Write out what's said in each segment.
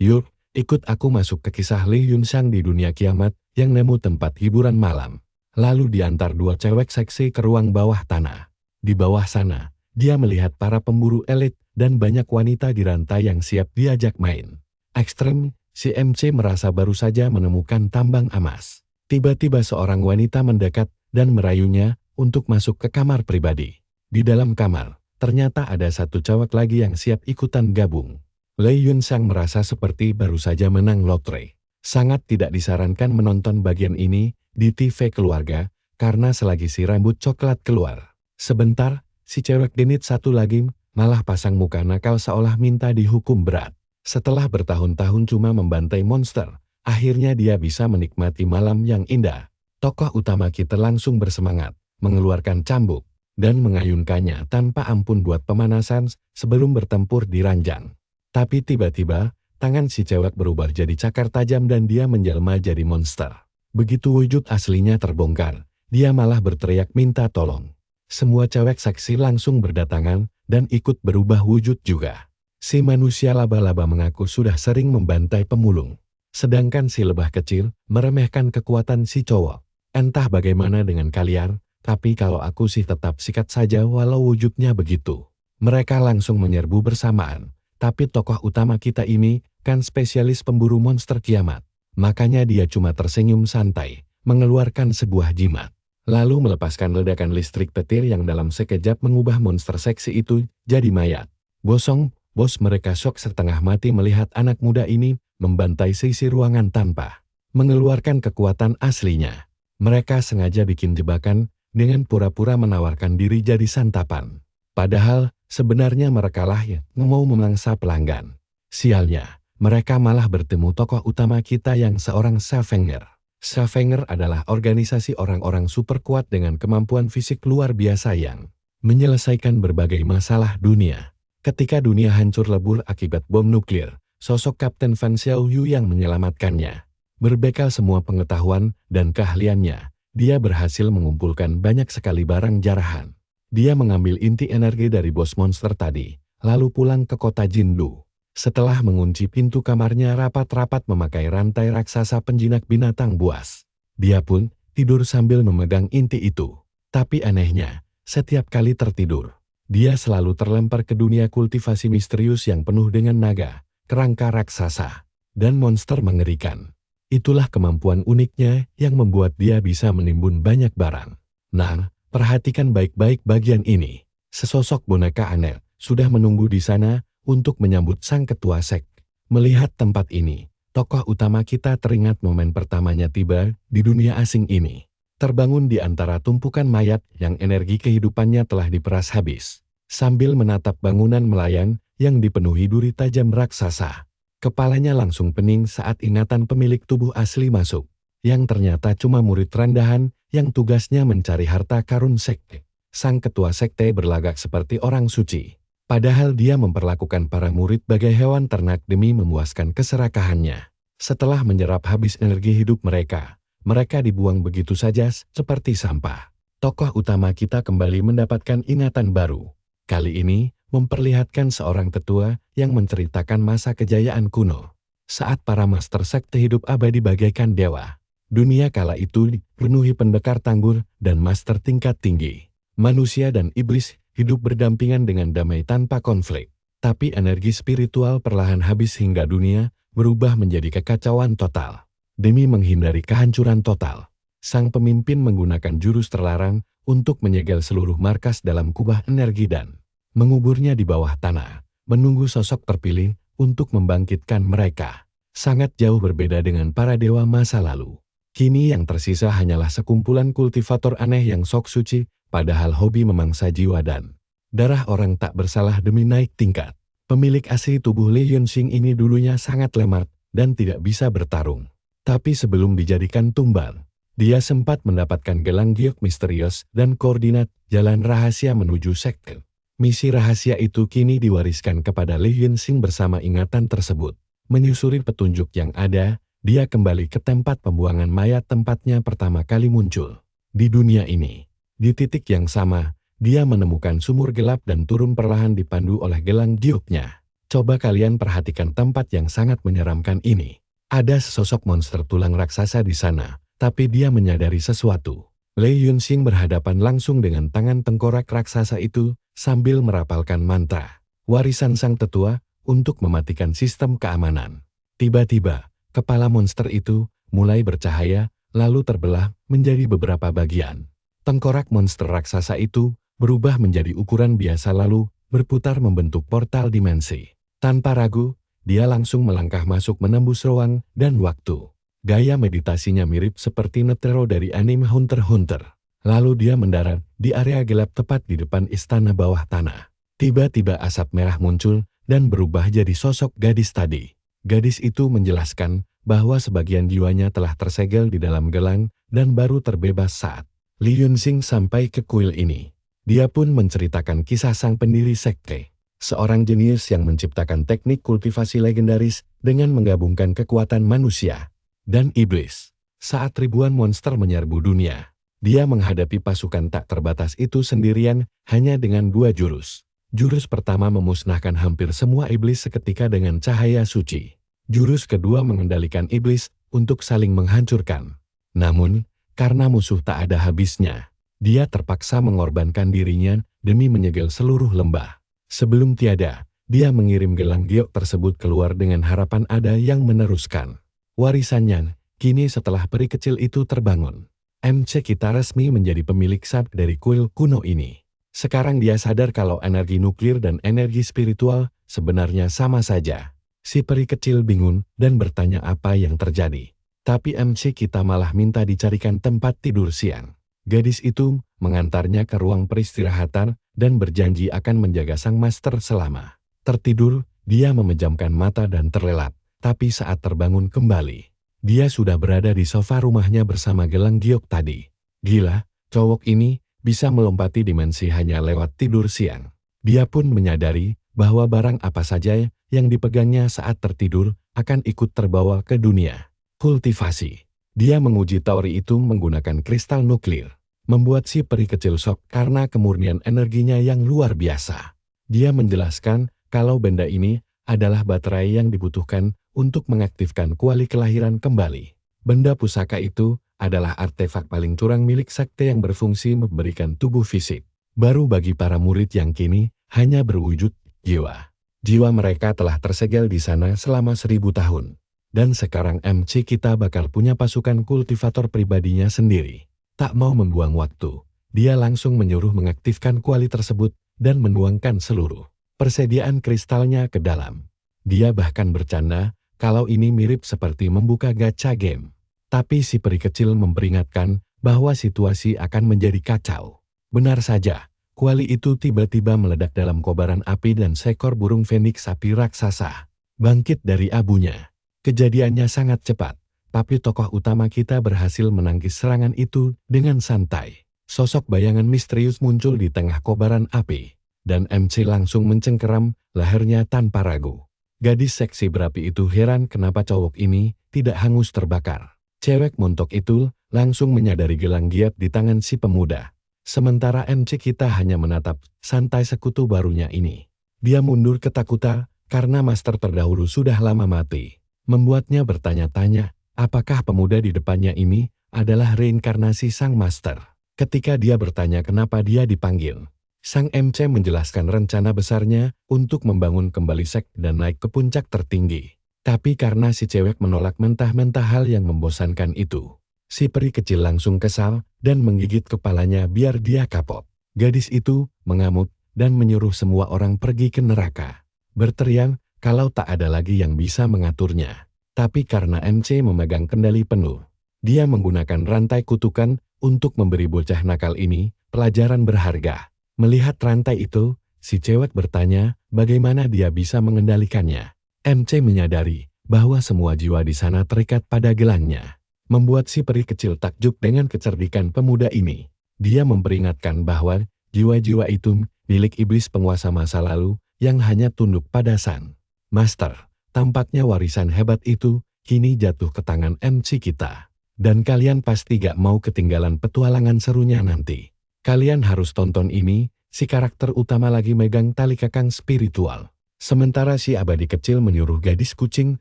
Yuk, ikut aku masuk ke kisah Lee Yun Sang di dunia kiamat yang nemu tempat hiburan malam. Lalu diantar dua cewek seksi ke ruang bawah tanah. Di bawah sana, dia melihat para pemburu elit dan banyak wanita di rantai yang siap diajak main. Ekstrem, si MC merasa baru saja menemukan tambang emas. Tiba-tiba seorang wanita mendekat dan merayunya untuk masuk ke kamar pribadi. Di dalam kamar, ternyata ada satu cewek lagi yang siap ikutan gabung. Lee Yun Sang merasa seperti baru saja menang lotre. Sangat tidak disarankan menonton bagian ini di TV keluarga, karena selagi si rambut coklat keluar. Sebentar, si cewek genit satu lagi malah pasang muka nakal seolah minta dihukum berat. Setelah bertahun-tahun cuma membantai monster, akhirnya dia bisa menikmati malam yang indah. Tokoh utama kita langsung bersemangat, mengeluarkan cambuk, dan mengayunkannya tanpa ampun buat pemanasan sebelum bertempur di ranjang. Tapi tiba-tiba, tangan si cewek berubah jadi cakar tajam dan dia menjelma jadi monster. Begitu wujud aslinya terbongkar, dia malah berteriak minta tolong. Semua cewek seksi langsung berdatangan dan ikut berubah wujud juga. Si manusia laba-laba mengaku sudah sering membantai pemulung. Sedangkan si lebah kecil meremehkan kekuatan si cowok. Entah bagaimana dengan kalian, tapi kalau aku sih tetap sikat saja walau wujudnya begitu. Mereka langsung menyerbu bersamaan. Tapi tokoh utama kita ini kan spesialis pemburu monster kiamat. Makanya dia cuma tersenyum santai, mengeluarkan sebuah jimat. Lalu melepaskan ledakan listrik petir yang dalam sekejap mengubah monster seksi itu jadi mayat. Bosong, bos mereka syok setengah mati melihat anak muda ini membantai sisi ruangan tanpa mengeluarkan kekuatan aslinya. Mereka sengaja bikin jebakan dengan pura-pura menawarkan diri jadi santapan. Padahal, sebenarnya merekalah yang mau memangsa pelanggan. Sialnya, mereka malah bertemu tokoh utama kita yang seorang Scavenger. Scavenger adalah organisasi orang-orang super kuat dengan kemampuan fisik luar biasa yang menyelesaikan berbagai masalah dunia. Ketika dunia hancur lebur akibat bom nuklir, sosok Kapten Fan Xiaoyu yang menyelamatkannya. Berbekal semua pengetahuan dan keahliannya, dia berhasil mengumpulkan banyak sekali barang jarahan. Dia mengambil inti energi dari bos monster tadi, lalu pulang ke kota Jinlu. Setelah mengunci pintu kamarnya rapat-rapat memakai rantai raksasa penjinak binatang buas. Dia pun tidur sambil memegang inti itu. Tapi anehnya, setiap kali tertidur, dia selalu terlempar ke dunia kultivasi misterius yang penuh dengan naga, kerangka raksasa, dan monster mengerikan. Itulah kemampuan uniknya yang membuat dia bisa menimbun banyak barang. Nah, perhatikan baik-baik bagian ini. Sesosok boneka aneh sudah menunggu di sana untuk menyambut sang ketua sek. Melihat tempat ini, tokoh utama kita teringat momen pertamanya tiba di dunia asing ini. Terbangun di antara tumpukan mayat yang energi kehidupannya telah diperas habis. Sambil menatap bangunan melayang yang dipenuhi duri tajam raksasa. Kepalanya langsung pening saat ingatan pemilik tubuh asli masuk. Yang ternyata cuma murid rendahan yang tugasnya mencari harta karun sekte. Sang ketua sekte berlagak seperti orang suci. Padahal dia memperlakukan para murid bagai hewan ternak demi memuaskan keserakahannya. Setelah menyerap habis energi hidup mereka, mereka dibuang begitu saja seperti sampah. Tokoh utama kita kembali mendapatkan ingatan baru. Kali ini, memperlihatkan seorang tetua yang menceritakan masa kejayaan kuno. Saat para master sekte hidup abadi bagaikan dewa. Dunia kala itu dipenuhi pendekar tangguh dan master tingkat tinggi. Manusia dan iblis hidup berdampingan dengan damai tanpa konflik. Tapi energi spiritual perlahan habis hingga dunia berubah menjadi kekacauan total. Demi menghindari kehancuran total, sang pemimpin menggunakan jurus terlarang untuk menyegel seluruh markas dalam kubah energi dan menguburnya di bawah tanah, menunggu sosok terpilih untuk membangkitkan mereka. Sangat jauh berbeda dengan para dewa masa lalu. Kini yang tersisa hanyalah sekumpulan kultivator aneh yang sok suci, padahal hobi memangsa jiwa dan darah orang tak bersalah demi naik tingkat. Pemilik asli tubuh Lee Yun Sang ini dulunya sangat lemah dan tidak bisa bertarung. Tapi sebelum dijadikan tumbal, dia sempat mendapatkan gelang giok misterius dan koordinat jalan rahasia menuju sekte. Misi rahasia itu kini diwariskan kepada Lee Yun Sang bersama ingatan tersebut. Menyusuri petunjuk yang ada, dia kembali ke tempat pembuangan mayat tempatnya pertama kali muncul. Di dunia ini, di titik yang sama, dia menemukan sumur gelap dan turun perlahan dipandu oleh gelang gioknya. Coba kalian perhatikan tempat yang sangat menyeramkan ini. Ada sesosok monster tulang raksasa di sana, tapi dia menyadari sesuatu. Lei Yunxing berhadapan langsung dengan tangan tengkorak raksasa itu sambil merapalkan mantra warisan sang tetua untuk mematikan sistem keamanan. Tiba-tiba, kepala monster itu mulai bercahaya, lalu terbelah menjadi beberapa bagian. Tengkorak monster raksasa itu berubah menjadi ukuran biasa lalu berputar membentuk portal dimensi. Tanpa ragu, dia langsung melangkah masuk menembus ruang dan waktu. Gaya meditasinya mirip seperti Netero dari anime Hunter x Hunter. Lalu dia mendarat di area gelap tepat di depan istana bawah tanah. Tiba-tiba asap merah muncul dan berubah jadi sosok gadis tadi. Gadis itu menjelaskan bahwa sebagian jiwanya telah tersegel di dalam gelang dan baru terbebas saat Li Yunxing sampai ke kuil ini. Dia pun menceritakan kisah sang pendiri sekte, seorang jenius yang menciptakan teknik kultivasi legendaris dengan menggabungkan kekuatan manusia dan iblis. Saat ribuan monster menyerbu dunia, dia menghadapi pasukan tak terbatas itu sendirian hanya dengan 2 jurus. Jurus pertama memusnahkan hampir semua iblis seketika dengan cahaya suci. Jurus kedua mengendalikan iblis untuk saling menghancurkan. Namun, karena musuh tak ada habisnya, dia terpaksa mengorbankan dirinya demi menyegel seluruh lembah. Sebelum tiada, dia mengirim gelang giok tersebut keluar dengan harapan ada yang meneruskan warisannya. Kini setelah peri kecil itu terbangun, MC kita resmi menjadi pemilik sab dari kuil kuno ini. Sekarang dia sadar kalau energi nuklir dan energi spiritual sebenarnya sama saja. Si peri kecil bingung dan bertanya apa yang terjadi. Tapi MC kita malah minta dicarikan tempat tidur siang. Gadis itu mengantarnya ke ruang peristirahatan dan berjanji akan menjaga sang master selama tertidur. Dia memejamkan mata dan terlelap. Tapi saat terbangun kembali, dia sudah berada di sofa rumahnya bersama gelang giok tadi. Gila, cowok ini bisa melompati dimensi hanya lewat tidur siang. Dia pun menyadari bahwa barang apa saja yang dipegangnya saat tertidur akan ikut terbawa ke dunia kultivasi. Dia menguji teori itu menggunakan kristal nuklir, membuat si peri kecil shock karena kemurnian energinya yang luar biasa. Dia menjelaskan kalau benda ini adalah baterai yang dibutuhkan untuk mengaktifkan kuali kelahiran kembali. Benda pusaka itu adalah artefak paling curang milik sekte yang berfungsi memberikan tubuh fisik baru bagi para murid yang kini hanya berwujud jiwa. Jiwa mereka telah tersegel di sana selama 1000 tahun. Dan sekarang MC kita bakal punya pasukan kultivator pribadinya sendiri. Tak mau membuang waktu, dia langsung menyuruh mengaktifkan kuali tersebut dan menuangkan seluruh persediaan kristalnya ke dalam. Dia bahkan bercanda kalau ini mirip seperti membuka gacha game. Tapi si peri kecil memperingatkan bahwa situasi akan menjadi kacau. Benar saja, kuali itu tiba-tiba meledak dalam kobaran api dan seekor burung feniks api raksasa bangkit dari abunya. Kejadiannya sangat cepat, tapi tokoh utama kita berhasil menangkis serangan itu dengan santai. Sosok bayangan misterius muncul di tengah kobaran api, dan MC langsung mencengkeram lehernya tanpa ragu. Gadis seksi berapi itu heran kenapa cowok ini tidak hangus terbakar. Cewek montok itu langsung menyadari gelang giat di tangan si pemuda. Sementara MC kita hanya menatap santai sekutu barunya ini. Dia mundur ketakutan karena master terdahulu sudah lama mati. Membuatnya bertanya-tanya, apakah pemuda di depannya ini adalah reinkarnasi sang master. Ketika dia bertanya kenapa dia dipanggil, sang MC menjelaskan rencana besarnya untuk membangun kembali sek dan naik ke puncak tertinggi. Tapi karena si cewek menolak mentah-mentah hal yang membosankan itu, si peri kecil langsung kesal dan menggigit kepalanya biar dia kapok. Gadis itu mengamuk dan menyuruh semua orang pergi ke neraka, berteriak kalau tak ada lagi yang bisa mengaturnya. Tapi karena MC memegang kendali penuh, dia menggunakan rantai kutukan untuk memberi bocah nakal ini pelajaran berharga. Melihat rantai itu, si cewek bertanya bagaimana dia bisa mengendalikannya. MC menyadari bahwa semua jiwa di sana terikat pada gelangnya. Membuat si peri kecil takjub dengan kecerdikan pemuda ini. Dia memperingatkan bahwa jiwa-jiwa itu milik iblis penguasa masa lalu yang hanya tunduk pada sang master. Tampaknya warisan hebat itu kini jatuh ke tangan MC kita. Dan kalian pasti gak mau ketinggalan petualangan serunya nanti. Kalian harus tonton ini, si karakter utama lagi megang tali kekang spiritual. Sementara si abadi kecil menyuruh gadis kucing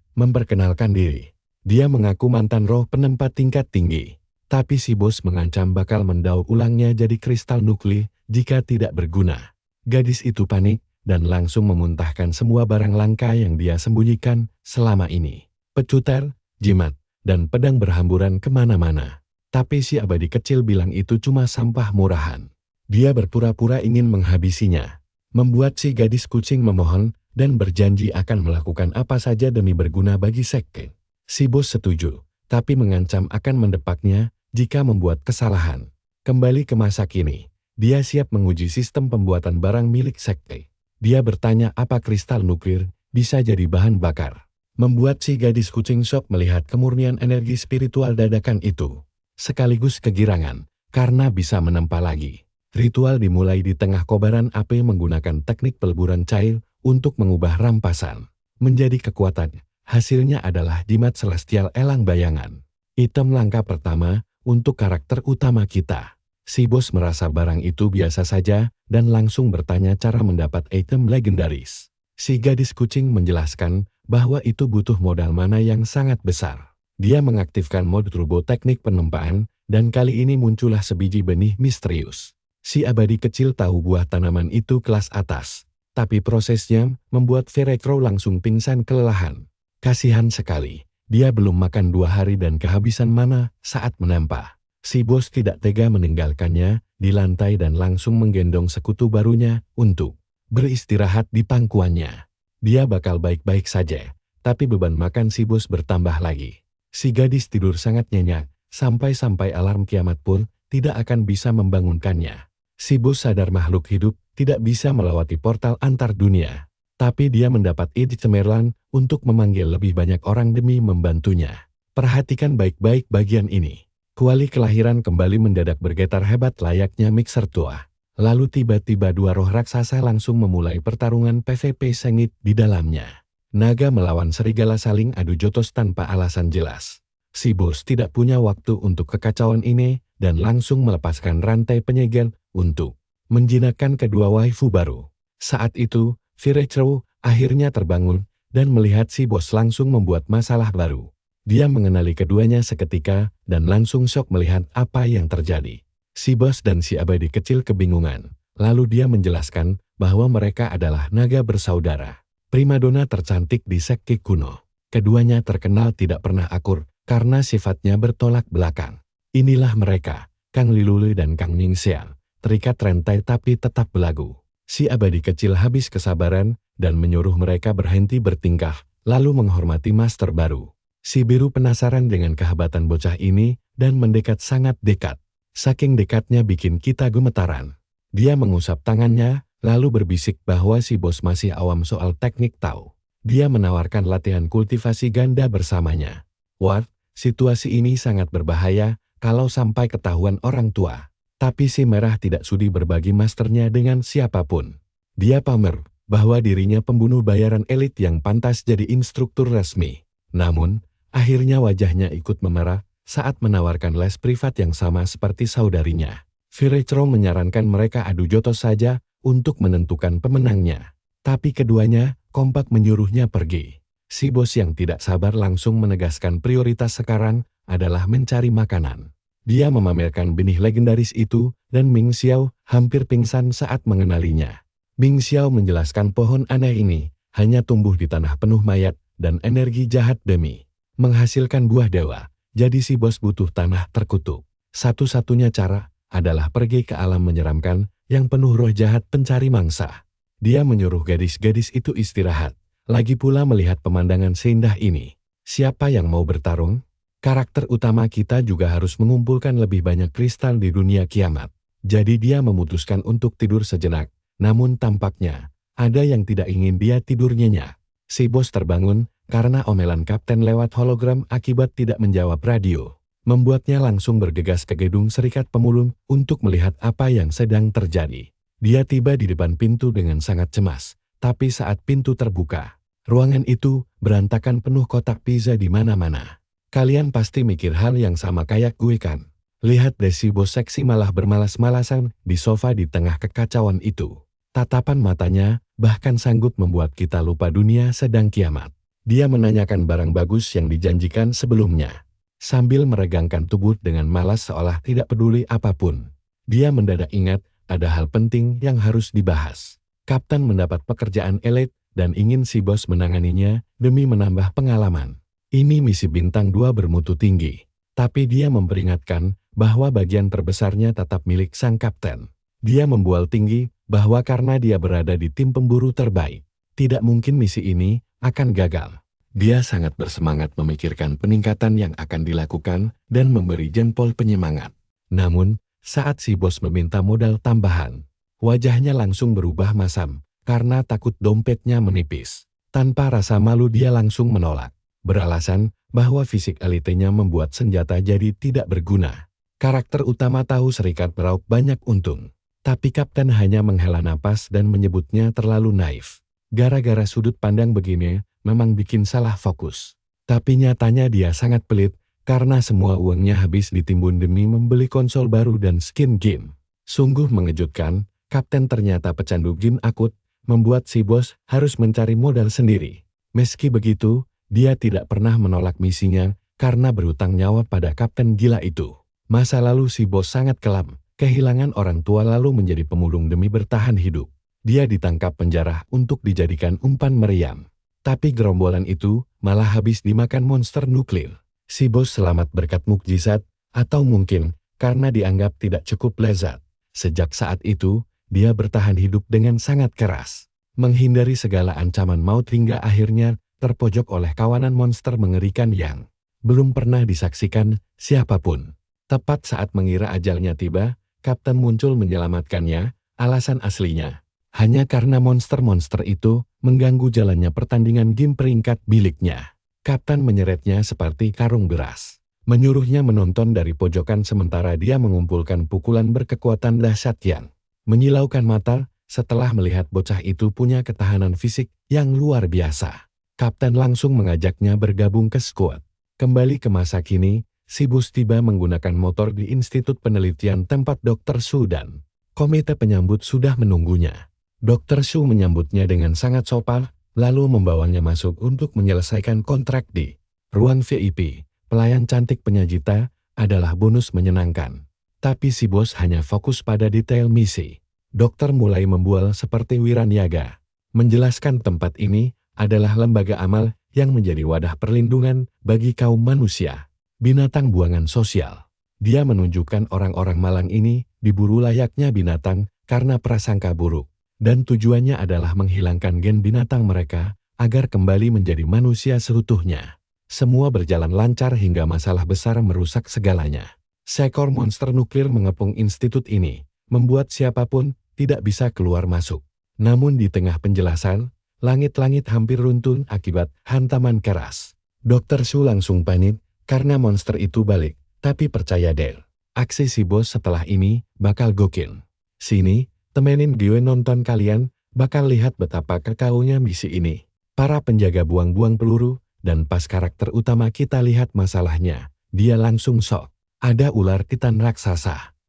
memperkenalkan diri. Dia mengaku mantan roh penempat tingkat tinggi. Tapi si bos mengancam bakal mendaur ulangnya jadi kristal nuklir jika tidak berguna. Gadis itu panik dan langsung memuntahkan semua barang langka yang dia sembunyikan selama ini. Pecuter, jimat, dan pedang berhamburan kemana-mana. Tapi si abadi kecil bilang itu cuma sampah murahan. Dia berpura-pura ingin menghabisinya. Membuat si gadis kucing memohon dan berjanji akan melakukan apa saja demi berguna bagi sekte. Si bos setuju, tapi mengancam akan mendepaknya jika membuat kesalahan. Kembali ke masa kini, dia siap menguji sistem pembuatan barang milik sekte. Dia bertanya apa kristal nuklir bisa jadi bahan bakar. Membuat si gadis kucing shock melihat kemurnian energi spiritual dadakan itu. Sekaligus kegirangan, karena bisa menempa lagi. Ritual dimulai di tengah kobaran api menggunakan teknik peleburan cair untuk mengubah rampasan menjadi kekuatan. Hasilnya adalah jimat celestial elang bayangan. Item langka pertama untuk karakter utama kita. Si bos merasa barang itu biasa saja dan langsung bertanya cara mendapat item legendaris. Si gadis kucing menjelaskan bahwa itu butuh modal mana yang sangat besar. Dia mengaktifkan mode turbo teknik penempaan dan kali ini muncullah sebiji benih misterius. Si abadi kecil tahu buah tanaman itu kelas atas, tapi prosesnya membuat Firecrow langsung pingsan kelelahan. Kasihan sekali, dia belum makan 2 hari dan kehabisan mana saat menempa. Si bos tidak tega meninggalkannya di lantai dan langsung menggendong sekutu barunya untuk beristirahat di pangkuannya. Dia bakal baik-baik saja, tapi beban makan si bos bertambah lagi. Si gadis tidur sangat nyenyak, sampai-sampai alarm kiamat pun tidak akan bisa membangunkannya. Si bos sadar makhluk hidup tidak bisa melewati portal antar dunia. Tapi dia mendapat ide cemerlang untuk memanggil lebih banyak orang demi membantunya. Perhatikan baik-baik bagian ini. Kuali kelahiran kembali mendadak bergetar hebat layaknya mixer tua. Lalu tiba-tiba 2 roh raksasa langsung memulai pertarungan PvP sengit di dalamnya. Naga melawan serigala saling adu jotos tanpa alasan jelas. Si bos tidak punya waktu untuk kekacauan ini dan langsung melepaskan rantai penyegel untuk menjinakkan kedua waifu baru. Saat itu, Firecrow akhirnya terbangun dan melihat si bos langsung membuat masalah baru. Dia mengenali keduanya seketika dan langsung syok melihat apa yang terjadi. Si bos dan si abadi kecil kebingungan. Lalu dia menjelaskan bahwa mereka adalah naga bersaudara. Primadona tercantik di sekte kuno. Keduanya terkenal tidak pernah akur karena sifatnya bertolak belakang. Inilah mereka, Kang Liluli dan Kang Ningsiang. Terikat rantai tapi tetap belagu. Si abadi kecil habis kesabaran dan menyuruh mereka berhenti bertingkah, lalu menghormati master baru. Si biru penasaran dengan kehebatan bocah ini dan mendekat sangat dekat. Saking dekatnya bikin kita gemetaran. Dia mengusap tangannya, lalu berbisik bahwa si bos masih awam soal teknik tahu. Dia menawarkan latihan kultivasi ganda bersamanya. Wah, situasi ini sangat berbahaya kalau sampai ketahuan orang tua. Tapi si merah tidak sudi berbagi masternya dengan siapapun. Dia pamer bahwa dirinya pembunuh bayaran elit yang pantas jadi instruktur resmi. Namun, akhirnya wajahnya ikut memerah saat menawarkan les privat yang sama seperti saudarinya. Firecrow menyarankan mereka adu jotos saja untuk menentukan pemenangnya. Tapi keduanya kompak menyuruhnya pergi. Si bos yang tidak sabar langsung menegaskan prioritas sekarang adalah mencari makanan. Dia memamerkan benih legendaris itu, dan Ming Xiao hampir pingsan saat mengenalinya. Ming Xiao menjelaskan pohon aneh ini hanya tumbuh di tanah penuh mayat dan energi jahat demi menghasilkan buah dewa. Jadi si bos butuh tanah terkutuk. Satu-satunya cara adalah pergi ke alam menyeramkan yang penuh roh jahat pencari mangsa. Dia menyuruh gadis-gadis itu istirahat. Lagi pula melihat pemandangan seindah ini. Siapa yang mau bertarung? Karakter utama kita juga harus mengumpulkan lebih banyak kristal di dunia kiamat. Jadi dia memutuskan untuk tidur sejenak. Namun tampaknya, ada yang tidak ingin dia tidur nyenyak. Si bos terbangun karena omelan kapten lewat hologram akibat tidak menjawab radio. Membuatnya langsung bergegas ke gedung serikat pemulung untuk melihat apa yang sedang terjadi. Dia tiba di depan pintu dengan sangat cemas. Tapi saat pintu terbuka, ruangan itu berantakan penuh kotak pizza di mana-mana. Kalian pasti mikir hal yang sama kayak gue kan? Lihat deh si bos seksi malah bermalas-malasan di sofa di tengah kekacauan itu. Tatapan matanya bahkan sanggup membuat kita lupa dunia sedang kiamat. Dia menanyakan barang bagus yang dijanjikan sebelumnya, sambil meregangkan tubuh dengan malas seolah tidak peduli apapun. Dia mendadak ingat ada hal penting yang harus dibahas. Kapten mendapat pekerjaan elit dan ingin si bos menanganinya demi menambah pengalaman. Ini misi bintang 2 bermutu tinggi, tapi dia memperingatkan bahwa bagian terbesarnya tetap milik sang kapten. Dia membual tinggi bahwa karena dia berada di tim pemburu terbaik, tidak mungkin misi ini akan gagal. Dia sangat bersemangat memikirkan peningkatan yang akan dilakukan dan memberi jempol penyemangat. Namun, saat si bos meminta modal tambahan, wajahnya langsung berubah masam karena takut dompetnya menipis. Tanpa rasa malu dia langsung menolak, beralasan bahwa fisik elitenya membuat senjata jadi tidak berguna. Karakter utama tahu serikat beraup banyak untung, tapi kapten hanya menghela napas dan menyebutnya terlalu naif. Gara-gara sudut pandang begini, memang bikin salah fokus. Tapi nyatanya dia sangat pelit, karena semua uangnya habis ditimbun demi membeli konsol baru dan skin game. Sungguh mengejutkan, kapten ternyata pecandu game akut, membuat si bos harus mencari modal sendiri. Meski begitu, dia tidak pernah menolak misinya, karena berutang nyawa pada kapten gila itu. Masa lalu si bos sangat kelam, kehilangan orang tua lalu menjadi pemulung demi bertahan hidup. Dia ditangkap penjara untuk dijadikan umpan meriam. Tapi gerombolan itu malah habis dimakan monster nuklir. Si bos selamat berkat mukjizat, atau mungkin karena dianggap tidak cukup lezat. Sejak saat itu, dia bertahan hidup dengan sangat keras, menghindari segala ancaman maut hingga akhirnya terpojok oleh kawanan monster mengerikan yang belum pernah disaksikan siapapun. Tepat saat mengira ajalnya tiba, kapten muncul menyelamatkannya. Alasan aslinya hanya karena monster-monster itu mengganggu jalannya pertandingan game peringkat miliknya. Kapten menyeretnya seperti karung beras, menyuruhnya menonton dari pojokan sementara dia mengumpulkan pukulan berkekuatan dahsyat yang menyilaukan mata. Setelah melihat bocah itu punya ketahanan fisik yang luar biasa, kapten langsung mengajaknya bergabung ke skuad. Kembali ke masa kini, si bos tiba menggunakan motor di Institut Penelitian tempat Dr. Su dan komite penyambut sudah menunggunya. Dr. Su menyambutnya dengan sangat sopan, lalu membawanya masuk untuk menyelesaikan kontrak di ruang VIP. Pelayan cantik penyajita adalah bonus menyenangkan. Tapi si bos hanya fokus pada detail misi. Dokter mulai membual seperti wiraniaga, menjelaskan tempat ini adalah lembaga amal yang menjadi wadah perlindungan bagi kaum manusia, binatang buangan sosial. Dia menunjukkan orang-orang malang ini diburu layaknya binatang karena prasangka buruk. Dan tujuannya adalah menghilangkan gen binatang mereka, agar kembali menjadi manusia seutuhnya. Semua berjalan lancar hingga masalah besar merusak segalanya. Seekor monster nuklir mengepung institut ini, membuat siapapun tidak bisa keluar masuk. Namun di tengah penjelasan, langit-langit hampir runtuh akibat hantaman keras. Dr. Su langsung panik, karena monster itu balik. Tapi percaya deh, aksi si bos setelah ini bakal gokil. Sini, temenin gue nonton, kalian bakal lihat betapa kekaunya misi ini. Para penjaga buang-buang peluru, dan pas karakter utama kita lihat masalahnya, dia langsung shock. Ada ular titan raksasa.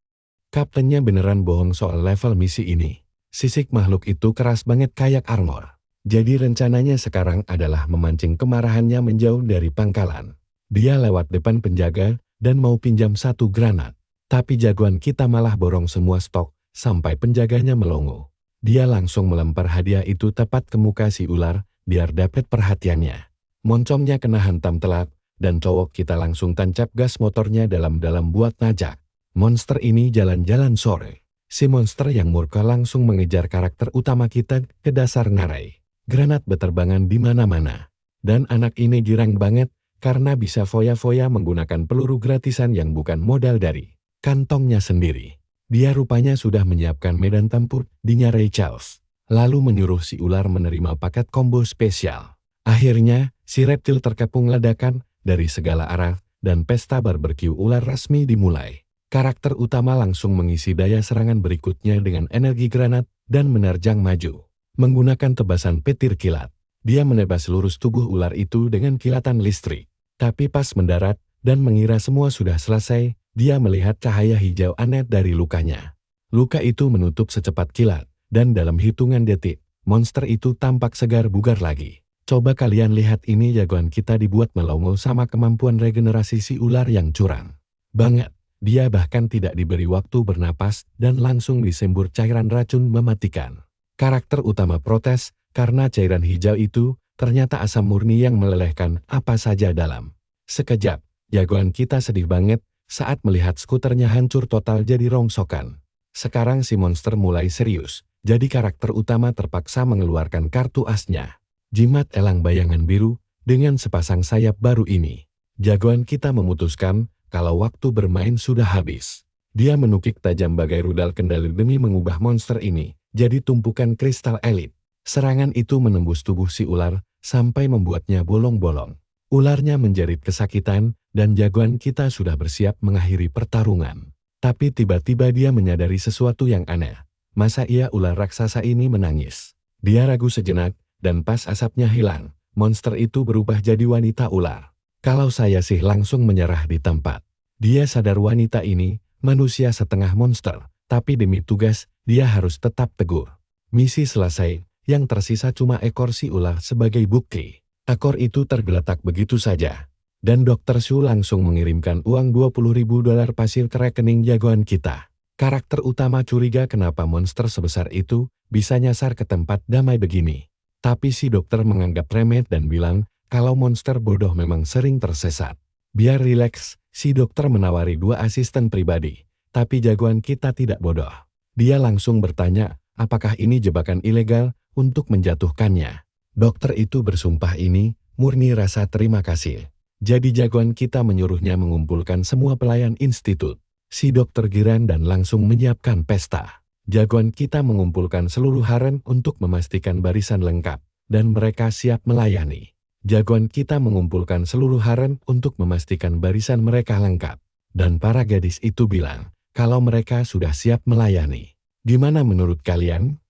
Kaptennya beneran bohong soal level misi ini. Sisik makhluk itu keras banget kayak armor. Jadi rencananya sekarang adalah memancing kemarahannya menjauh dari pangkalan. Dia lewat depan penjaga, dan mau pinjam 1 granat. Tapi jagoan kita malah borong semua stok, sampai penjaganya melongo. Dia langsung melempar hadiah itu tepat ke muka si ular, biar dapat perhatiannya. Moncongnya kena hantam telak, dan cowok kita langsung tancap gas motornya dalam-dalam buat najak. Monster ini jalan-jalan sore. Si monster yang murka langsung mengejar karakter utama kita ke dasar ngarai. Granat beterbangan di mana-mana. Dan anak ini girang banget, karena bisa foya-foya menggunakan peluru gratisan yang bukan modal dari kantongnya sendiri. Dia rupanya sudah menyiapkan medan tempur di Nyarei Charles, lalu menyuruh si ular menerima paket combo spesial. Akhirnya, si reptil terkepung ledakan dari segala arah, dan pesta barbeque ular resmi dimulai. Karakter utama langsung mengisi daya serangan berikutnya dengan energi granat, dan menerjang maju. Menggunakan tebasan petir kilat, dia menebas lurus tubuh ular itu dengan kilatan listrik. Tapi pas mendarat, dan mengira semua sudah selesai, dia melihat cahaya hijau aneh dari lukanya. Luka itu menutup secepat kilat, Dan dalam hitungan detik, monster itu tampak segar bugar lagi. Coba kalian lihat ini, jagoan kita dibuat melongo sama kemampuan regenerasi si ular yang curang banget. Dia bahkan tidak diberi waktu bernapas dan langsung disembur cairan racun mematikan. Karakter utama protes karena cairan hijau itu ternyata asam murni yang melelehkan apa saja dalam. Sekejap, jagoan kita sedih banget saat melihat skuternya hancur total jadi rongsokan. Sekarang si monster mulai serius, jadi karakter utama terpaksa mengeluarkan kartu asnya. Jimat elang bayangan biru dengan sepasang sayap baru ini. Jagoan kita memutuskan kalau waktu bermain sudah habis. Dia menukik tajam bagai rudal kendali demi mengubah monster ini jadi tumpukan kristal elit. Serangan itu menembus tubuh si ular sampai membuatnya bolong-bolong. Ularnya menjerit kesakitan dan jagoan kita sudah bersiap mengakhiri pertarungan. Tapi tiba-tiba dia menyadari sesuatu yang aneh. Masa iya ular raksasa ini menangis? Dia ragu sejenak dan pas asapnya hilang, monster itu berubah jadi wanita ular. Kalau saya sih langsung menyerah di tempat. Dia sadar wanita ini manusia setengah monster, tapi demi tugas dia harus tetap teguh. Misi selesai, yang tersisa cuma ekor si ular sebagai bukti. Ekor itu tergeletak begitu saja. Dan Dr. Shu langsung mengirimkan uang $20.000 pasir ke rekening jagoan kita. Karakter utama curiga kenapa monster sebesar itu bisa nyasar ke tempat damai begini. Tapi si dokter menganggap remeh dan bilang, kalau monster bodoh memang sering tersesat. Biar rileks, si dokter menawari 2 asisten pribadi. Tapi jagoan kita tidak bodoh. Dia langsung bertanya, apakah ini jebakan ilegal untuk menjatuhkannya. Dokter itu bersumpah ini murni rasa terima kasih. Jadi jagoan kita menyuruhnya mengumpulkan semua pelayan institut. Si dokter giran dan langsung menyiapkan pesta. Jagoan kita mengumpulkan seluruh harem untuk memastikan barisan lengkap. Dan mereka siap melayani. Jagoan kita mengumpulkan seluruh harem untuk memastikan barisan mereka lengkap. Dan para gadis itu bilang, kalau mereka sudah siap melayani. Gimana menurut kalian?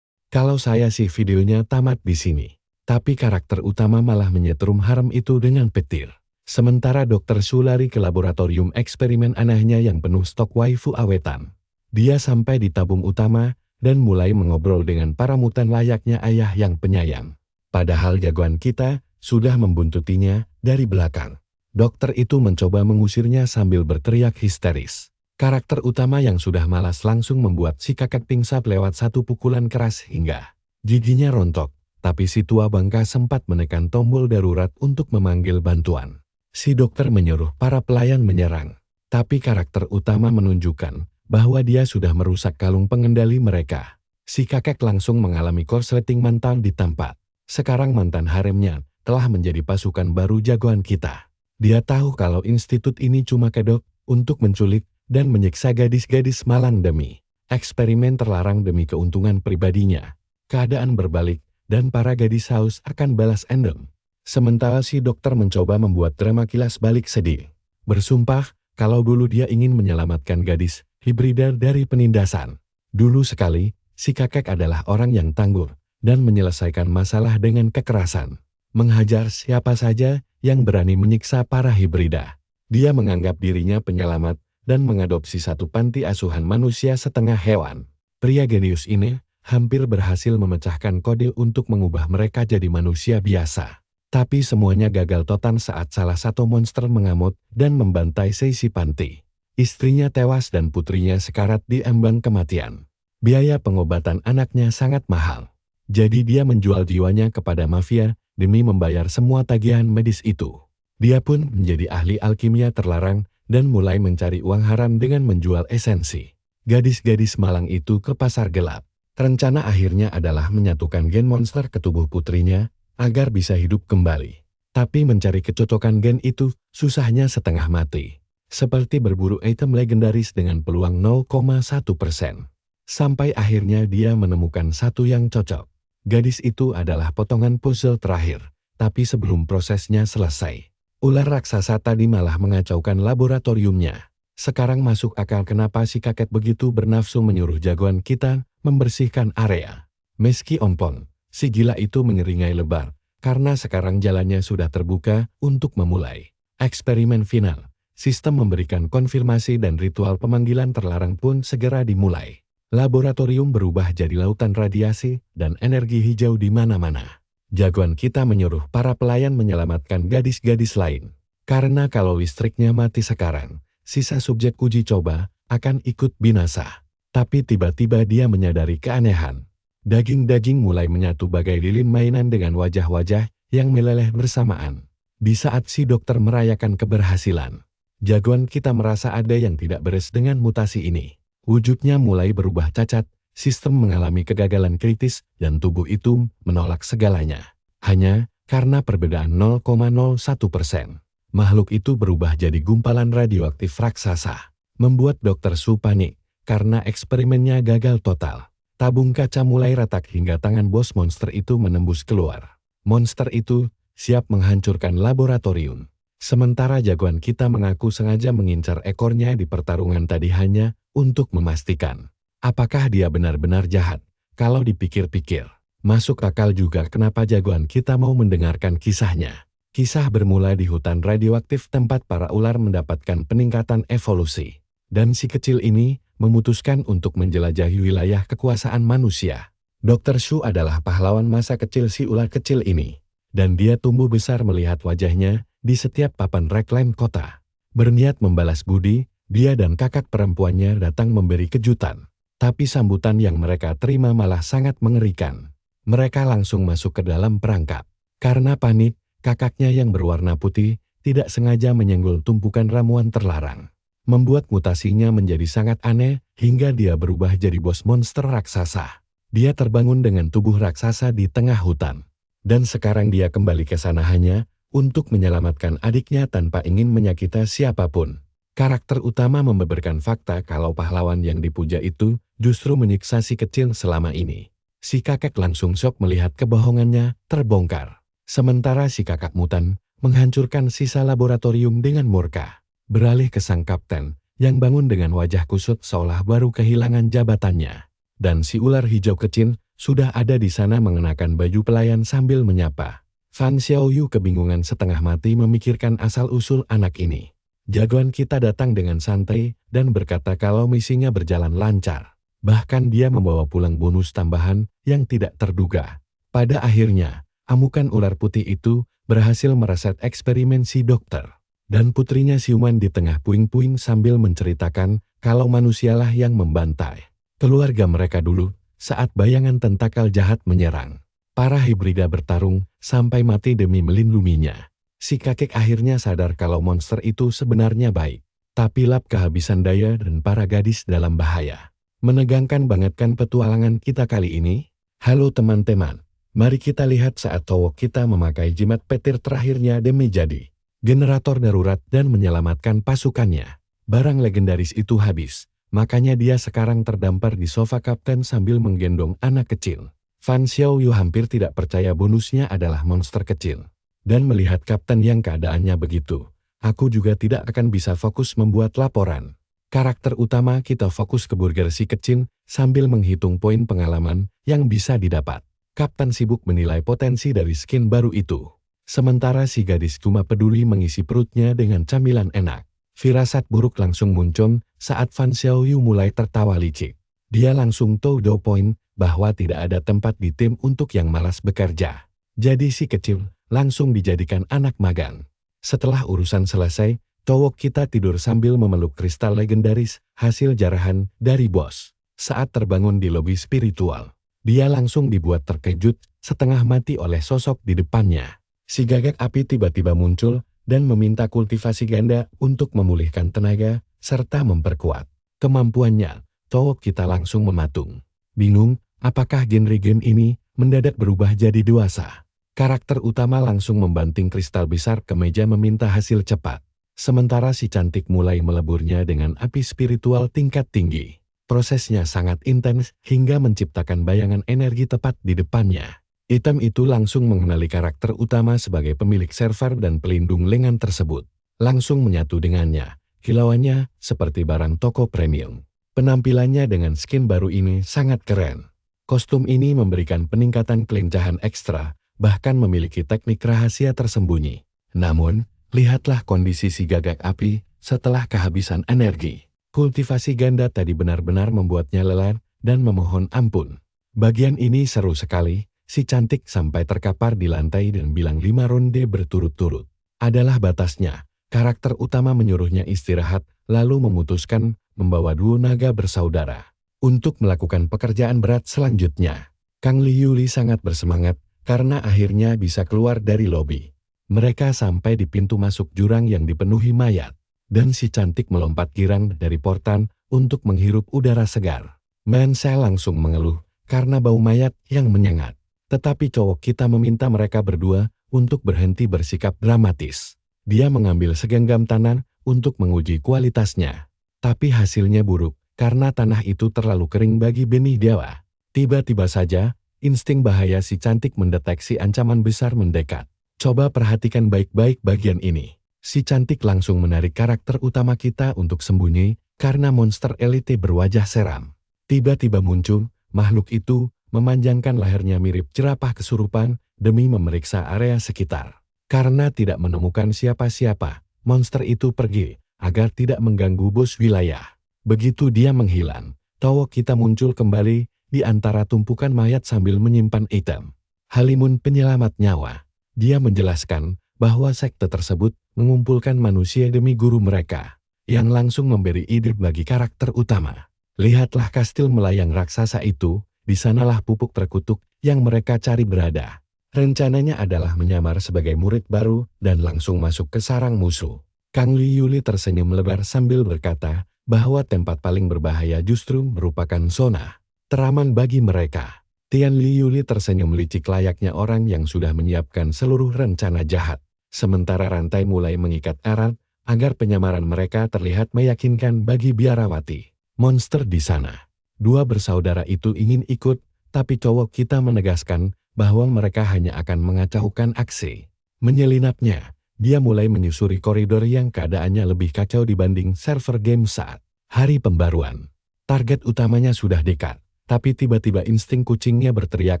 Kalau saya sih videonya tamat di sini. Tapi karakter utama malah menyetrum harem itu dengan petir. Sementara Dr. Shu lari ke laboratorium eksperimen anehnya yang penuh stok waifu awetan. Dia sampai di tabung utama dan mulai mengobrol dengan para mutan layaknya ayah yang penyayang. Padahal jagoan kita sudah membuntutinya dari belakang. Dokter itu mencoba mengusirnya sambil berteriak histeris. Karakter utama yang sudah malas langsung membuat si kakek pingsan lewat 1 pukulan keras hingga giginya rontok. Tapi si tua bangka sempat menekan tombol darurat untuk memanggil bantuan. Si dokter menyuruh para pelayan menyerang. Tapi karakter utama menunjukkan bahwa dia sudah merusak kalung pengendali mereka. Si kakek langsung mengalami korsleting mental di tempat. Sekarang mantan haremnya telah menjadi pasukan baru jagoan kita. Dia tahu kalau institut ini cuma kedok untuk menculik dan menyiksa gadis-gadis malang demi eksperimen terlarang demi keuntungan pribadinya. Keadaan berbalik dan para gadis haus akan balas endem. Sementara si dokter mencoba membuat drama kilas balik sedih. Bersumpah kalau dulu dia ingin menyelamatkan gadis hibrida dari penindasan. Dulu sekali, si kakek adalah orang yang tangguh dan menyelesaikan masalah dengan kekerasan. Menghajar siapa saja yang berani menyiksa para hibrida. Dia menganggap dirinya penyelamat dan mengadopsi satu panti asuhan manusia setengah hewan. Pria genius ini hampir berhasil memecahkan kode untuk mengubah mereka jadi manusia biasa. Tapi semuanya gagal total saat salah satu monster mengamuk dan membantai si panti. Istrinya tewas dan putrinya sekarat di ambang kematian. Biaya pengobatan anaknya sangat mahal. Jadi dia menjual jiwanya kepada mafia demi membayar semua tagihan medis itu. Dia pun menjadi ahli alkimia terlarang dan mulai mencari uang haram dengan menjual esensi gadis-gadis malang itu ke pasar gelap. Rencana akhirnya adalah menyatukan gen monster ke tubuh putrinya agar bisa hidup kembali. Tapi mencari kecocokan gen itu susahnya setengah mati. Seperti berburu item legendaris dengan peluang 0,1%. Sampai akhirnya dia menemukan satu yang cocok. Gadis itu adalah potongan puzzle terakhir, tapi sebelum prosesnya selesai, ular raksasa tadi malah mengacaukan laboratoriumnya. Sekarang masuk akal kenapa si kakek begitu bernafsu menyuruh jagoan kita membersihkan area. Meski ompong, si gila itu menyeringai lebar, karena sekarang jalannya sudah terbuka untuk memulai eksperimen final. Sistem memberikan konfirmasi dan ritual pemanggilan terlarang pun segera dimulai. Laboratorium berubah jadi lautan radiasi dan energi hijau di mana-mana. Jagoan kita menyuruh para pelayan menyelamatkan gadis-gadis lain. Karena kalau listriknya mati sekarang, sisa subjek uji coba akan ikut binasa. Tapi tiba-tiba dia menyadari keanehan. Daging-daging mulai menyatu bagai lilin mainan dengan wajah-wajah yang meleleh bersamaan. Di saat si dokter merayakan keberhasilan, jagoan kita merasa ada yang tidak beres dengan mutasi ini. Wujudnya mulai berubah cacat, sistem mengalami kegagalan kritis, dan tubuh itu menolak segalanya. Hanya karena perbedaan 0,01%. Makhluk itu berubah jadi gumpalan radioaktif raksasa. Membuat Dr. Su panik, karena eksperimennya gagal total. Tabung kaca mulai retak hingga tangan bos monster itu menembus keluar. Monster itu siap menghancurkan laboratorium. Sementara jagoan kita mengaku sengaja mengincar ekornya di pertarungan tadi hanya untuk memastikan apakah dia benar-benar jahat. Kalau dipikir-pikir, masuk akal juga kenapa jagoan kita mau mendengarkan kisahnya. Kisah bermula di hutan radioaktif tempat para ular mendapatkan peningkatan evolusi. Dan si kecil ini memutuskan untuk menjelajahi wilayah kekuasaan manusia. Dr. Su adalah pahlawan masa kecil si ular kecil ini. Dan dia tumbuh besar melihat wajahnya di setiap papan reklam kota. Berniat membalas budi, dia dan kakak perempuannya datang memberi kejutan. Tapi sambutan yang mereka terima malah sangat mengerikan. Mereka langsung masuk ke dalam perangkap. Karena panik, kakaknya yang berwarna putih tidak sengaja menyenggol tumpukan ramuan terlarang. Membuat mutasinya menjadi sangat aneh hingga dia berubah jadi bos monster raksasa. Dia terbangun dengan tubuh raksasa di tengah hutan. Dan sekarang dia kembali ke sana hanya untuk menyelamatkan adiknya tanpa ingin menyakiti siapapun. Karakter utama membeberkan fakta kalau pahlawan yang dipuja itu justru menyiksa si kecil selama ini. Si kakek langsung syok melihat kebohongannya terbongkar. Sementara si kakak mutan menghancurkan sisa laboratorium dengan murka. Beralih ke sang kapten yang bangun dengan wajah kusut seolah baru kehilangan jabatannya. Dan si ular hijau kecil sudah ada di sana mengenakan baju pelayan sambil menyapa. Fan Xiaoyu kebingungan setengah mati memikirkan asal-usul anak ini. Jagoan kita datang dengan santai dan berkata kalau misinya berjalan lancar. Bahkan dia membawa pulang bonus tambahan yang tidak terduga. Pada akhirnya, amukan ular putih itu berhasil mereset eksperimen si dokter. Dan putrinya siuman di tengah puing-puing sambil menceritakan kalau manusialah yang membantai keluarga mereka dulu saat bayangan tentakel jahat menyerang. Para hibrida bertarung sampai mati demi melindunginya. Si kakek akhirnya sadar kalau monster itu sebenarnya baik. Tapi lap kehabisan daya dan para gadis dalam bahaya. Menegangkan banget kan petualangan kita kali ini? Halo teman-teman, mari kita lihat saat Towok kita memakai jimat petir terakhirnya demi jadi generator darurat dan menyelamatkan pasukannya. Barang legendaris itu habis, makanya dia sekarang terdampar di sofa kapten sambil menggendong anak kecil. Fan Xiaoyu hampir tidak percaya bonusnya adalah monster kecil. Dan melihat kapten yang keadaannya begitu, aku juga tidak akan bisa fokus membuat laporan. Karakter utama kita fokus ke burger si kecil sambil menghitung poin pengalaman yang bisa didapat. Kapten sibuk menilai potensi dari skin baru itu. Sementara si gadis cuma peduli mengisi perutnya dengan camilan enak. Firasat buruk langsung muncul saat Fan Xiaoyu mulai tertawa licik. Dia langsung tahu poin bahwa tidak ada tempat di tim untuk yang malas bekerja. Jadi si kecil langsung dijadikan anak magang. Setelah urusan selesai, Towok kita tidur sambil memeluk kristal legendaris hasil jarahan dari bos. Saat terbangun di lobi spiritual, dia langsung dibuat terkejut setengah mati oleh sosok di depannya. Si gagak api tiba-tiba muncul dan meminta kultivasi ganda untuk memulihkan tenaga serta memperkuat kemampuannya. Towok kita langsung mematung. Bingung, apakah genre game ini mendadak berubah jadi dewasa? Karakter utama langsung membanting kristal besar ke meja meminta hasil cepat. Sementara si cantik mulai meleburnya dengan api spiritual tingkat tinggi. Prosesnya sangat intens hingga menciptakan bayangan energi tepat di depannya. Item itu langsung mengenali karakter utama sebagai pemilik server dan pelindung lengan tersebut. Langsung menyatu dengannya. Kilauannya seperti barang toko premium. Penampilannya dengan skin baru ini sangat keren. Kostum ini memberikan peningkatan kelincahan ekstra, bahkan memiliki teknik rahasia tersembunyi. Namun, lihatlah kondisi si gagak api setelah kehabisan energi. Kultivasi ganda tadi benar-benar membuatnya lelah dan memohon ampun. Bagian ini seru sekali, si cantik sampai terkapar di lantai dan bilang 5 ronde berturut-turut. Adalah batasnya, karakter utama menyuruhnya istirahat, lalu memutuskan membawa duo naga bersaudara untuk melakukan pekerjaan berat selanjutnya. Kang Liyuli sangat bersemangat karena akhirnya bisa keluar dari lobi. Mereka sampai di pintu masuk jurang yang dipenuhi mayat, dan si cantik melompat girang dari portan untuk menghirup udara segar. Mensel langsung mengeluh karena bau mayat yang menyengat. Tetapi cowok kita meminta mereka berdua untuk berhenti bersikap dramatis. Dia mengambil segenggam tanah untuk menguji kualitasnya. Tapi hasilnya buruk karena tanah itu terlalu kering bagi benih dewa. Tiba-tiba saja, insting bahaya si cantik mendeteksi ancaman besar mendekat. Coba perhatikan baik-baik bagian ini. Si cantik langsung menarik karakter utama kita untuk sembunyi karena monster elite berwajah seram. Tiba-tiba muncul, makhluk itu memanjangkan lehernya mirip jerapah kesurupan demi memeriksa area sekitar. Karena tidak menemukan siapa-siapa, monster itu pergi agar tidak mengganggu bos wilayah. Begitu dia menghilang, cowok kita muncul kembali di antara tumpukan mayat sambil menyimpan item. Halimun penyelamat nyawa. Dia menjelaskan bahwa sekte tersebut mengumpulkan manusia demi guru mereka, yang langsung memberi ide bagi karakter utama. Lihatlah kastil melayang raksasa itu, di sanalah pupuk terkutuk yang mereka cari berada. Rencananya adalah menyamar sebagai murid baru dan langsung masuk ke sarang musuh. Kang Liyuli tersenyum lebar sambil berkata bahwa tempat paling berbahaya justru merupakan zona teraman bagi mereka. Tian Liyuli tersenyum licik layaknya orang yang sudah menyiapkan seluruh rencana jahat. Sementara rantai mulai mengikat erat agar penyamaran mereka terlihat meyakinkan bagi biarawati. Monster di sana. Dua bersaudara itu ingin ikut, tapi cowok kita menegaskan bahwa mereka hanya akan mengacaukan aksi. Menyelinapnya, dia mulai menyusuri koridor yang keadaannya lebih kacau dibanding server game saat hari pembaruan. Target utamanya sudah dekat, tapi tiba-tiba insting kucingnya berteriak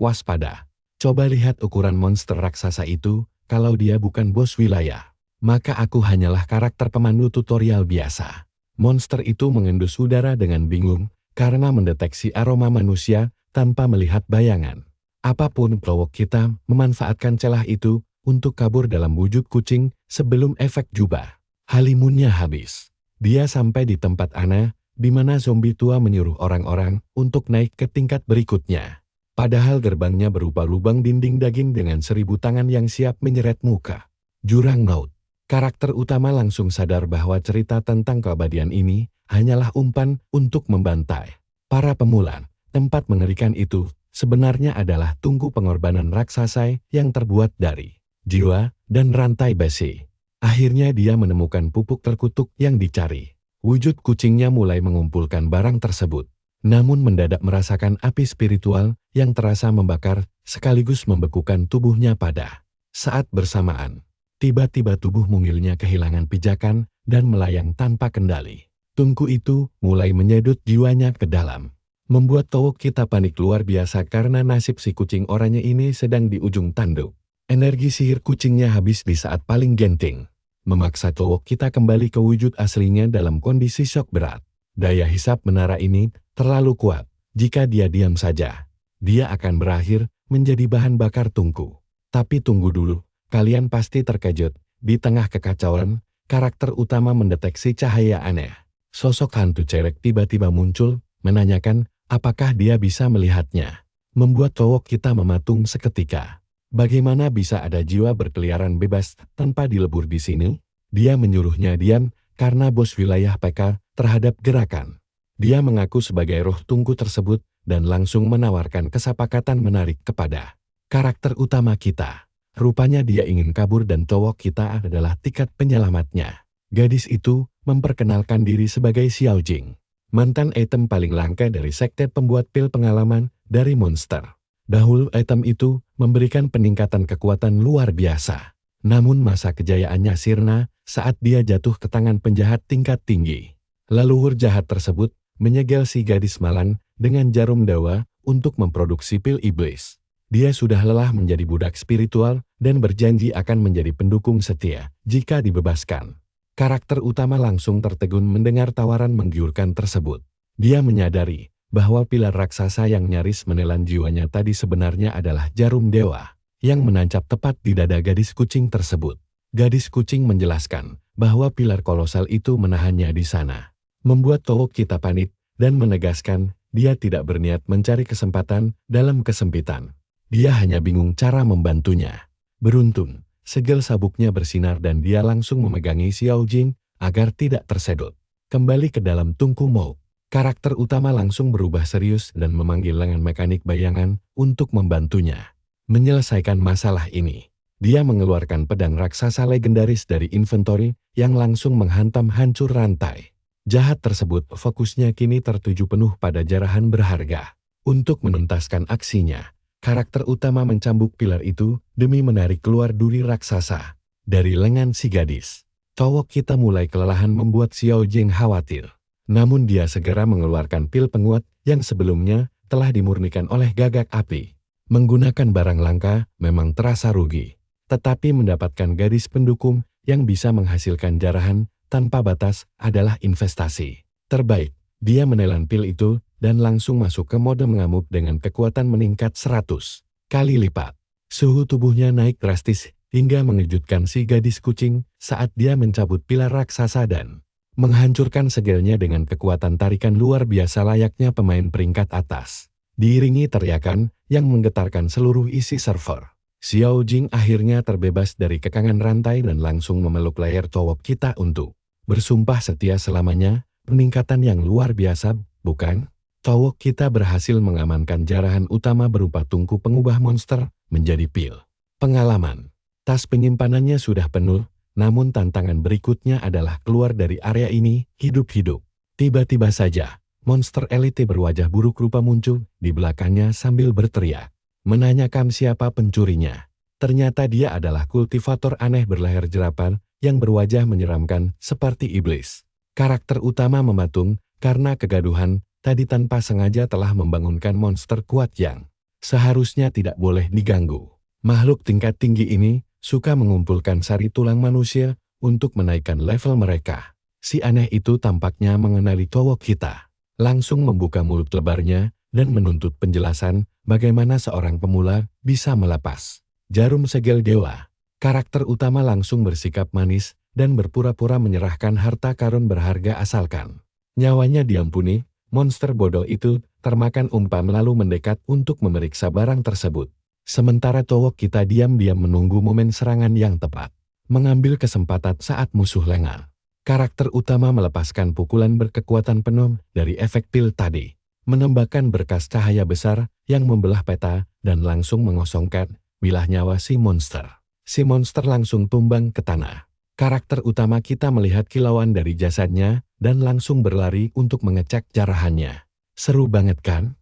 waspada. Coba lihat ukuran monster raksasa itu, kalau dia bukan bos wilayah, maka aku hanyalah karakter pemandu tutorial biasa. Monster itu mengendus udara dengan bingung karena mendeteksi aroma manusia tanpa melihat bayangan. Apapun cowok kita memanfaatkan celah itu untuk kabur dalam wujud kucing sebelum efek jubah halimunnya habis. Dia sampai di tempat Ana, di mana zombie tua menyuruh orang-orang untuk naik ke tingkat berikutnya. Padahal gerbangnya berupa lubang dinding daging dengan 1000 tangan yang siap menyeret muka. Jurang maut. Karakter utama langsung sadar bahwa cerita tentang keabadian ini hanyalah umpan untuk membantai para pemula. Tempat mengerikan itu sebenarnya adalah tungku pengorbanan raksasa yang terbuat dari jiwa dan rantai besi. Akhirnya dia menemukan pupuk terkutuk yang dicari. Wujud kucingnya mulai mengumpulkan barang tersebut, namun mendadak merasakan api spiritual yang terasa membakar sekaligus membekukan tubuhnya pada saat bersamaan. Tiba-tiba tubuh mungilnya kehilangan pijakan dan melayang tanpa kendali. Tungku itu mulai menyedot jiwanya ke dalam. Membuat cowok kita panik luar biasa karena nasib si kucing oranye ini sedang di ujung tanduk. Energi sihir kucingnya habis di saat paling genting. Memaksa cowok kita kembali ke wujud aslinya dalam kondisi syok berat. Daya hisap menara ini terlalu kuat. Jika dia diam saja, dia akan berakhir menjadi bahan bakar tungku. Tapi tunggu dulu. Kalian pasti terkejut, di tengah kekacauan, karakter utama mendeteksi cahaya aneh. Sosok hantu cewek tiba-tiba muncul, menanyakan apakah dia bisa melihatnya. Membuat cowok kita mematung seketika. Bagaimana bisa ada jiwa berkeliaran bebas tanpa dilebur di sini? Dia menyuruhnya diam karena bos wilayah PK terhadap gerakan. Dia mengaku sebagai roh tungku tersebut dan langsung menawarkan kesepakatan menarik kepada karakter utama kita. Rupanya dia ingin kabur dan cowok kita adalah tiket penyelamatnya. Gadis itu memperkenalkan diri sebagai Xiao Jing, mantan item paling langka dari sekte pembuat pil pengalaman dari monster. Dahulu item itu memberikan peningkatan kekuatan luar biasa. Namun masa kejayaannya sirna saat dia jatuh ke tangan penjahat tingkat tinggi. Leluhur jahat tersebut menyegel si gadis malang dengan jarum dawa untuk memproduksi pil iblis. Dia sudah lelah menjadi budak spiritual dan berjanji akan menjadi pendukung setia jika dibebaskan. Karakter utama langsung tertegun mendengar tawaran menggiurkan tersebut. Dia menyadari bahwa pilar raksasa yang nyaris menelan jiwanya tadi sebenarnya adalah jarum dewa yang menancap tepat di dada gadis kucing tersebut. Gadis kucing menjelaskan bahwa pilar kolosal itu menahannya di sana, membuat Towok Kita panik dan menegaskan dia tidak berniat mencari kesempatan dalam kesempitan. Dia hanya bingung cara membantunya. Beruntung, segel sabuknya bersinar dan dia langsung memegangi Xiao Jing agar tidak tersedot. Kembali ke dalam tungku Mo, karakter utama langsung berubah serius dan memanggil lengan mekanik bayangan untuk membantunya menyelesaikan masalah ini. Dia mengeluarkan pedang raksasa legendaris dari inventory yang langsung menghantam hancur rantai. Jahat tersebut fokusnya kini tertuju penuh pada jarahan berharga. Untuk menuntaskan aksinya, karakter utama mencambuk pilar itu demi menarik keluar duri raksasa dari lengan si gadis. Towok Kita mulai kelelahan membuat Xiao Jing khawatir. Namun dia segera mengeluarkan pil penguat yang sebelumnya telah dimurnikan oleh gagak api. Menggunakan barang langka memang terasa rugi, tetapi mendapatkan gadis pendukung yang bisa menghasilkan jarahan tanpa batas adalah investasi terbaik. Dia menelan pil itu dan langsung masuk ke mode mengamuk dengan kekuatan meningkat 100 kali lipat. Suhu tubuhnya naik drastis hingga mengejutkan si gadis kucing saat dia mencabut pilar raksasa dan menghancurkan segelnya dengan kekuatan tarikan luar biasa layaknya pemain peringkat atas. Diiringi teriakan yang menggetarkan seluruh isi server. Xiao Jing akhirnya terbebas dari kekangan rantai dan langsung memeluk leher Towok Kita untuk bersumpah setia selamanya. Peningkatan yang luar biasa, bukan? Towok Kita berhasil mengamankan jarahan utama berupa tungku pengubah monster menjadi pil pengalaman. Tas penyimpanannya sudah penuh, namun tantangan berikutnya adalah keluar dari area ini hidup-hidup. Tiba-tiba saja, monster elite berwajah buruk rupa muncul di belakangnya sambil berteriak, menanyakan siapa pencurinya. Ternyata dia adalah kultivator aneh berleher jerapah yang berwajah menyeramkan seperti iblis. Karakter utama mematung karena kegaduhan tadi tanpa sengaja telah membangunkan monster kuat yang seharusnya tidak boleh diganggu. Makhluk tingkat tinggi ini suka mengumpulkan sari tulang manusia untuk menaikkan level mereka. Si aneh itu tampaknya mengenali Towok Kita. Langsung membuka mulut lebarnya dan menuntut penjelasan bagaimana seorang pemula bisa melepas jarum segel dewa. Karakter utama langsung bersikap manis dan berpura-pura menyerahkan harta karun berharga asalkan nyawanya diampuni. Monster bodoh itu termakan umpam lalu mendekat untuk memeriksa barang tersebut. Sementara Towok Kita diam-diam menunggu momen serangan yang tepat, mengambil kesempatan saat musuh lengah. Karakter utama melepaskan pukulan berkekuatan penuh dari efek pil tadi, menembakkan berkas cahaya besar yang membelah peta dan langsung mengosongkan wilayah nyawa si monster. Si monster langsung tumbang ke tanah. Karakter utama kita melihat kilauan dari jasadnya dan langsung berlari untuk mengecek jarahannya. Seru banget kan?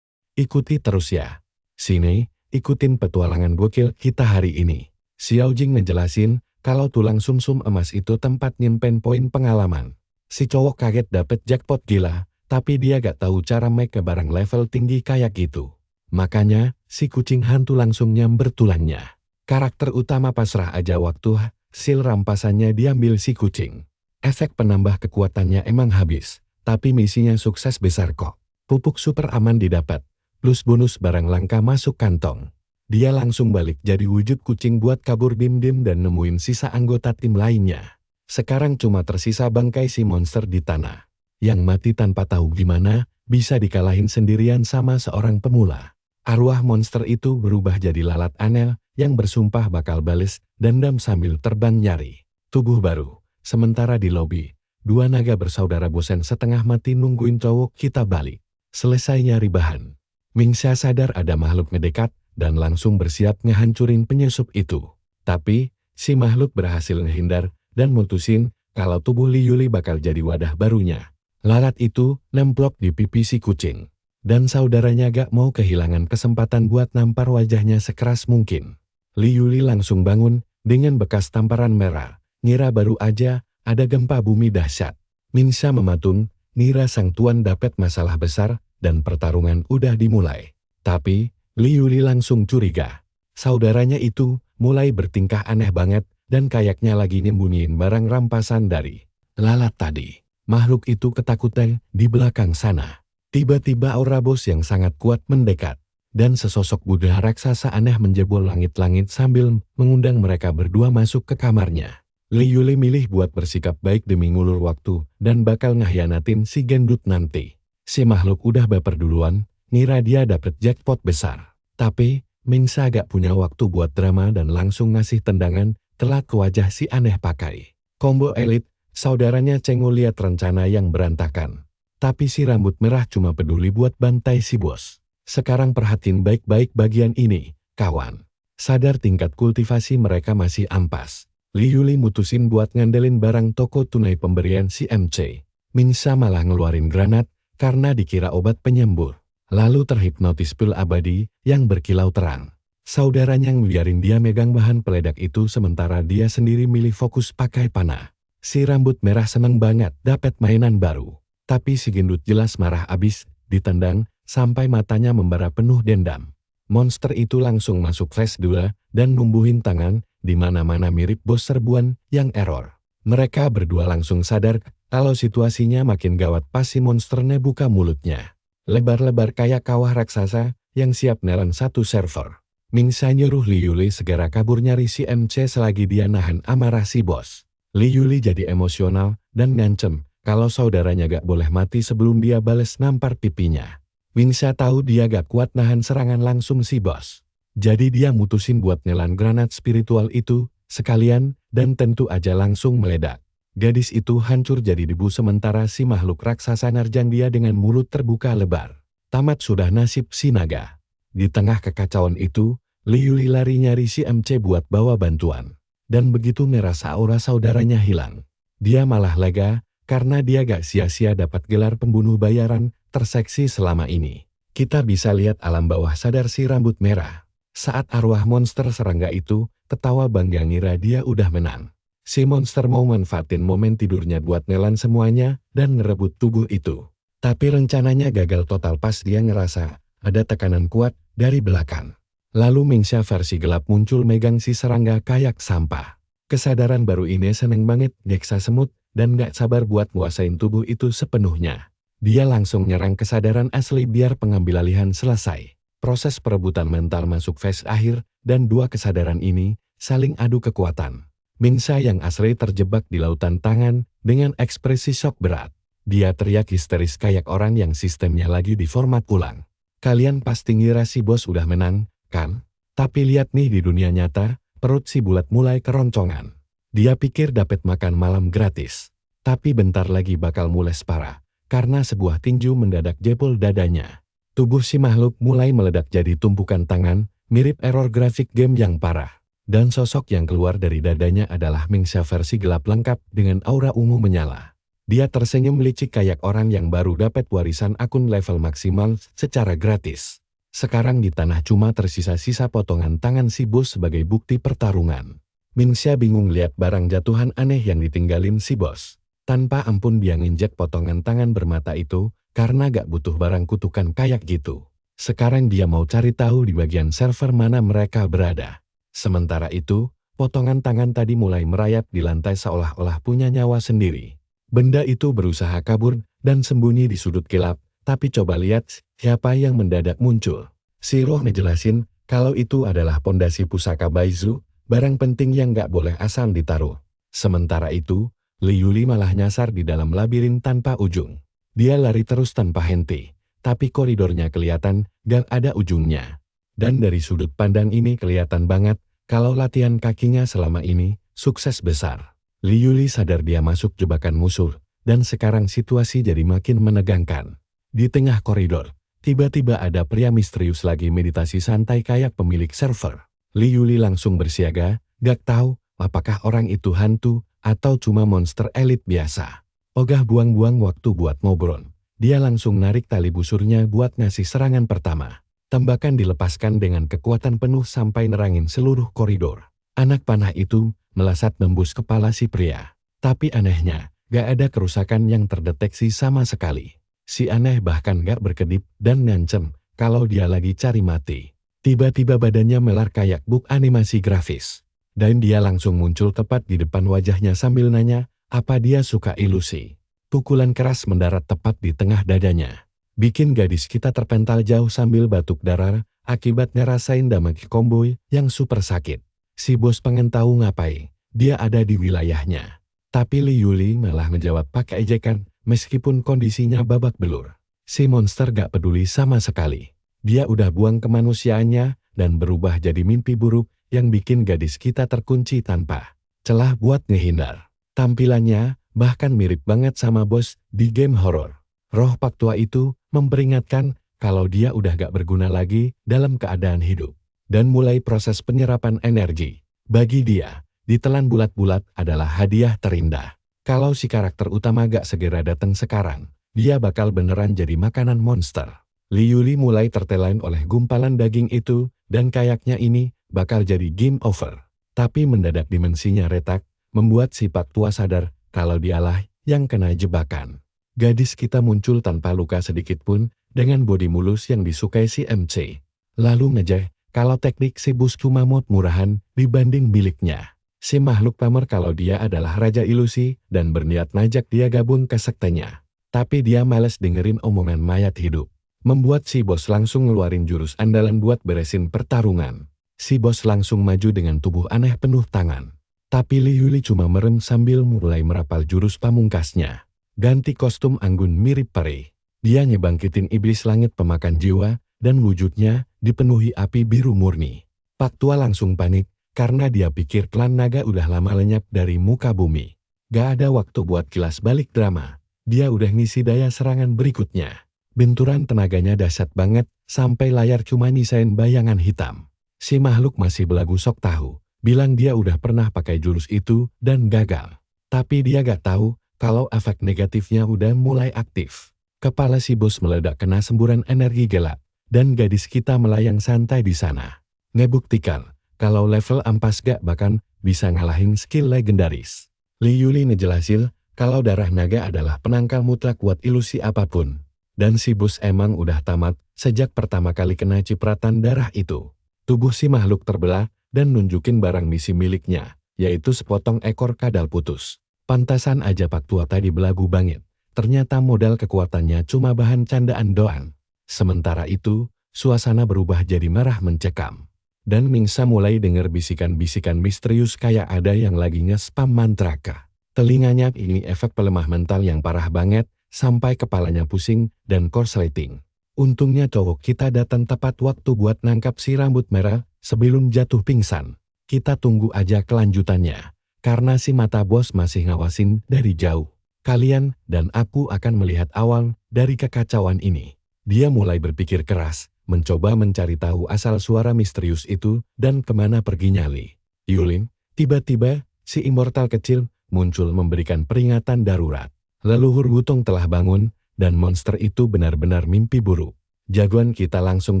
Ikuti terus ya. Sini, ikutin petualangan gokil kita hari ini. Xiao Jing ngejelasin kalau tulang sumsum emas itu tempat nyimpen poin pengalaman. Si cowok kaget dapet jackpot gila, tapi dia gak tahu cara make ke barang level tinggi kayak gitu. Makanya, si kucing hantu langsung nyamber tulangnya. Karakter utama pasrah aja waktu sil rampasannya diambil si kucing. Efek penambah kekuatannya emang habis, tapi misinya sukses besar kok. Pupuk super aman didapat, plus bonus barang langka masuk kantong. Dia langsung balik jadi wujud kucing buat kabur dim-dim dan nemuin sisa anggota tim lainnya. Sekarang cuma tersisa bangkai si monster di tanah. Yang mati tanpa tahu gimana, bisa dikalahin sendirian sama seorang pemula. Arwah monster itu berubah jadi lalat aneh yang bersumpah bakal balas dendam sambil terbang nyari tubuh baru. Sementara di lobi, dua naga bersaudara bosan setengah mati nungguin Towok Kita balik. Selesai nyari bahan, Mingxia sadar ada makhluk ngedekat dan langsung bersiap ngehancurin penyusup itu. Tapi, si makhluk berhasil ngehindar dan mutusin kalau tubuh Li Yuli bakal jadi wadah barunya. Lalat itu nemplok di pipi si kucing. Dan saudaranya gak mau kehilangan kesempatan buat nampar wajahnya sekeras mungkin. Li Yuli langsung bangun dengan bekas tamparan merah. Ngira baru aja ada gempa bumi dahsyat. Mingxia mematung, ngira sang tuan dapat masalah besar dan pertarungan udah dimulai. Tapi, Li Yuli langsung curiga. Saudaranya itu mulai bertingkah aneh banget dan kayaknya lagi nyembunyiin barang rampasan dari lalat tadi. Makhluk itu ketakutan di belakang sana. Tiba-tiba aura bos yang sangat kuat mendekat, dan sesosok Buddha raksasa aneh menjebol langit-langit sambil mengundang mereka berdua masuk ke kamarnya. Li Yuli milih buat bersikap baik demi ngulur waktu, dan bakal ngehianatin si gendut nanti. Si makhluk udah baper duluan, ngira dia dapet jackpot besar. Tapi, Mingsa gak punya waktu buat drama dan langsung ngasih tendangan telat ke wajah si aneh pakai combo elit. Saudaranya Cengu lihat rencana yang berantakan. Tapi si rambut merah cuma peduli buat bantai si bos. Sekarang perhatiin baik-baik bagian ini, kawan. Sadar tingkat kultivasi mereka masih ampas. Li Yuli mutusin buat ngandelin barang toko tunai pemberian si MC. Mingsa malah ngeluarin granat karena dikira obat penyembur. Lalu terhipnotis pil abadi yang berkilau terang. Saudaranya ngebiarin dia megang bahan peledak itu sementara dia sendiri milih fokus pakai panah. Si rambut merah seneng banget dapat mainan baru. Tapi si gendut jelas marah abis, ditendang, sampai matanya membara penuh dendam. Monster itu langsung masuk phase 2, dan numbuhin tangan, di mana-mana mirip bos serbuan yang error. Mereka berdua langsung sadar, kalau situasinya makin gawat pas si monsternya buka mulutnya. Lebar-lebar kayak kawah raksasa, yang siap nelen satu server. Mingsa nyuruh Li Yuli segera kabur nyari si MC selagi dia nahan amarah si bos. Li Yuli jadi emosional dan ngancem kalau saudaranya gak boleh mati sebelum dia bales nampar pipinya. Mingsa tahu dia gak kuat nahan serangan langsung si bos. Jadi dia mutusin buat nelan granat spiritual itu sekalian dan tentu aja langsung meledak. Gadis itu hancur jadi debu sementara si makhluk raksasa nerjang dia dengan mulut terbuka lebar. Tamat sudah nasib si naga. Di tengah kekacauan itu, Li Yuli lari nyari si MC buat bawa bantuan. Dan begitu ngerasa aura saudaranya hilang, dia malah lega karena dia gak sia-sia dapat gelar pembunuh bayaran terseksi selama ini. Kita bisa lihat alam bawah sadar si rambut merah. Saat arwah monster serangga itu tertawa bangga ngira dia udah menang. Si monster mau manfaatin momen tidurnya buat nelan semuanya dan ngerebut tubuh itu. Tapi rencananya gagal total pas dia ngerasa ada tekanan kuat dari belakang. Lalu Mingsa versi gelap muncul megang si serangga kayak sampah. Kesadaran baru ini seneng banget geksa semut dan gak sabar buat nguasain tubuh itu sepenuhnya. Dia langsung nyerang kesadaran asli biar pengambil alihan selesai. Proses perebutan mental masuk fase akhir dan dua kesadaran ini saling adu kekuatan. Mingsa yang asli terjebak di lautan tangan dengan ekspresi shock berat. Dia teriak histeris kayak orang yang sistemnya lagi diformat ulang. Kalian pasti ngira si bos udah menang, kan? Tapi lihat nih di dunia nyata, perut si bulat mulai keroncongan. Dia pikir dapat makan malam gratis. Tapi bentar lagi bakal mules parah, karena sebuah tinju mendadak jebol dadanya. Tubuh si makhluk mulai meledak jadi tumpukan tangan, mirip error grafik game yang parah. Dan sosok yang keluar dari dadanya adalah Mingsa versi gelap lengkap dengan aura ungu menyala. Dia tersenyum licik kayak orang yang baru dapat warisan akun level maksimal secara gratis. Sekarang di tanah cuma tersisa sisa potongan tangan si bos sebagai bukti pertarungan. Mingsa bingung lihat barang jatuhan aneh yang ditinggalin si bos. Tanpa ampun dia nginjek potongan tangan bermata itu, karena gak butuh barang kutukan kayak gitu. Sekarang dia mau cari tahu di bagian server mana mereka berada. Sementara itu, potongan tangan tadi mulai merayap di lantai seolah-olah punya nyawa sendiri. Benda itu berusaha kabur dan sembunyi di sudut gelap. Tapi coba lihat siapa yang mendadak muncul. Si roh ngejelasin kalau itu adalah pondasi pusaka Baizu, barang penting yang gak boleh asal ditaruh. Sementara itu, Li Yuli malah nyasar di dalam labirin tanpa ujung. Dia lari terus tanpa henti, tapi koridornya kelihatan gak ada ujungnya. Dan dari sudut pandang ini kelihatan banget kalau latihan kakinya selama ini sukses besar. Li Yuli sadar dia masuk jebakan musuh, dan sekarang situasi jadi makin menegangkan. Di tengah koridor, tiba-tiba ada pria misterius lagi meditasi santai kayak pemilik server. Li Yuli langsung bersiaga, gak tahu apakah orang itu hantu atau cuma monster elit biasa. Ogah buang-buang waktu buat ngobrol. Dia langsung narik tali busurnya buat ngasih serangan pertama. Tembakan dilepaskan dengan kekuatan penuh sampai nerangin seluruh koridor. Anak panah itu melesat nembus kepala si pria. Tapi anehnya, gak ada kerusakan yang terdeteksi sama sekali. Si aneh bahkan gak berkedip dan ngancem kalau dia lagi cari mati. Tiba-tiba badannya melar kayak buk animasi grafis. Dan dia langsung muncul tepat di depan wajahnya sambil nanya, apa dia suka ilusi. Pukulan keras mendarat tepat di tengah dadanya. bikin gadis kita terpental jauh sambil batuk darah, akibat ngerasain damage combo yang super sakit. Si bos pengen tahu ngapain, dia ada di wilayahnya. Tapi Li Yuli malah menjawab pakai ejekan, meskipun kondisinya babak belur. Si monster gak peduli sama sekali. Dia udah buang kemanusiaannya dan berubah jadi mimpi buruk yang bikin gadis kita terkunci tanpa celah buat ngehindar. Tampilannya bahkan mirip banget sama bos di game horor. Roh Pak Tua itu memperingatkan kalau dia udah gak berguna lagi dalam keadaan hidup. Dan mulai proses penyerapan energi. Bagi dia, ditelan bulat-bulat adalah hadiah terindah. Kalau si karakter utama gak segera datang sekarang, dia bakal beneran jadi makanan monster. Li Yuli mulai tertelan oleh gumpalan daging itu, dan kayaknya ini bakal jadi game over. Tapi mendadak dimensinya retak, membuat si Pak Tua sadar kalau dialah yang kena jebakan. Gadis kita muncul tanpa luka sedikit pun, dengan bodi mulus yang disukai si MC. Lalu ngejek kalau teknik si bos cuma mod murahan dibanding miliknya. Si makhluk pamer kalau dia adalah raja ilusi dan berniat ngajak dia gabung ke sektenya. Tapi dia males dengerin omongan mayat hidup. Membuat si bos langsung ngeluarin jurus andalan buat beresin pertarungan. Si bos langsung maju dengan tubuh aneh penuh tangan. Tapi Li Yuli cuma merem sambil mulai merapal jurus pamungkasnya. Ganti kostum anggun mirip peri. Dia ngebangkitin iblis langit pemakan jiwa, dan wujudnya dipenuhi api biru murni. Pak Tua langsung panik, karena dia pikir klan naga udah lama lenyap dari muka bumi. Gak ada waktu buat kilas balik drama. Dia udah ngisi daya serangan berikutnya. Benturan tenaganya dahsyat banget, sampai layar cuma nyisain bayangan hitam. Si makhluk masih belagu sok tahu, bilang dia udah pernah pakai jurus itu dan gagal. Tapi dia gak tahu kalau efek negatifnya udah mulai aktif. Kepala si bos meledak kena semburan energi gelap, dan gadis kita melayang santai di sana. Ngebuktikan kalau level ampas gak bahkan bisa ngalahin skill legendaris. Li Yuli ngejelasin kalau darah naga adalah penangkal mutlak buat ilusi apapun. Dan si bos emang udah tamat sejak pertama kali kena cipratan darah itu. Tubuh si makhluk terbelah dan nunjukin barang misi miliknya, yaitu sepotong ekor kadal putus. Pantasan aja Pak Tua tadi belagu banget. Ternyata modal kekuatannya cuma bahan candaan doang. Sementara itu, suasana berubah jadi merah mencekam. Dan Mingsa mulai dengar bisikan-bisikan misterius kayak ada yang lagi nge-spam mantraka. Telinganya ini efek pelemah mental yang parah banget, sampai kepalanya pusing dan korsleting. Untungnya cowok kita datang tepat waktu buat nangkap si rambut merah sebelum jatuh pingsan. Kita tunggu aja kelanjutannya, karena si mata bos masih ngawasin dari jauh. Kalian dan aku akan melihat awal dari kekacauan ini. Dia mulai berpikir keras, mencoba mencari tahu asal suara misterius itu dan kemana perginya Li Yuli. Tiba-tiba, si immortal kecil muncul memberikan peringatan darurat. Leluhur Wutong telah bangun, dan monster itu benar-benar mimpi buruk. Jagoan kita langsung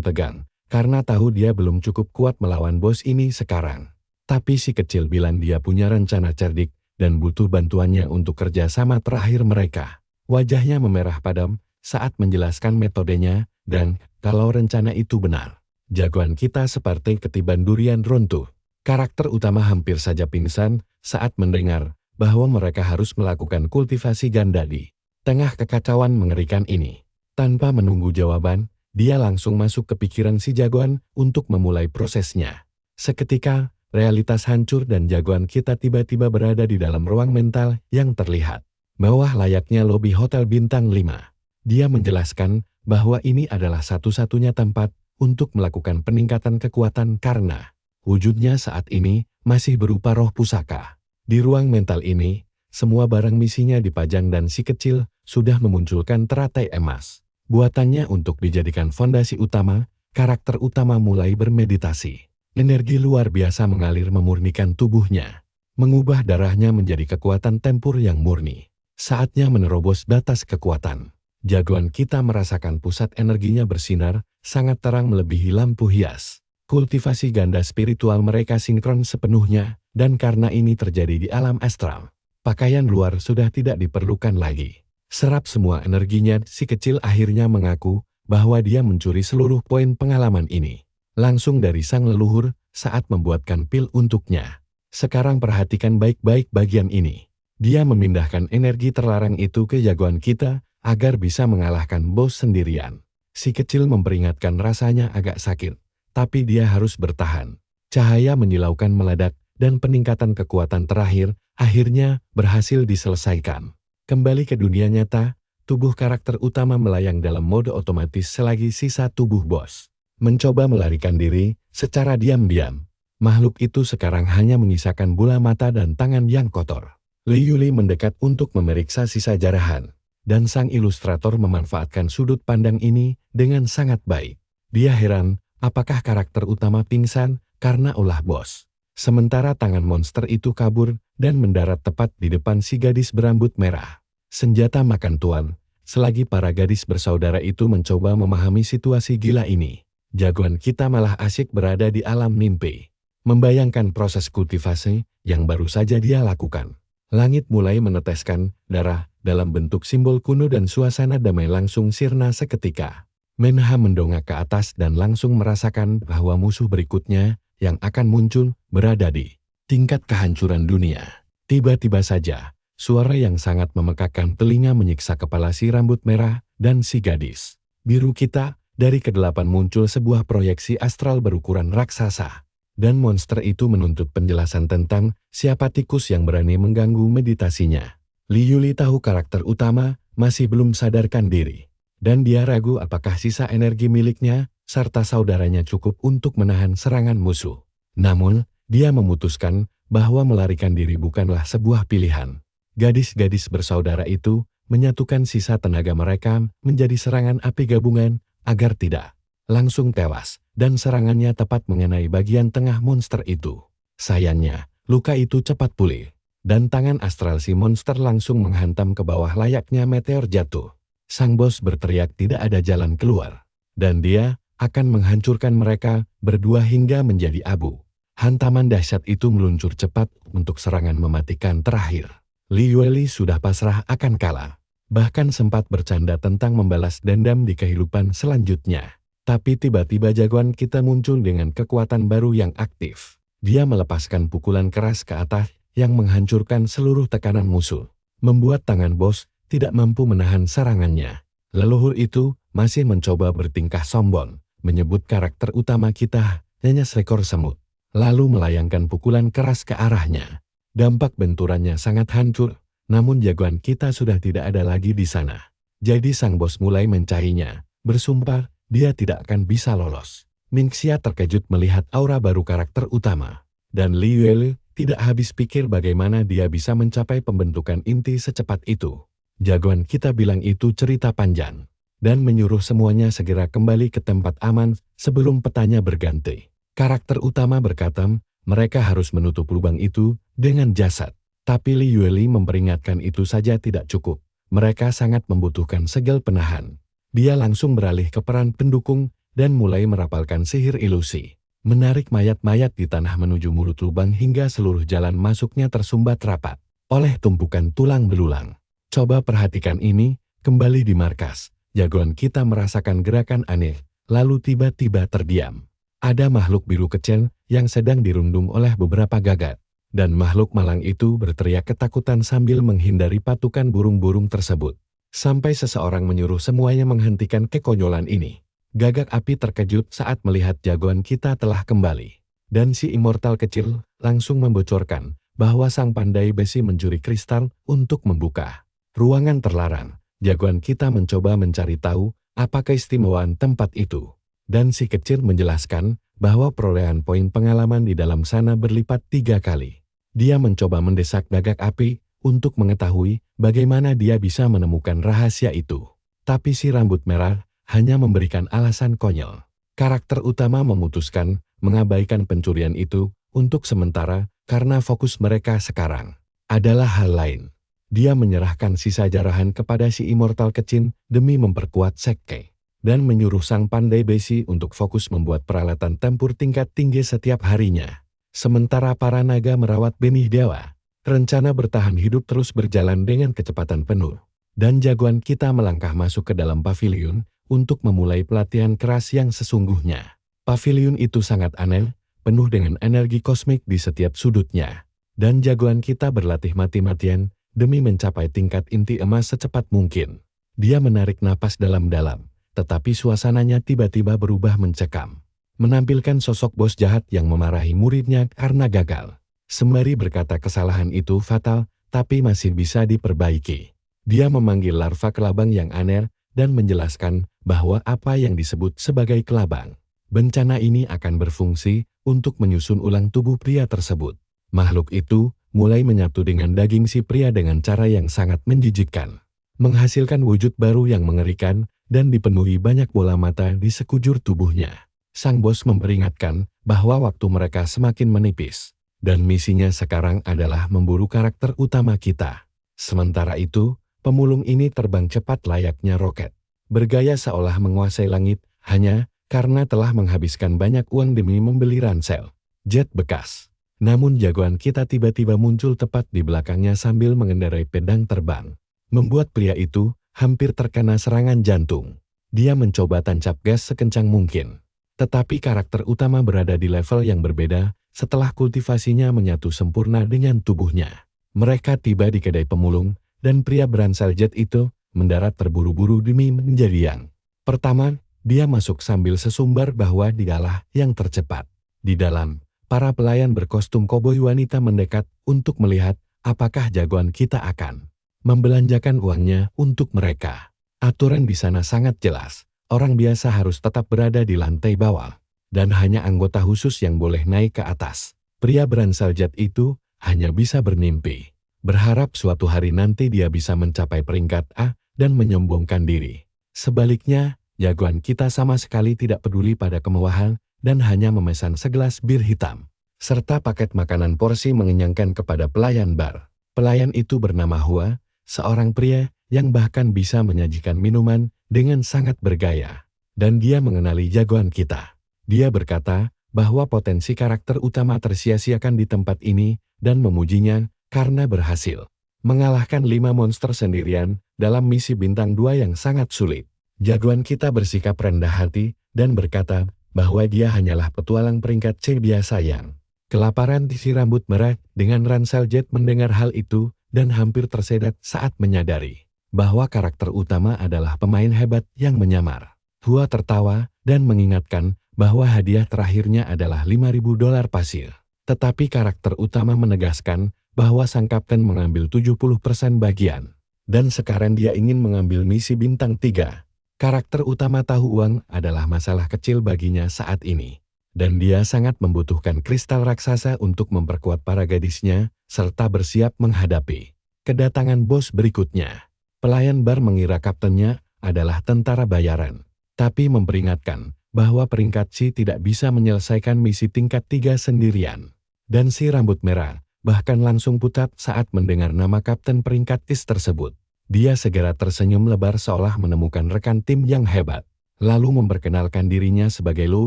tegang, karena tahu dia belum cukup kuat melawan bos ini sekarang. Tapi si kecil bilang dia punya rencana cerdik, dan butuh bantuannya untuk kerja sama terakhir mereka. Wajahnya memerah padam saat menjelaskan metodenya, dan kalau rencana itu benar, jagoan kita seperti ketiban durian runtuh. Karakter utama hampir saja pingsan saat mendengar bahwa mereka harus melakukan kultivasi ganda di tengah kekacauan mengerikan ini. Tanpa menunggu jawaban, dia langsung masuk ke pikiran si jagoan untuk memulai prosesnya. Seketika, realitas hancur dan jagoan kita tiba-tiba berada di dalam ruang mental yang terlihat bawah layaknya lobi Hotel Bintang 5. Dia menjelaskan bahwa ini adalah satu-satunya tempat untuk melakukan peningkatan kekuatan karena wujudnya saat ini masih berupa roh pusaka. Di ruang mental ini, semua barang misinya dipajang dan si kecil sudah memunculkan teratai emas. Buatannya untuk dijadikan fondasi utama, karakter utama mulai bermeditasi. Energi luar biasa mengalir memurnikan tubuhnya, mengubah darahnya menjadi kekuatan tempur yang murni. Saatnya menerobos batas kekuatan. Jagoan kita merasakan pusat energinya bersinar, sangat terang melebihi lampu hias. Kultivasi ganda spiritual mereka sinkron sepenuhnya, dan karena ini terjadi di alam astral, pakaian luar sudah tidak diperlukan lagi. Serap semua energinya, si kecil akhirnya mengaku bahwa dia mencuri seluruh poin pengalaman ini. Langsung dari sang leluhur saat membuatkan pil untuknya. Sekarang perhatikan baik-baik bagian ini. Dia memindahkan energi terlarang itu ke jagoan kita, agar bisa mengalahkan bos sendirian. Si kecil memperingatkan rasanya agak sakit, tapi dia harus bertahan. Cahaya menyilaukan meledak, dan peningkatan kekuatan terakhir akhirnya berhasil diselesaikan. Kembali ke dunia nyata, tubuh karakter utama melayang dalam mode otomatis selagi sisa tubuh bos mencoba melarikan diri secara diam-diam. Makhluk itu sekarang hanya menyisakan bola mata dan tangan yang kotor. Li Yuli mendekat untuk memeriksa sisa jarahan, dan sang ilustrator memanfaatkan sudut pandang ini dengan sangat baik. Dia heran, apakah karakter utama pingsan karena ulah bos. Sementara tangan monster itu kabur dan mendarat tepat di depan si gadis berambut merah. Senjata makan tuan, selagi para gadis bersaudara itu mencoba memahami situasi gila ini. Jagoan kita malah asyik berada di alam mimpi, membayangkan proses kultivasi yang baru saja dia lakukan. Langit mulai meneteskan darah dalam bentuk simbol kuno dan suasana damai langsung sirna seketika. Menha mendongak ke atas dan langsung merasakan bahwa musuh berikutnya yang akan muncul berada di tingkat kehancuran dunia. Tiba-tiba saja, suara yang sangat memekakkan telinga menyiksa kepala si rambut merah dan si gadis biru kita. Dari kedelapan muncul sebuah proyeksi astral berukuran raksasa, dan monster itu menuntut penjelasan tentang siapa tikus yang berani mengganggu meditasinya. Li Yuli tahu karakter utama masih belum sadarkan diri, dan dia ragu apakah sisa energi miliknya serta saudaranya cukup untuk menahan serangan musuh. Namun, dia memutuskan bahwa melarikan diri bukanlah sebuah pilihan. Gadis-gadis bersaudara itu menyatukan sisa tenaga mereka menjadi serangan api gabungan, agar tidak langsung tewas, dan serangannya tepat mengenai bagian tengah monster itu. Sayangnya, luka itu cepat pulih, dan tangan astral si monster langsung menghantam ke bawah layaknya meteor jatuh. Sang bos berteriak tidak ada jalan keluar, dan dia akan menghancurkan mereka berdua hingga menjadi abu. Hantaman dahsyat itu meluncur cepat untuk serangan mematikan terakhir. Li Yuli sudah pasrah akan kalah. Bahkan sempat bercanda tentang membalas dendam di kehidupan selanjutnya. Tapi tiba-tiba jagoan kita muncul dengan kekuatan baru yang aktif. Dia melepaskan pukulan keras ke atas yang menghancurkan seluruh tekanan musuh, membuat tangan bos tidak mampu menahan serangannya. Leluhur itu masih mencoba bertingkah sombong, menyebut karakter utama kita hanya seekor semut, lalu melayangkan pukulan keras ke arahnya. Dampak benturannya sangat hancur. Namun jagoan kita sudah tidak ada lagi di sana. Jadi sang bos mulai mencarinya, bersumpah dia tidak akan bisa lolos. Mingxia terkejut melihat aura baru karakter utama. Dan Li Yuli tidak habis pikir bagaimana dia bisa mencapai pembentukan inti secepat itu. Jagoan kita bilang itu cerita panjang, dan menyuruh semuanya segera kembali ke tempat aman sebelum petanya berganti. Karakter utama berkata, mereka harus menutup lubang itu dengan jasad. Tapi Li Yuli memperingatkan itu saja tidak cukup. Mereka sangat membutuhkan segel penahan. Dia langsung beralih ke peran pendukung dan mulai merapalkan sihir ilusi. Menarik mayat-mayat di tanah menuju mulut lubang hingga seluruh jalan masuknya tersumbat rapat oleh tumpukan tulang belulang. Coba perhatikan ini, kembali di markas. Jagoan kita merasakan gerakan aneh, lalu tiba-tiba terdiam. Ada makhluk biru kecil yang sedang dirundung oleh beberapa gagat. Dan makhluk malang itu berteriak ketakutan sambil menghindari patukan burung-burung tersebut. Sampai seseorang menyuruh semuanya menghentikan kekonyolan ini. Gagak api terkejut saat melihat jagoan kita telah kembali. Dan si immortal kecil langsung membocorkan bahwa sang pandai besi mencuri kristal untuk membuka ruangan terlarang. Jagoan kita mencoba mencari tahu apa keistimewaan tempat itu. Dan si kecil menjelaskan bahwa perolehan poin pengalaman di dalam sana berlipat 3 kali. Dia mencoba mendesak gagak api untuk mengetahui bagaimana dia bisa menemukan rahasia itu. Tapi si rambut merah hanya memberikan alasan konyol. Karakter utama memutuskan mengabaikan pencurian itu untuk sementara karena fokus mereka sekarang adalah hal lain. Dia menyerahkan sisa jarahan kepada si immortal kecil demi memperkuat sekte, dan menyuruh sang pandai besi untuk fokus membuat peralatan tempur tingkat tinggi setiap harinya. Sementara para naga merawat benih dewa, rencana bertahan hidup terus berjalan dengan kecepatan penuh. Dan jagoan kita melangkah masuk ke dalam paviliun untuk memulai pelatihan keras yang sesungguhnya. Paviliun itu sangat aneh, penuh dengan energi kosmik di setiap sudutnya. Dan jagoan kita berlatih mati-matian demi mencapai tingkat inti emas secepat mungkin. Dia menarik napas dalam-dalam, tetapi suasananya tiba-tiba berubah mencekam. Menampilkan sosok bos jahat yang memarahi muridnya karena gagal. Sembari berkata kesalahan itu fatal, tapi masih bisa diperbaiki. Dia memanggil larva kelabang yang aneh dan menjelaskan bahwa apa yang disebut sebagai kelabang. Bencana ini akan berfungsi untuk menyusun ulang tubuh pria tersebut. Makhluk itu mulai menyatu dengan daging si pria dengan cara yang sangat menjijikkan. Menghasilkan wujud baru yang mengerikan dan dipenuhi banyak bola mata di sekujur tubuhnya. Sang bos memperingatkan bahwa waktu mereka semakin menipis, dan misinya sekarang adalah memburu karakter utama kita. Sementara itu, pemulung ini terbang cepat layaknya roket, bergaya seolah menguasai langit hanya karena telah menghabiskan banyak uang demi membeli ransel jet bekas. Namun jagoan kita tiba-tiba muncul tepat di belakangnya sambil mengendarai pedang terbang. Membuat pria itu hampir terkena serangan jantung. Dia mencoba tancap gas sekencang mungkin. Tetapi karakter utama berada di level yang berbeda setelah kultivasinya menyatu sempurna dengan tubuhnya. Mereka tiba di kedai pemulung, dan pria beransel jet itu mendarat terburu-buru demi menjadi yang pertama. Dia masuk sambil sesumbar bahwa dialah yang tercepat. Di dalam, para pelayan berkostum koboi wanita mendekat untuk melihat apakah jagoan kita akan membelanjakan uangnya untuk mereka. Aturan di sana sangat jelas. Orang biasa harus tetap berada di lantai bawah, dan hanya anggota khusus yang boleh naik ke atas. Pria beransel jet itu hanya bisa bermimpi, berharap suatu hari nanti dia bisa mencapai peringkat A dan menyombongkan diri. Sebaliknya, jagoan kita sama sekali tidak peduli pada kemewahan dan hanya memesan segelas bir hitam, serta paket makanan porsi mengenyangkan kepada pelayan bar. Pelayan itu bernama Hua, seorang pria yang bahkan bisa menyajikan minuman dengan sangat bergaya. Dan dia mengenali jagoan kita. Dia berkata bahwa potensi karakter utama tersia-siakan di tempat ini dan memujinya karena berhasil mengalahkan 5 monster sendirian dalam misi bintang 2 yang sangat sulit. Jagoan kita bersikap rendah hati dan berkata bahwa dia hanyalah petualang peringkat C biasa yang kelaparan. Si rambut merah dengan ransel jet mendengar hal itu dan hampir tersedak saat menyadari bahwa karakter utama adalah pemain hebat yang menyamar. Hua tertawa dan mengingatkan bahwa hadiah terakhirnya adalah $5.000 pasir. Tetapi karakter utama menegaskan bahwa sang kapten mengambil 70% bagian. Dan sekarang dia ingin mengambil misi bintang 3. Karakter utama tahu uang adalah masalah kecil baginya saat ini. Dan dia sangat membutuhkan kristal raksasa untuk memperkuat para gadisnya, serta bersiap menghadapi kedatangan bos berikutnya. Pelayan bar mengira kaptennya adalah tentara bayaran, tapi memperingatkan bahwa peringkat C tidak bisa menyelesaikan misi tingkat 3 sendirian. Dan si rambut merah bahkan langsung pucat saat mendengar nama kapten peringkat is tersebut. Dia segera tersenyum lebar seolah menemukan rekan tim yang hebat, lalu memperkenalkan dirinya sebagai Lou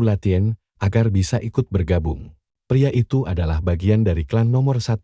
Latien agar bisa ikut bergabung. Pria itu adalah bagian dari klan nomor 1,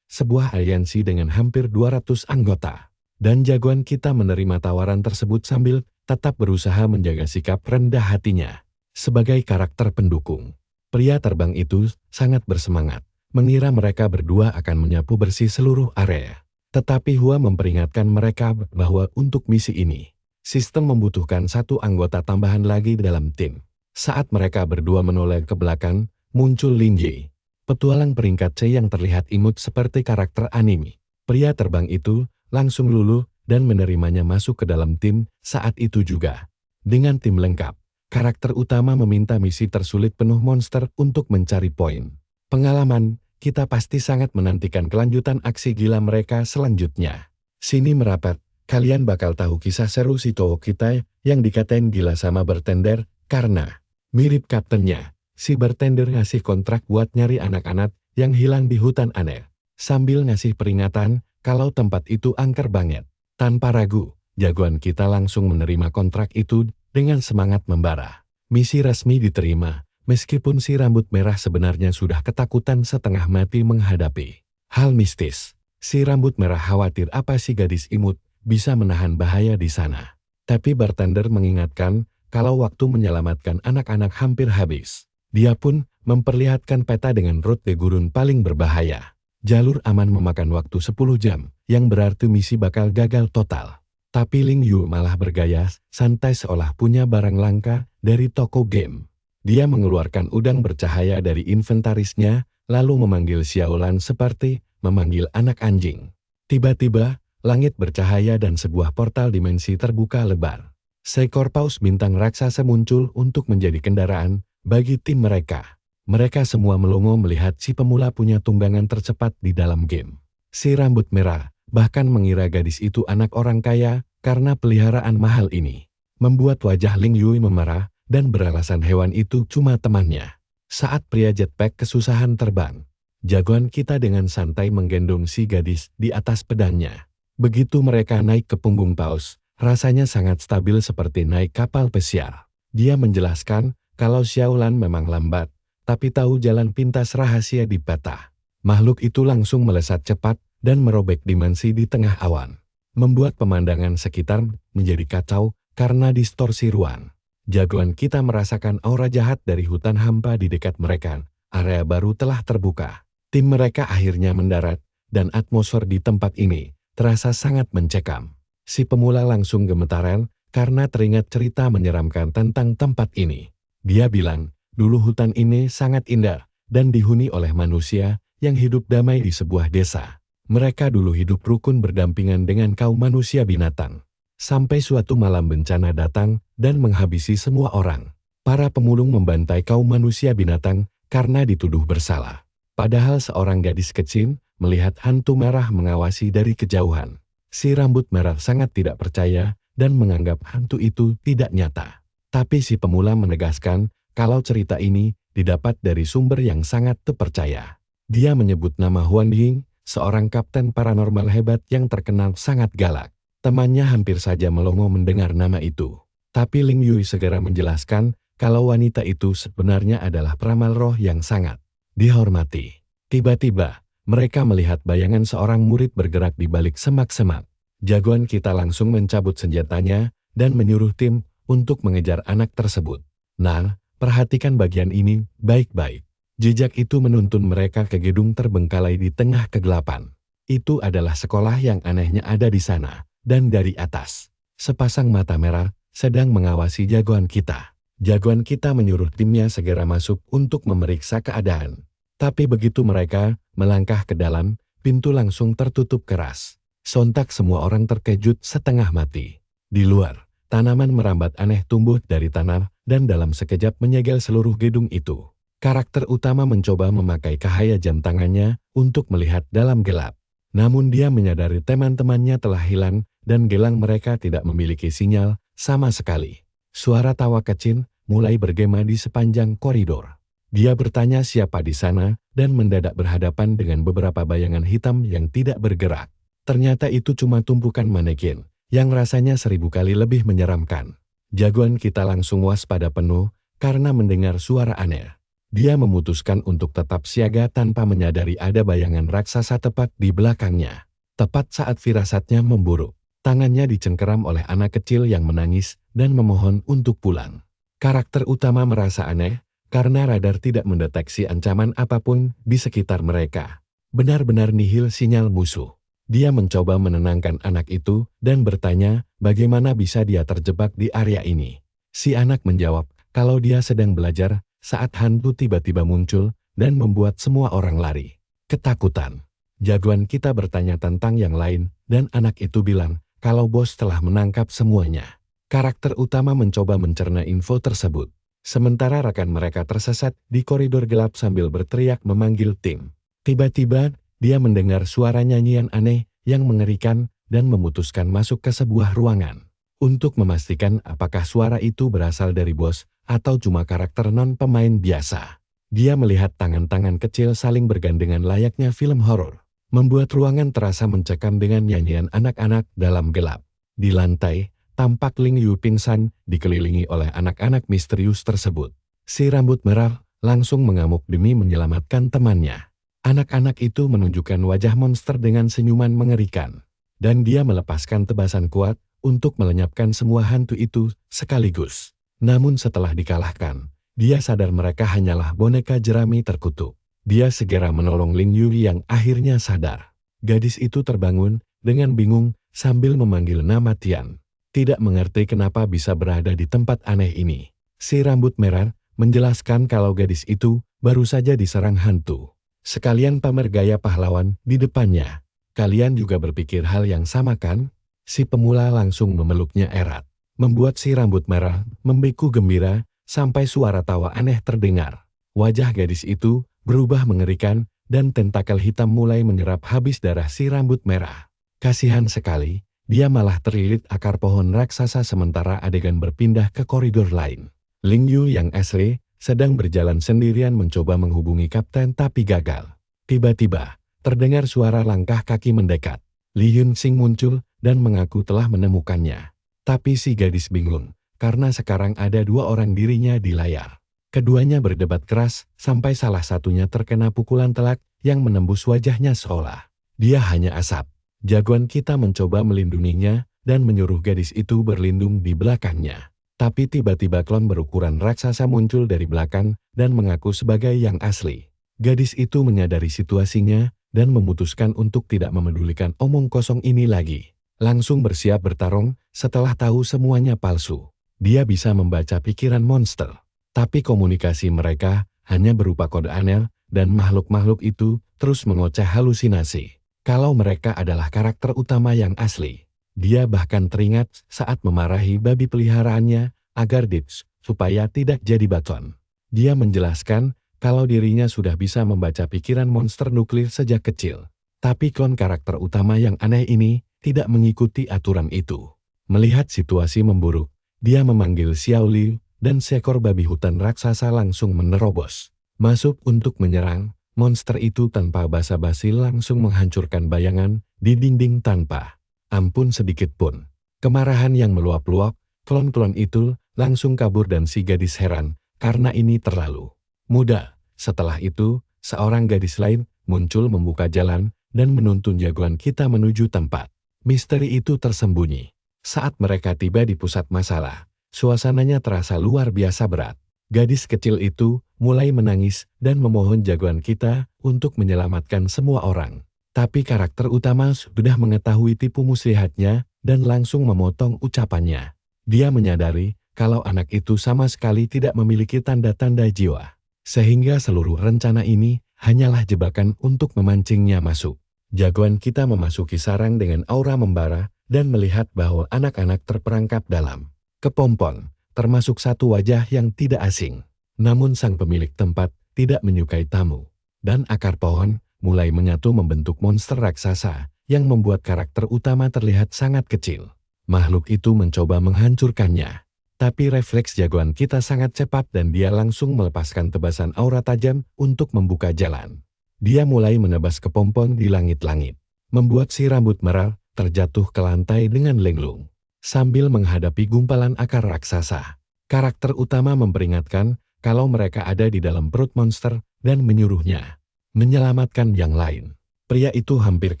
sebuah aliansi dengan hampir 200 anggota. Dan jagoan kita menerima tawaran tersebut sambil tetap berusaha menjaga sikap rendah hatinya. Sebagai karakter pendukung, pria terbang itu sangat bersemangat, mengira mereka berdua akan menyapu bersih seluruh area. Tetapi Hua memperingatkan mereka bahwa untuk misi ini, sistem membutuhkan 1 anggota tambahan lagi dalam tim. Saat mereka berdua menoleh ke belakang, muncul Lin Yi, petualang peringkat C yang terlihat imut seperti karakter anime. Pria terbang itu langsung luluh dan menerimanya masuk ke dalam tim. Saat itu juga, dengan tim lengkap, karakter utama meminta misi tersulit penuh monster untuk mencari poin pengalaman. Kita pasti sangat menantikan kelanjutan aksi gila mereka selanjutnya. Sini merapat, kalian bakal tahu kisah seru si cowok kita yang dikatain gila sama bartender karena mirip kaptennya. Si bartender ngasih kontrak buat nyari anak-anak yang hilang di hutan aneh, sambil ngasih peringatan kalau tempat itu angker banget. Tanpa ragu, jagoan kita langsung menerima kontrak itu dengan semangat membara. Misi resmi diterima. Meskipun si rambut merah sebenarnya sudah ketakutan setengah mati menghadapi hal mistis. Si rambut merah khawatir apa si gadis imut bisa menahan bahaya di sana. Tapi bartender mengingatkan kalau waktu menyelamatkan anak-anak hampir habis. Dia pun memperlihatkan peta dengan rute gurun paling berbahaya. Jalur aman memakan waktu 10 jam, yang berarti misi bakal gagal total. Tapi Ling Yu malah bergaya santai seolah punya barang langka dari toko game. Dia mengeluarkan udang bercahaya dari inventarisnya, lalu memanggil Xiaolan seperti memanggil anak anjing. Tiba-tiba, langit bercahaya dan sebuah portal dimensi terbuka lebar. Seekor paus bintang raksasa muncul untuk menjadi kendaraan bagi tim mereka. Mereka semua melongo melihat si pemula punya tunggangan tercepat di dalam game. Si rambut merah bahkan mengira gadis itu anak orang kaya karena peliharaan mahal ini. Membuat wajah Ling Yui memerah dan beralasan hewan itu cuma temannya. Saat pria jetpack kesusahan terbang, jagoan kita dengan santai menggendong si gadis di atas pedangnya. Begitu mereka naik ke punggung paus, rasanya sangat stabil seperti naik kapal pesiar. Dia menjelaskan kalau Xiaolan memang lambat, tapi tahu jalan pintas rahasia di peta. Makhluk itu langsung melesat cepat dan merobek dimensi di tengah awan, membuat pemandangan sekitar menjadi kacau karena distorsi ruang. Jagoan kita merasakan aura jahat dari hutan hampa di dekat mereka. Area baru telah terbuka. Tim mereka akhirnya mendarat, dan atmosfer di tempat ini terasa sangat mencekam. Si pemula langsung gemetaran karena teringat cerita menyeramkan tentang tempat ini. Dia bilang, dulu hutan ini sangat indah dan dihuni oleh manusia yang hidup damai di sebuah desa. Mereka dulu hidup rukun berdampingan dengan kaum manusia binatang. Sampai suatu malam bencana datang dan menghabisi semua orang. Para pemulung membantai kaum manusia binatang karena dituduh bersalah. Padahal seorang gadis kecil melihat hantu merah mengawasi dari kejauhan. Si rambut merah sangat tidak percaya dan menganggap hantu itu tidak nyata. Tapi si pemula menegaskan kalau cerita ini didapat dari sumber yang sangat terpercaya. Dia menyebut nama Huan Ying, seorang kapten paranormal hebat yang terkenal sangat galak. Temannya hampir saja melongo mendengar nama itu. Tapi Ling Yui segera menjelaskan kalau wanita itu sebenarnya adalah peramal roh yang sangat dihormati. Tiba-tiba, mereka melihat bayangan seorang murid bergerak di balik semak-semak. Jagoan kita langsung mencabut senjatanya dan menyuruh tim untuk mengejar anak tersebut. Nah, perhatikan bagian ini baik-baik. Jejak itu menuntun mereka ke gedung terbengkalai di tengah kegelapan. Itu adalah sekolah yang anehnya ada di sana, dan dari atas, sepasang mata merah sedang mengawasi jagoan kita. Jagoan kita menyuruh timnya segera masuk untuk memeriksa keadaan. Tapi begitu mereka melangkah ke dalam, pintu langsung tertutup keras. Sontak semua orang terkejut setengah mati. Di luar, tanaman merambat aneh tumbuh dari tanah dan dalam sekejap menyegel seluruh gedung itu. Karakter utama mencoba memakai cahaya jam tangannya untuk melihat dalam gelap. Namun dia menyadari teman-temannya telah hilang dan gelang mereka tidak memiliki sinyal sama sekali. Suara tawa kecil mulai bergema di sepanjang koridor. Dia bertanya siapa di sana dan mendadak berhadapan dengan beberapa bayangan hitam yang tidak bergerak. Ternyata itu cuma tumpukan manekin yang rasanya 1000 kali lebih menyeramkan. Jagoan kita langsung waspada penuh karena mendengar suara aneh. Dia memutuskan untuk tetap siaga tanpa menyadari ada bayangan raksasa tepat di belakangnya. Tepat saat firasatnya memburuk, tangannya dicengkeram oleh anak kecil yang menangis dan memohon untuk pulang. Karakter utama merasa aneh karena radar tidak mendeteksi ancaman apapun di sekitar mereka. Benar-benar nihil sinyal musuh. Dia mencoba menenangkan anak itu dan bertanya bagaimana bisa dia terjebak di area ini. Si anak menjawab kalau dia sedang belajar saat hantu tiba-tiba muncul dan membuat semua orang lari. Ketakutan. Jagoan kita bertanya tentang yang lain dan anak itu bilang kalau bos telah menangkap semuanya. Karakter utama mencoba mencerna info tersebut. Sementara rekan mereka tersesat di koridor gelap sambil berteriak memanggil tim. Tiba-tiba, dia mendengar suara nyanyian aneh yang mengerikan dan memutuskan masuk ke sebuah ruangan. Untuk memastikan apakah suara itu berasal dari bos atau cuma karakter non-pemain biasa. Dia melihat tangan-tangan kecil saling bergandengan layaknya film horor, membuat ruangan terasa mencekam dengan nyanyian anak-anak dalam gelap. Di lantai, tampak Ling Yu pingsan dikelilingi oleh anak-anak misterius tersebut. Si rambut merah langsung mengamuk demi menyelamatkan temannya. Anak-anak itu menunjukkan wajah monster dengan senyuman mengerikan. Dan dia melepaskan tebasan kuat untuk melenyapkan semua hantu itu sekaligus. Namun setelah dikalahkan, dia sadar mereka hanyalah boneka jerami terkutuk. Dia segera menolong Ling Yu yang akhirnya sadar. Gadis itu terbangun dengan bingung sambil memanggil nama Tian. Tidak mengerti kenapa bisa berada di tempat aneh ini. Si rambut merah menjelaskan kalau gadis itu baru saja diserang hantu. Sekalian pamer gaya pahlawan di depannya. Kalian juga berpikir hal yang sama kan? Si pemula langsung memeluknya erat. Membuat si rambut merah membeku gembira sampai suara tawa aneh terdengar. Wajah gadis itu berubah mengerikan dan tentakel hitam mulai menyerap habis darah si rambut merah. Kasihan sekali. Dia malah terlilit akar pohon raksasa sementara adegan berpindah ke koridor lain. Ling Yu yang asli sedang berjalan sendirian mencoba menghubungi kapten tapi gagal. Tiba-tiba, terdengar suara langkah kaki mendekat. Li Yunxing muncul dan mengaku telah menemukannya. Tapi si gadis bingung, karena sekarang ada dua orang dirinya di layar. Keduanya berdebat keras sampai salah satunya terkena pukulan telak yang menembus wajahnya seolah dia hanya asap. Jagoan kita mencoba melindunginya dan menyuruh gadis itu berlindung di belakangnya. Tapi tiba-tiba klon berukuran raksasa muncul dari belakang dan mengaku sebagai yang asli. Gadis itu menyadari situasinya dan memutuskan untuk tidak memedulikan omong kosong ini lagi. Langsung bersiap bertarung setelah tahu semuanya palsu. Dia bisa membaca pikiran monster. Tapi komunikasi mereka hanya berupa kode aneh dan makhluk-makhluk itu terus mengoceh halusinasi. Kalau mereka adalah karakter utama yang asli. Dia bahkan teringat saat memarahi babi peliharaannya agar Dits supaya tidak jadi bacon. Dia menjelaskan kalau dirinya sudah bisa membaca pikiran monster nuklir sejak kecil. Tapi klon karakter utama yang aneh ini tidak mengikuti aturan itu. Melihat situasi memburuk, dia memanggil Xiao Liu dan seekor babi hutan raksasa langsung menerobos. Masuk untuk menyerang. Monster itu tanpa basa-basi langsung menghancurkan bayangan di dinding tanpa ampun sedikit pun. Kemarahan yang meluap-luap, klon-klon itu langsung kabur dan si gadis heran karena ini terlalu mudah. Setelah itu, seorang gadis lain muncul membuka jalan dan menuntun jagoan kita menuju tempat misteri itu tersembunyi. Saat mereka tiba di pusat masalah, suasananya terasa luar biasa berat. Gadis kecil itu mulai menangis dan memohon jagoan kita untuk menyelamatkan semua orang. Tapi karakter utama sudah mengetahui tipu muslihatnya dan langsung memotong ucapannya. Dia menyadari kalau anak itu sama sekali tidak memiliki tanda-tanda jiwa. Sehingga seluruh rencana ini hanyalah jebakan untuk memancingnya masuk. Jagoan kita memasuki sarang dengan aura membara dan melihat bahwa anak-anak terperangkap dalam kepompong. Termasuk satu wajah yang tidak asing. Namun sang pemilik tempat tidak menyukai tamu. Dan akar pohon mulai menyatu membentuk monster raksasa yang membuat karakter utama terlihat sangat kecil. Makhluk itu mencoba menghancurkannya. Tapi refleks jagoan kita sangat cepat dan dia langsung melepaskan tebasan aura tajam untuk membuka jalan. Dia mulai menebas kepompong di langit-langit. Membuat si rambut merah terjatuh ke lantai dengan linglung. Sambil menghadapi gumpalan akar raksasa, karakter utama memperingatkan kalau mereka ada di dalam perut monster dan menyuruhnya menyelamatkan yang lain. Pria itu hampir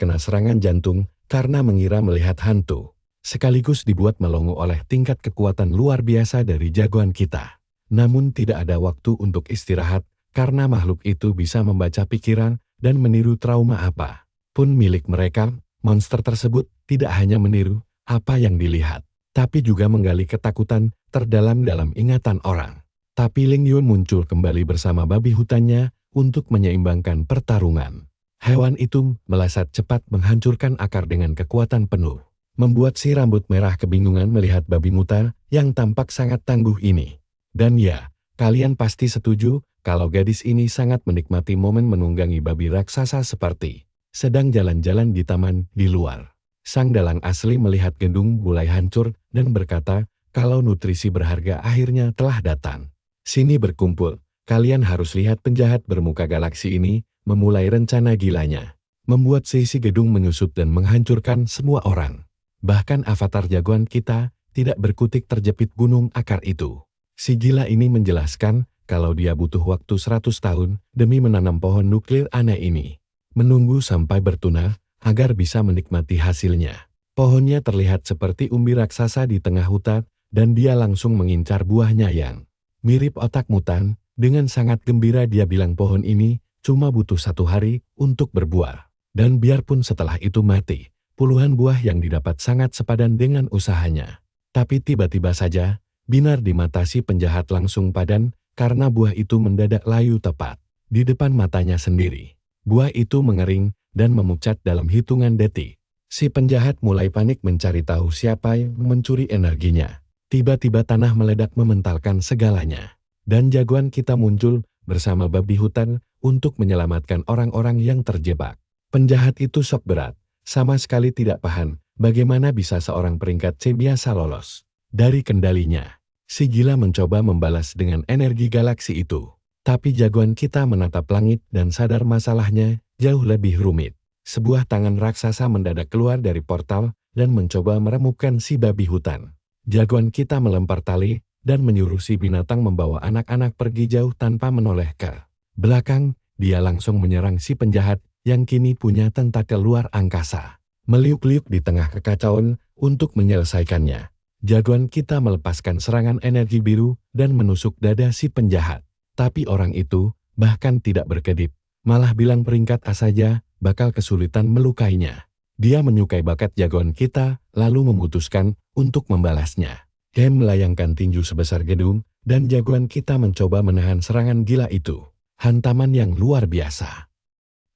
kena serangan jantung karena mengira melihat hantu. Sekaligus dibuat melongo oleh tingkat kekuatan luar biasa dari jagoan kita. Namun tidak ada waktu untuk istirahat karena makhluk itu bisa membaca pikiran dan meniru trauma apa pun milik mereka. Monster tersebut tidak hanya meniru apa yang dilihat, tapi juga menggali ketakutan terdalam dalam ingatan orang. Tapi Ling Yun muncul kembali bersama babi hutannya untuk menyeimbangkan pertarungan. Hewan itu melesat cepat menghancurkan akar dengan kekuatan penuh. Membuat si rambut merah kebingungan melihat babi muta yang tampak sangat tangguh ini. Dan ya, kalian pasti setuju kalau gadis ini sangat menikmati momen menunggangi babi raksasa seperti sedang jalan-jalan di taman di luar. Sang dalang asli melihat gedung mulai hancur dan berkata kalau nutrisi berharga akhirnya telah datang. Sini berkumpul, kalian harus lihat penjahat bermuka galaksi ini memulai rencana gilanya. Membuat sisi gedung menyusut dan menghancurkan semua orang. Bahkan avatar jagoan kita tidak berkutik terjepit gunung akar itu. Si gila ini menjelaskan kalau dia butuh waktu 100 tahun demi menanam pohon nuklir aneh ini. Menunggu sampai bertunar agar bisa menikmati hasilnya. Pohonnya terlihat seperti umbi raksasa di tengah hutan, dan dia langsung mengincar buahnya yang mirip otak mutan. Dengan sangat gembira dia bilang pohon ini cuma butuh 1 hari untuk berbuah. Dan biarpun setelah itu mati, puluhan buah yang didapat sangat sepadan dengan usahanya. Tapi tiba-tiba saja, binar di mata si penjahat langsung padan karena buah itu mendadak layu tepat di depan matanya sendiri. Buah itu mengering dan memucat dalam hitungan detik. Si penjahat mulai panik mencari tahu siapa yang mencuri energinya. Tiba-tiba tanah meledak mementalkan segalanya. Dan jagoan kita muncul bersama babi hutan untuk menyelamatkan orang-orang yang terjebak. Penjahat itu shock berat, sama sekali tidak paham bagaimana bisa seorang peringkat C biasa lolos dari kendalinya. Si gila mencoba membalas dengan energi galaksi itu. Tapi jagoan kita menatap langit dan sadar masalahnya jauh lebih rumit. Sebuah tangan raksasa mendadak keluar dari portal dan mencoba meremukkan si babi hutan. Jagoan kita melempar tali dan menyuruh si binatang membawa anak-anak pergi jauh tanpa menoleh ke belakang. Dia langsung menyerang si penjahat yang kini punya tentakel luar angkasa. Meliuk-liuk di tengah kekacauan untuk menyelesaikannya. Jagoan kita melepaskan serangan energi biru dan menusuk dada si penjahat. Tapi orang itu bahkan tidak berkedip, malah bilang peringkat A saja bakal kesulitan melukainya. Dia menyukai bakat jagoan kita, lalu memutuskan untuk membalasnya. Dia melayangkan tinju sebesar gedung, dan jagoan kita mencoba menahan serangan gila itu. Hantaman yang luar biasa.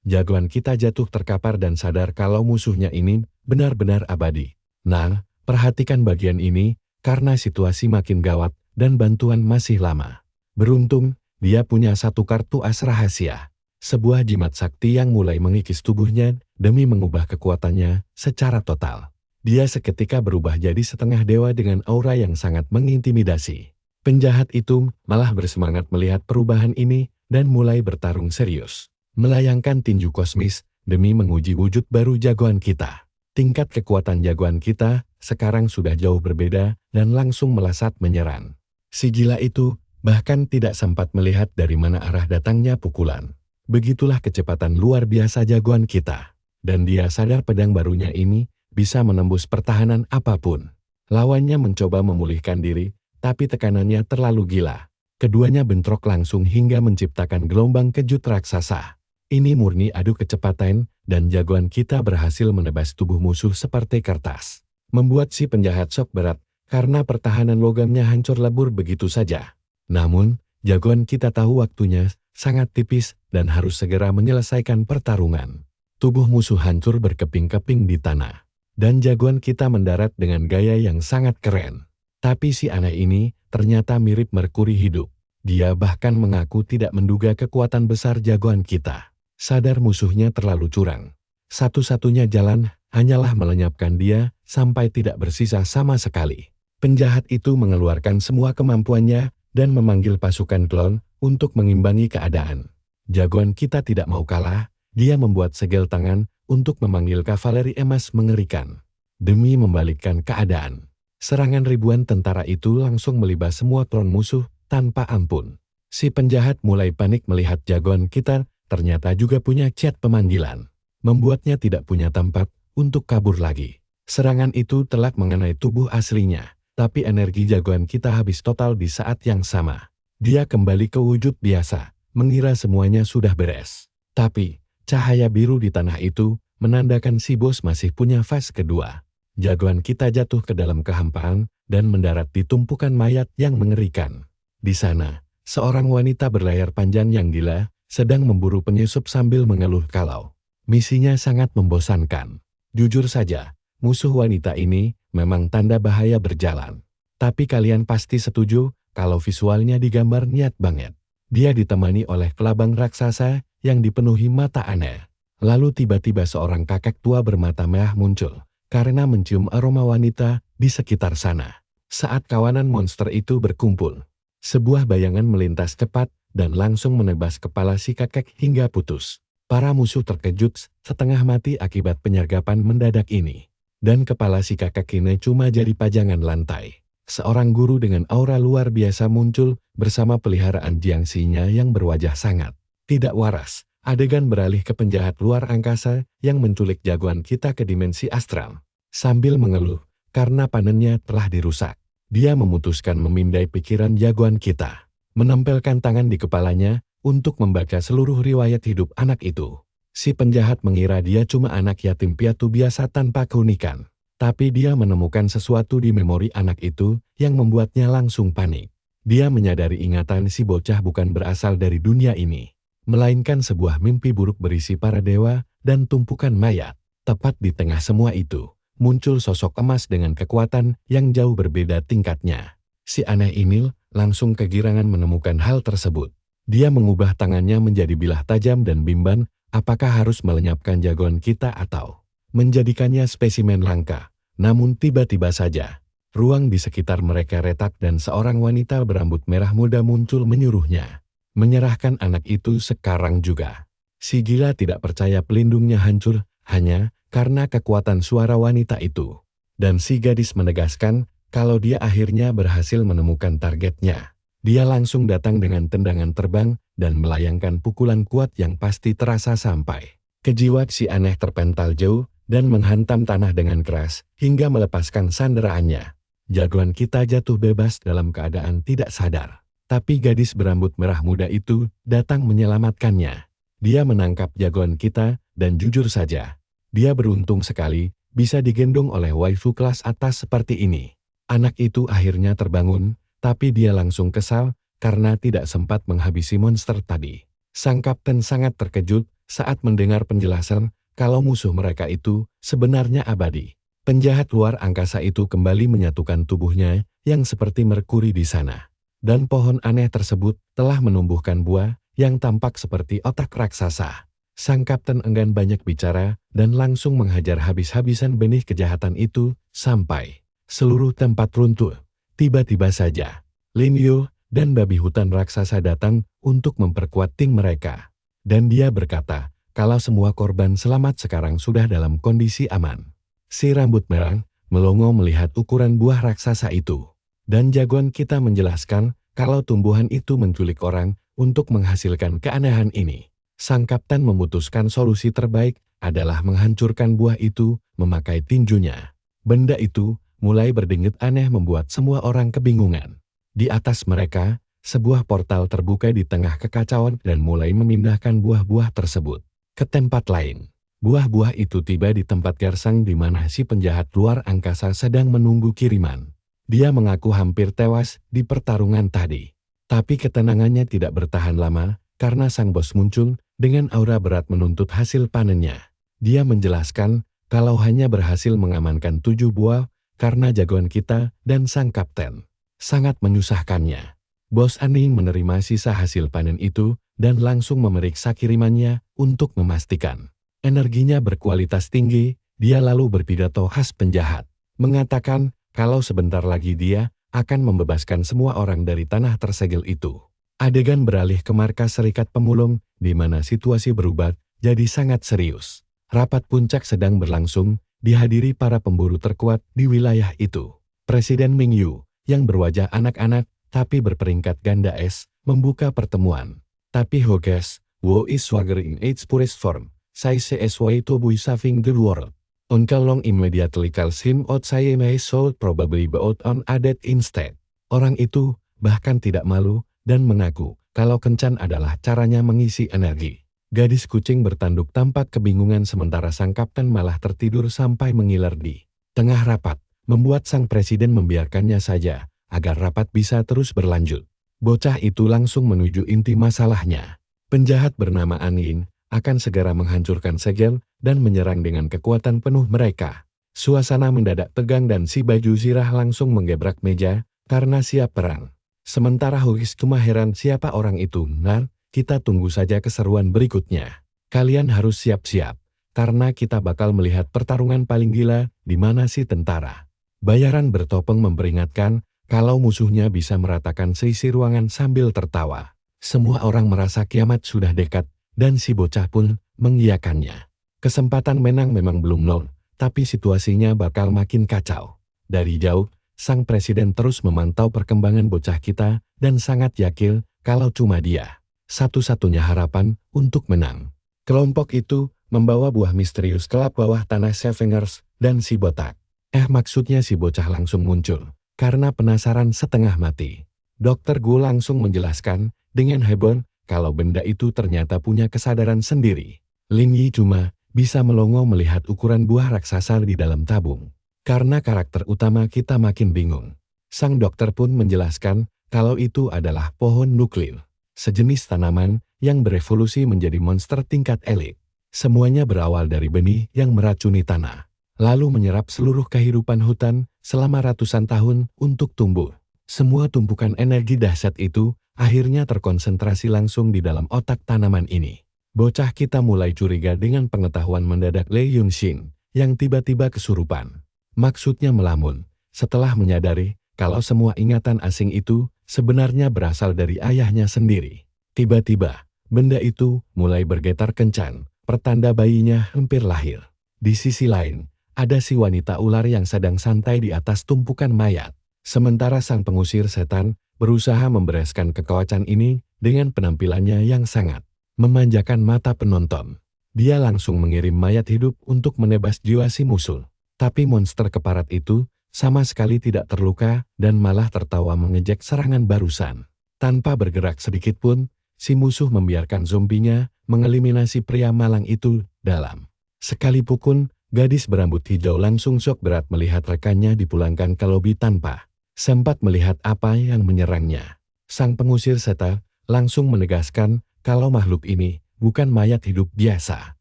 Jagoan kita jatuh terkapar dan sadar kalau musuhnya ini benar-benar abadi. Nah, perhatikan bagian ini, karena situasi makin gawat dan bantuan masih lama. Beruntung, dia punya satu kartu as rahasia. Sebuah jimat sakti yang mulai mengikis tubuhnya demi mengubah kekuatannya secara total. Dia seketika berubah jadi setengah dewa dengan aura yang sangat mengintimidasi. Penjahat itu malah bersemangat melihat perubahan ini dan mulai bertarung serius. Melayangkan tinju kosmis demi menguji wujud baru jagoan kita. Tingkat kekuatan jagoan kita sekarang sudah jauh berbeda dan langsung melesat menyerang. Si gila itu bahkan tidak sempat melihat dari mana arah datangnya pukulan. Begitulah kecepatan luar biasa jagoan kita. Dan dia sadar pedang barunya ini bisa menembus pertahanan apapun. Lawannya mencoba memulihkan diri, tapi tekanannya terlalu gila. Keduanya bentrok langsung hingga menciptakan gelombang kejut raksasa. Ini murni adu kecepatan, dan jagoan kita berhasil menebas tubuh musuh seperti kertas. Membuat si penjahat shock berat, karena pertahanan logamnya hancur lebur begitu saja. Namun, jagoan kita tahu waktunya sangat tipis dan harus segera menyelesaikan pertarungan. Tubuh musuh hancur berkeping-keping di tanah. Dan jagoan kita mendarat dengan gaya yang sangat keren. Tapi si aneh ini ternyata mirip Merkuri hidup. Dia bahkan mengaku tidak menduga kekuatan besar jagoan kita. Sadar musuhnya terlalu curang. Satu-satunya jalan hanyalah melenyapkan dia sampai tidak bersisa sama sekali. Penjahat itu mengeluarkan semua kemampuannya dan memanggil pasukan klon untuk mengimbangi keadaan. Jagoan kita tidak mau kalah, dia membuat segel tangan untuk memanggil kavaleri emas mengerikan. Demi membalikkan keadaan. Serangan ribuan tentara itu langsung melibas semua klon musuh tanpa ampun. Si penjahat mulai panik melihat jagoan kita ternyata juga punya chat pemanggilan. Membuatnya tidak punya tempat untuk kabur lagi. Serangan itu telak mengenai tubuh aslinya, tapi energi jagoan kita habis total di saat yang sama. Dia kembali ke wujud biasa, mengira semuanya sudah beres. Tapi, cahaya biru di tanah itu menandakan si bos masih punya fase kedua. Jagoan kita jatuh ke dalam kehampaan dan mendarat di tumpukan mayat yang mengerikan. Di sana, seorang wanita berlayar panjang yang gila sedang memburu penyusup sambil mengeluh kalau misinya sangat membosankan. Jujur saja, musuh wanita ini memang tanda bahaya berjalan. Tapi kalian pasti setuju kalau visualnya digambar niat banget. Dia ditemani oleh kelabang raksasa yang dipenuhi mata aneh. Lalu tiba-tiba seorang kakek tua bermata merah muncul karena mencium aroma wanita di sekitar sana. Saat kawanan monster itu berkumpul, sebuah bayangan melintas cepat dan langsung menebas kepala si kakek hingga putus. Para musuh terkejut setengah mati akibat penyergapan mendadak ini. Dan kepala si kakek ini cuma jadi pajangan lantai. Seorang guru dengan aura luar biasa muncul bersama peliharaan Jiangxinya yang berwajah sangat tidak waras. Adegan beralih ke penjahat luar angkasa yang menculik jagoan kita ke dimensi astral. Sambil mengeluh karena panennya telah dirusak, dia memutuskan memindai pikiran jagoan kita. Menempelkan tangan di kepalanya untuk membaca seluruh riwayat hidup anak itu. Si penjahat mengira dia cuma anak yatim piatu biasa tanpa keunikan. Tapi dia menemukan sesuatu di memori anak itu yang membuatnya langsung panik. Dia menyadari ingatan si bocah bukan berasal dari dunia ini, melainkan sebuah mimpi buruk berisi para dewa dan tumpukan mayat. Tepat di tengah semua itu, muncul sosok emas dengan kekuatan yang jauh berbeda tingkatnya. Si aneh ini langsung kegirangan menemukan hal tersebut. Dia mengubah tangannya menjadi bilah tajam dan bimbang, apakah harus melenyapkan jagoan kita atau menjadikannya spesimen langka. Namun tiba-tiba saja, ruang di sekitar mereka retak dan seorang wanita berambut merah muda muncul menyuruhnya menyerahkan anak itu sekarang juga. Si gila tidak percaya pelindungnya hancur hanya karena kekuatan suara wanita itu. Dan si gadis menegaskan kalau dia akhirnya berhasil menemukan targetnya. Dia langsung datang dengan tendangan terbang dan melayangkan pukulan kuat yang pasti terasa sampai ke jiwa si aneh terpental jauh dan menghantam tanah dengan keras hingga melepaskan sanderaannya. Jagoan kita jatuh bebas dalam keadaan tidak sadar. Tapi gadis berambut merah muda itu datang menyelamatkannya. Dia menangkap jagoan kita dan jujur saja, dia beruntung sekali bisa digendong oleh waifu kelas atas seperti ini. Anak itu akhirnya terbangun. Tapi dia langsung kesal karena tidak sempat menghabisi monster tadi. Sang kapten sangat terkejut saat mendengar penjelasan kalau musuh mereka itu sebenarnya abadi. Penjahat luar angkasa itu kembali menyatukan tubuhnya yang seperti Merkuri di sana. Dan pohon aneh tersebut telah menumbuhkan buah yang tampak seperti otak raksasa. Sang kapten enggan banyak bicara dan langsung menghajar habis-habisan benih kejahatan itu sampai seluruh tempat runtuh. Tiba-tiba saja, Lin Yu dan babi hutan raksasa datang untuk memperkuat tim mereka. Dan dia berkata, kalau semua korban selamat sekarang sudah dalam kondisi aman. Si rambut merah melongo melihat ukuran buah raksasa itu. Dan jagoan kita menjelaskan kalau tumbuhan itu menculik orang untuk menghasilkan keanehan ini. Sang kapten memutuskan solusi terbaik adalah menghancurkan buah itu memakai tinjunya. Benda itu mulai berdenyut aneh membuat semua orang kebingungan. Di atas mereka, sebuah portal terbuka di tengah kekacauan dan mulai memindahkan buah-buah tersebut ke tempat lain. Buah-buah itu tiba di tempat gersang di mana si penjahat luar angkasa sedang menunggu kiriman. Dia mengaku hampir tewas di pertarungan tadi. Tapi ketenangannya tidak bertahan lama karena sang bos muncul dengan aura berat menuntut hasil panennya. Dia menjelaskan kalau hanya berhasil mengamankan 7 buah, karena jagoan kita dan sang kapten sangat menyusahkannya. Bos Aning menerima sisa hasil panen itu dan langsung memeriksa kirimannya untuk memastikan energinya berkualitas tinggi. Dia lalu berpidato khas penjahat, mengatakan kalau sebentar lagi dia akan membebaskan semua orang dari tanah tersegel itu. Adegan beralih ke markas Serikat Pemulung, di mana situasi berubah jadi sangat serius. Rapat puncak sedang berlangsung, dihadiri para pemburu terkuat di wilayah itu. Presiden Ming Yu, yang berwajah anak-anak tapi berperingkat ganda es, membuka pertemuan. Tapi Hoges, Wo is swagger in its purest form, say is way to be saving the world. Uncle Long immediately calls him out, say may soul probably bout on adet instead. Orang itu bahkan tidak malu dan mengaku kalau kencan adalah caranya mengisi energi. Gadis kucing bertanduk tampak kebingungan sementara sang kapten malah tertidur sampai mengiler di tengah rapat, membuat sang presiden membiarkannya saja agar rapat bisa terus berlanjut. Bocah itu langsung menuju inti masalahnya. Penjahat bernama Aning akan segera menghancurkan segel dan menyerang dengan kekuatan penuh mereka. Suasana mendadak tegang dan si baju zirah langsung menggebrak meja karena siap perang. Sementara Hugis cuma heran siapa orang itu. Nah, kita tunggu saja keseruan berikutnya. Kalian harus siap-siap, karena kita bakal melihat pertarungan paling gila di mana si tentara bayaran bertopeng memperingatkan kalau musuhnya bisa meratakan seisi ruangan sambil tertawa. Semua orang merasa kiamat sudah dekat, dan si bocah pun mengiyakannya. Kesempatan menang memang belum nol, tapi situasinya bakal makin kacau. Dari jauh, sang presiden terus memantau perkembangan bocah kita dan sangat yakin kalau cuma dia satu-satunya harapan untuk menang. Kelompok itu membawa buah misterius kelap bawah tanah Sevengers dan si botak. Maksudnya si bocah langsung muncul karena penasaran setengah mati. Dokter Gu langsung menjelaskan dengan heboh kalau benda itu ternyata punya kesadaran sendiri. Lin Yi cuma bisa melongo melihat ukuran buah raksasa di dalam tabung. Karena karakter utama kita makin bingung. Sang dokter pun menjelaskan kalau itu adalah pohon nuklir, sejenis tanaman yang berevolusi menjadi monster tingkat elit. Semuanya berawal dari benih yang meracuni tanah, lalu menyerap seluruh kehidupan hutan selama ratusan tahun untuk tumbuh. Semua tumpukan energi dahsyat itu akhirnya terkonsentrasi langsung di dalam otak tanaman ini. Bocah kita mulai curiga dengan pengetahuan mendadak Lei Yunxin yang tiba-tiba kesurupan. Maksudnya melamun, setelah menyadari kalau semua ingatan asing itu sebenarnya berasal dari ayahnya sendiri. Tiba-tiba, benda itu mulai bergetar kencang, pertanda bayinya hampir lahir. Di sisi lain, ada si wanita ular yang sedang santai di atas tumpukan mayat. Sementara sang pengusir setan berusaha membereskan kekacauan ini dengan penampilannya yang sangat memanjakan mata penonton. Dia langsung mengirim mayat hidup untuk menebas jiwa si musuh. Tapi monster keparat itu sama sekali tidak terluka dan malah tertawa mengejek serangan barusan. Tanpa bergerak sedikit pun, si musuh membiarkan zombinya mengeliminasi pria malang itu dalam. Sekali pukul, gadis berambut hijau langsung syok berat melihat rekannya dipulangkan ke lobi tanpa sempat melihat apa yang menyerangnya. Sang pengusir setan langsung menegaskan kalau makhluk ini bukan mayat hidup biasa.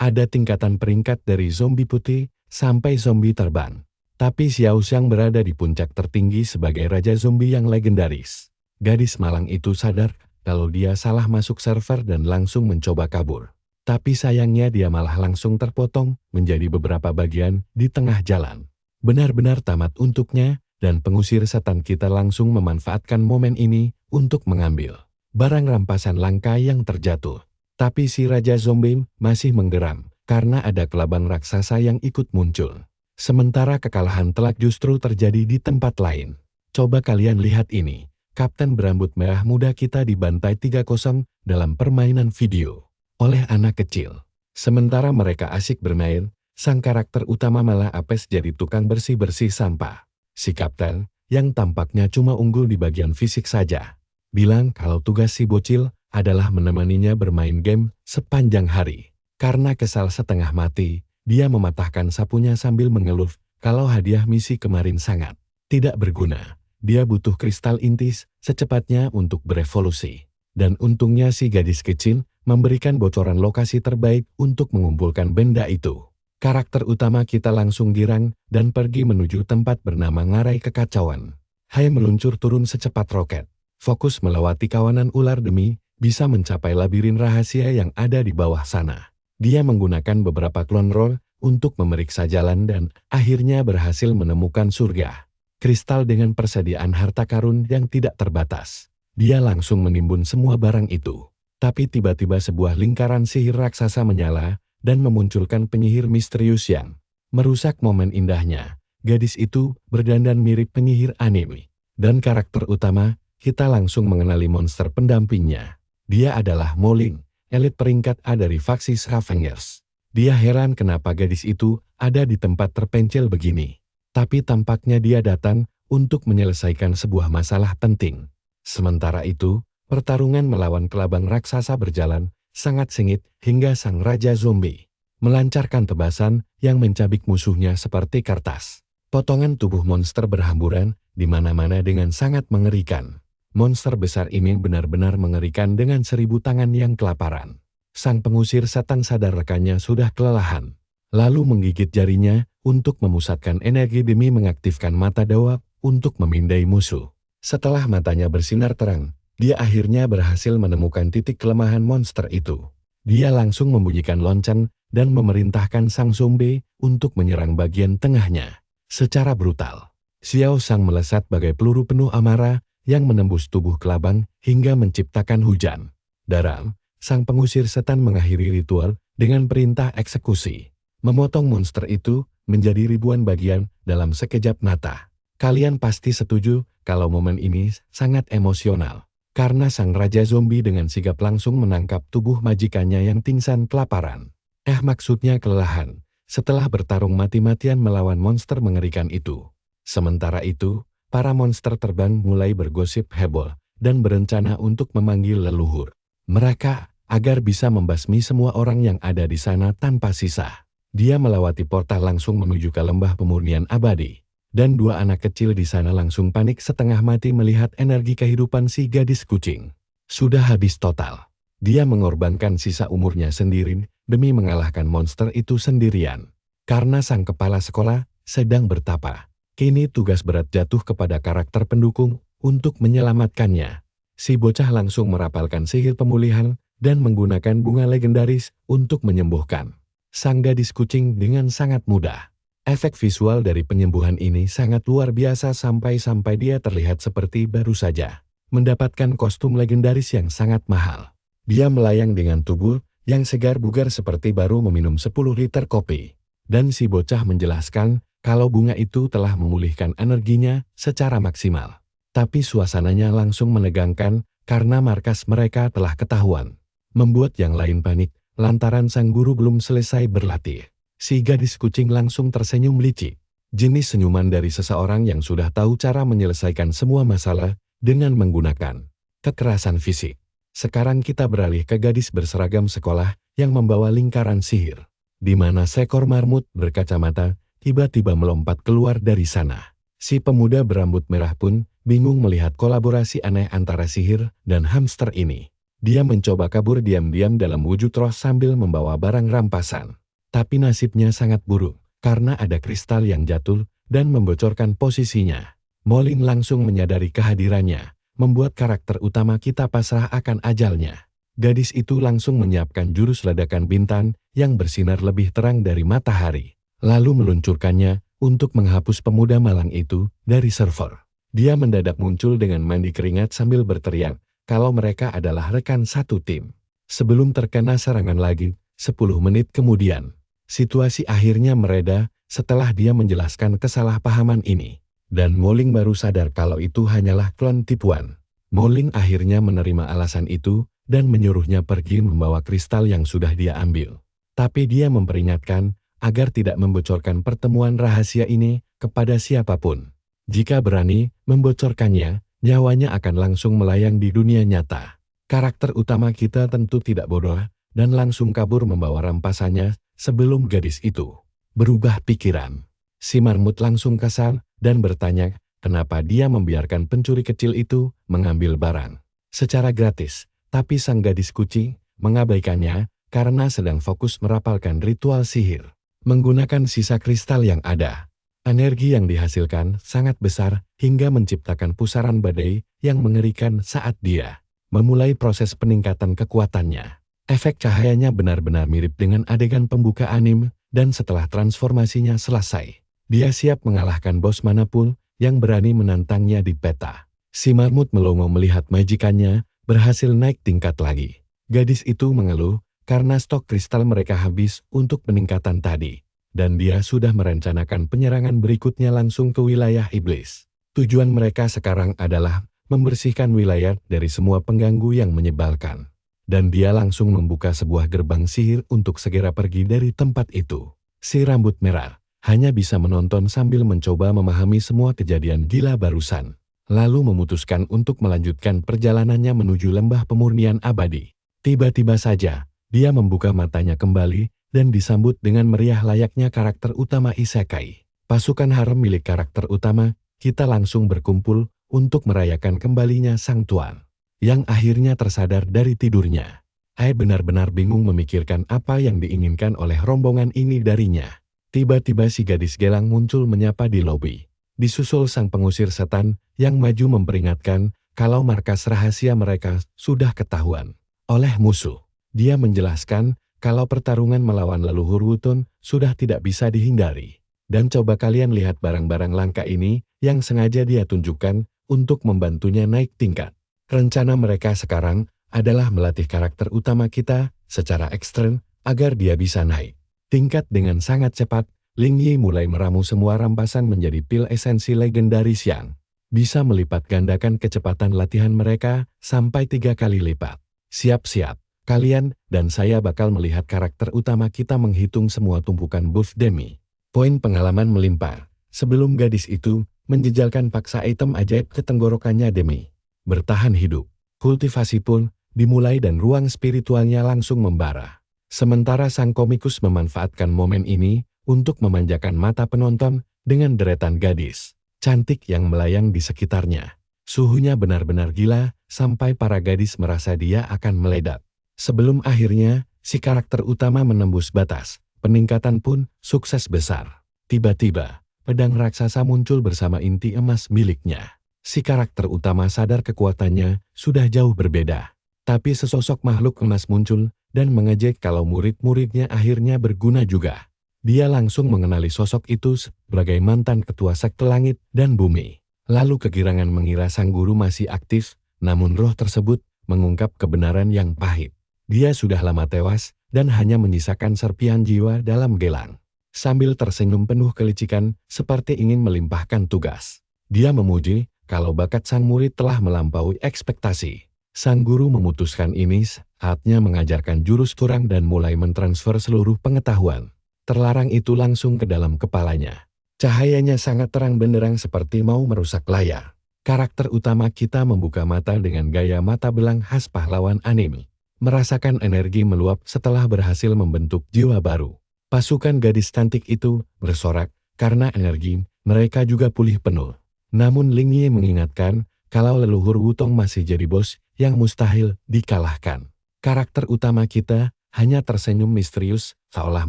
Ada tingkatan peringkat dari zombie putih sampai zombie terbang. Tapi Xiao Xiang berada di puncak tertinggi sebagai raja zombie yang legendaris. Gadis malang itu sadar kalau dia salah masuk server dan langsung mencoba kabur. Tapi sayangnya dia malah langsung terpotong menjadi beberapa bagian di tengah jalan. Benar-benar tamat untuknya, dan pengusir setan kita langsung memanfaatkan momen ini untuk mengambil barang rampasan langka yang terjatuh. Tapi si raja zombie masih menggeram karena ada kelabang raksasa yang ikut muncul. Sementara kekalahan telak justru terjadi di tempat lain. Coba kalian lihat ini. Kapten berambut merah muda kita dibantai 3-0 dalam permainan video oleh anak kecil. Sementara mereka asik bermain, sang karakter utama malah apes jadi tukang bersih-bersih sampah. Si kapten, yang tampaknya cuma unggul di bagian fisik saja, bilang kalau tugas si bocil adalah menemaninya bermain game sepanjang hari. Karena kesal setengah mati, dia mematahkan sapunya sambil mengeluh kalau hadiah misi kemarin sangat tidak berguna. Dia butuh kristal intis secepatnya untuk berevolusi. Dan untungnya si gadis kecil memberikan bocoran lokasi terbaik untuk mengumpulkan benda itu. Karakter utama kita langsung girang dan pergi menuju tempat bernama Ngarai Kekacauan. Hai meluncur turun secepat roket. Fokus melewati kawanan ular demi bisa mencapai labirin rahasia yang ada di bawah sana. Dia menggunakan beberapa clone roll untuk memeriksa jalan dan akhirnya berhasil menemukan surga. Kristal dengan persediaan harta karun yang tidak terbatas. Dia langsung menimbun semua barang itu. Tapi tiba-tiba sebuah lingkaran sihir raksasa menyala dan memunculkan penyihir misterius yang merusak momen indahnya. Gadis itu berdandan mirip penyihir anime. Dan karakter utama, kita langsung mengenali monster pendampingnya. Dia adalah Molin, elit peringkat A dari faksi Scavengers. Dia heran kenapa gadis itu ada di tempat terpencil begini. Tapi tampaknya dia datang untuk menyelesaikan sebuah masalah penting. Sementara itu, pertarungan melawan kelabang raksasa berjalan sangat sengit hingga sang raja zombie melancarkan tebasan yang mencabik musuhnya seperti kertas. Potongan tubuh monster berhamburan di mana-mana dengan sangat mengerikan. Monster besar ini benar-benar mengerikan dengan 1000 tangan yang kelaparan. Sang pengusir setan sadar rekannya sudah kelelahan, lalu menggigit jarinya untuk memusatkan energi demi mengaktifkan mata dewa untuk memindai musuh. Setelah matanya bersinar terang, dia akhirnya berhasil menemukan titik kelemahan monster itu. Dia langsung membunyikan lonceng dan memerintahkan sang zombie untuk menyerang bagian tengahnya secara brutal. Xiao Sang melesat bagai peluru penuh amarah yang menembus tubuh kelabang hingga menciptakan hujan. Daram, sang pengusir setan mengakhiri ritual dengan perintah eksekusi, memotong monster itu menjadi ribuan bagian dalam sekejap mata. Kalian pasti setuju kalau momen ini sangat emosional, karena sang raja zombie dengan sigap langsung menangkap tubuh majikannya yang pingsan kelaparan. Maksudnya kelelahan, setelah bertarung mati-matian melawan monster mengerikan itu. Sementara itu, para monster terbang mulai bergosip heboh dan berencana untuk memanggil leluhur mereka agar bisa membasmi semua orang yang ada di sana tanpa sisa. Dia melewati portal langsung menuju ke lembah pemurnian abadi. Dan dua anak kecil di sana langsung panik setengah mati melihat energi kehidupan si gadis kucing. Sudah habis total. Dia mengorbankan sisa umurnya sendiri demi mengalahkan monster itu sendirian. Karena sang kepala sekolah sedang bertapa. Kini tugas berat jatuh kepada karakter pendukung untuk menyelamatkannya. Si bocah langsung merapalkan sihir pemulihan dan menggunakan bunga legendaris untuk menyembuhkan sang gadis kucing dengan sangat mudah. Efek visual dari penyembuhan ini sangat luar biasa sampai dia terlihat seperti baru saja mendapatkan kostum legendaris yang sangat mahal. Dia melayang dengan tubuh yang segar bugar seperti baru meminum 10 liter kopi. Dan si bocah menjelaskan kalau bunga itu telah memulihkan energinya secara maksimal. Tapi suasananya langsung menegangkan karena markas mereka telah ketahuan. Membuat yang lain panik lantaran sang guru belum selesai berlatih. Si gadis kucing langsung tersenyum licik. Jenis senyuman dari seseorang yang sudah tahu cara menyelesaikan semua masalah dengan menggunakan kekerasan fisik. Sekarang kita beralih ke gadis berseragam sekolah yang membawa lingkaran sihir, di mana seekor marmut berkacamata tiba-tiba melompat keluar dari sana. Si pemuda berambut merah pun bingung melihat kolaborasi aneh antara sihir dan hamster ini. Dia mencoba kabur diam-diam dalam wujud roh sambil membawa barang rampasan. Tapi nasibnya sangat buruk, karena ada kristal yang jatuh dan membocorkan posisinya. Molin langsung menyadari kehadirannya, membuat karakter utama kita pasrah akan ajalnya. Gadis itu langsung menyiapkan jurus ledakan bintang yang bersinar lebih terang dari matahari, lalu meluncurkannya untuk menghapus pemuda malang itu dari server. Dia mendadak muncul dengan mandi keringat sambil berteriak kalau mereka adalah rekan satu tim. Sebelum terkena serangan lagi, 10 menit kemudian, situasi akhirnya mereda setelah dia menjelaskan kesalahpahaman ini. Dan Molin baru sadar kalau itu hanyalah klon tipuan. Molin akhirnya menerima alasan itu dan menyuruhnya pergi membawa kristal yang sudah dia ambil. Tapi dia memperingatkan agar tidak membocorkan pertemuan rahasia ini kepada siapapun. Jika berani membocorkannya, nyawanya akan langsung melayang di dunia nyata. Karakter utama kita tentu tidak bodoh dan langsung kabur membawa rampasannya sebelum gadis itu berubah pikiran. Si marmut langsung kesal dan bertanya kenapa dia membiarkan pencuri kecil itu mengambil barang secara gratis. Tapi sang gadis kucing mengabaikannya karena sedang fokus merapalkan ritual sihir. Menggunakan sisa kristal yang ada, energi yang dihasilkan sangat besar hingga menciptakan pusaran badai yang mengerikan saat dia memulai proses peningkatan kekuatannya. Efek cahayanya benar-benar mirip dengan adegan pembuka anime, dan setelah transformasinya selesai, dia siap mengalahkan bos manapun yang berani menantangnya di peta. Si marmut melongo melihat majikannya berhasil naik tingkat lagi. Gadis itu mengeluh karena stok kristal mereka habis untuk peningkatan tadi, dan dia sudah merencanakan penyerangan berikutnya langsung ke wilayah iblis. Tujuan mereka sekarang adalah membersihkan wilayah dari semua pengganggu yang menyebalkan. Dan dia langsung membuka sebuah gerbang sihir untuk segera pergi dari tempat itu. Si rambut merah hanya bisa menonton sambil mencoba memahami semua kejadian gila barusan. Lalu memutuskan untuk melanjutkan perjalanannya menuju lembah pemurnian abadi. Tiba-tiba saja, dia membuka matanya kembali dan disambut dengan meriah layaknya karakter utama isekai. Pasukan harem milik karakter utama, kita langsung berkumpul untuk merayakan kembalinya sang tuan, yang akhirnya tersadar dari tidurnya. Ai benar-benar bingung memikirkan apa yang diinginkan oleh rombongan ini darinya. Tiba-tiba si gadis gelang muncul menyapa di lobi. Disusul sang pengusir setan yang maju memperingatkan kalau markas rahasia mereka sudah ketahuan oleh musuh. Dia menjelaskan kalau pertarungan melawan leluhur Wutun sudah tidak bisa dihindari. Dan coba kalian lihat barang-barang langka ini yang sengaja dia tunjukkan untuk membantunya naik tingkat. Rencana mereka sekarang adalah melatih karakter utama kita secara ekstrem agar dia bisa naik tingkat dengan sangat cepat. Ling Yi mulai meramu semua rampasan menjadi pil esensi legendaris yang bisa melipat gandakan kecepatan latihan mereka sampai 3 kali lipat. Siap-siap, kalian dan saya bakal melihat karakter utama kita menghitung semua tumpukan buff demi poin pengalaman melimpah. Sebelum gadis itu menjejalkan paksa item ajaib ke tenggorokannya demi bertahan hidup. Kultivasi pun dimulai dan ruang spiritualnya langsung membara. Sementara sang komikus memanfaatkan momen ini untuk memanjakan mata penonton dengan deretan gadis cantik yang melayang di sekitarnya. Suhunya benar-benar gila sampai para gadis merasa dia akan meledak. Sebelum akhirnya, si karakter utama menembus batas, peningkatan pun sukses besar. Tiba-tiba, pedang raksasa muncul bersama inti emas miliknya. Si karakter utama sadar kekuatannya sudah jauh berbeda. Tapi sesosok makhluk emas muncul dan mengejek kalau murid-muridnya akhirnya berguna juga. Dia langsung mengenali sosok itu sebagai mantan ketua sekte langit dan bumi. Lalu kegirangan mengira sang guru masih aktif, namun roh tersebut mengungkap kebenaran yang pahit. Dia sudah lama tewas dan hanya menyisakan serpihan jiwa dalam gelang. Sambil tersenyum penuh kelicikan seperti ingin melimpahkan tugas. Dia memuji kalau bakat sang murid telah melampaui ekspektasi. Sang guru memutuskan ini saatnya mengajarkan jurus turang dan mulai mentransfer seluruh pengetahuan terlarang itu langsung ke dalam kepalanya. Cahayanya sangat terang benderang seperti mau merusak layar. Karakter utama kita membuka mata dengan gaya mata belang khas pahlawan anime. Merasakan energi meluap setelah berhasil membentuk jiwa baru. Pasukan gadis cantik itu bersorak karena energi mereka juga pulih penuh. Namun Ling Yi mengingatkan kalau leluhur Wutong masih jadi bos yang mustahil dikalahkan. Karakter utama kita hanya tersenyum misterius, seolah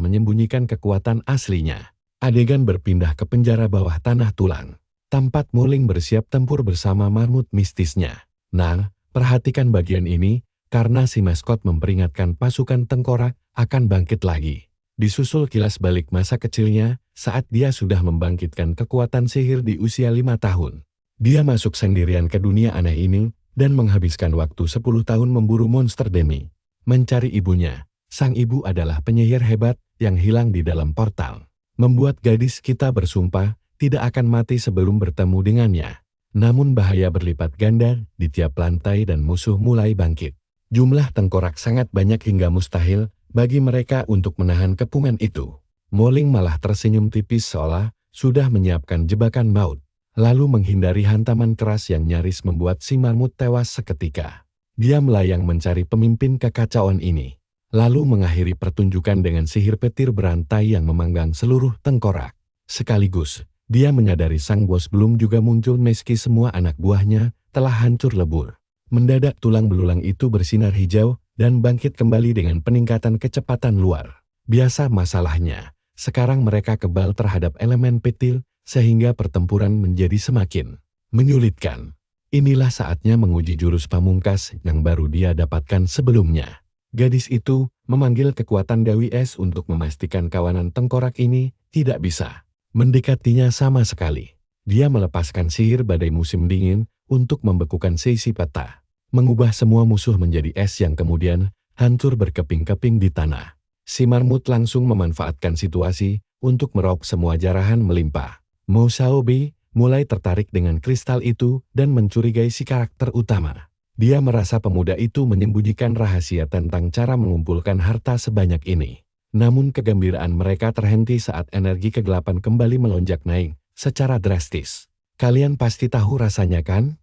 menyembunyikan kekuatan aslinya. Adegan berpindah ke penjara bawah tanah tulang. Tempat Muling bersiap tempur bersama marmut mistisnya. Nah, perhatikan bagian ini, karena si maskot memperingatkan pasukan tengkorak akan bangkit lagi. Disusul kilas balik masa kecilnya, saat dia sudah membangkitkan kekuatan sihir di usia 5 tahun. Dia masuk sendirian ke dunia aneh ini, dan menghabiskan waktu 10 tahun memburu monster demi mencari ibunya. Sang ibu adalah penyihir hebat yang hilang di dalam portal. Membuat gadis kita bersumpah tidak akan mati sebelum bertemu dengannya. Namun bahaya berlipat ganda di tiap lantai dan musuh mulai bangkit. Jumlah tengkorak sangat banyak hingga mustahil bagi mereka untuk menahan kepungan itu. Muling malah tersenyum tipis seolah sudah menyiapkan jebakan maut. Lalu menghindari hantaman keras yang nyaris membuat si marmut tewas seketika. Dia melayang mencari pemimpin kekacauan ini. Lalu mengakhiri pertunjukan dengan sihir petir berantai yang memanggang seluruh tengkorak. Sekaligus, dia menyadari sang bos belum juga muncul meski semua anak buahnya telah hancur lebur. Mendadak tulang belulang itu bersinar hijau dan bangkit kembali dengan peningkatan kecepatan luar biasa. Masalahnya, sekarang mereka kebal terhadap elemen petir sehingga pertempuran menjadi semakin menyulitkan. Inilah saatnya menguji jurus pamungkas yang baru dia dapatkan sebelumnya. Gadis itu memanggil kekuatan Dewi Es untuk memastikan kawanan tengkorak ini tidak bisa mendekatinya sama sekali. Dia melepaskan sihir badai musim dingin untuk membekukan sisi peta, mengubah semua musuh menjadi es yang kemudian hancur berkeping-keping di tanah. Si marmut langsung memanfaatkan situasi untuk meraup semua jarahan melimpah. Mo Xiaobi mulai tertarik dengan kristal itu dan mencurigai si karakter utama. Dia merasa pemuda itu menyembunyikan rahasia tentang cara mengumpulkan harta sebanyak ini. Namun kegembiraan mereka terhenti saat energi kegelapan kembali melonjak naik secara drastis. Kalian pasti tahu rasanya kan?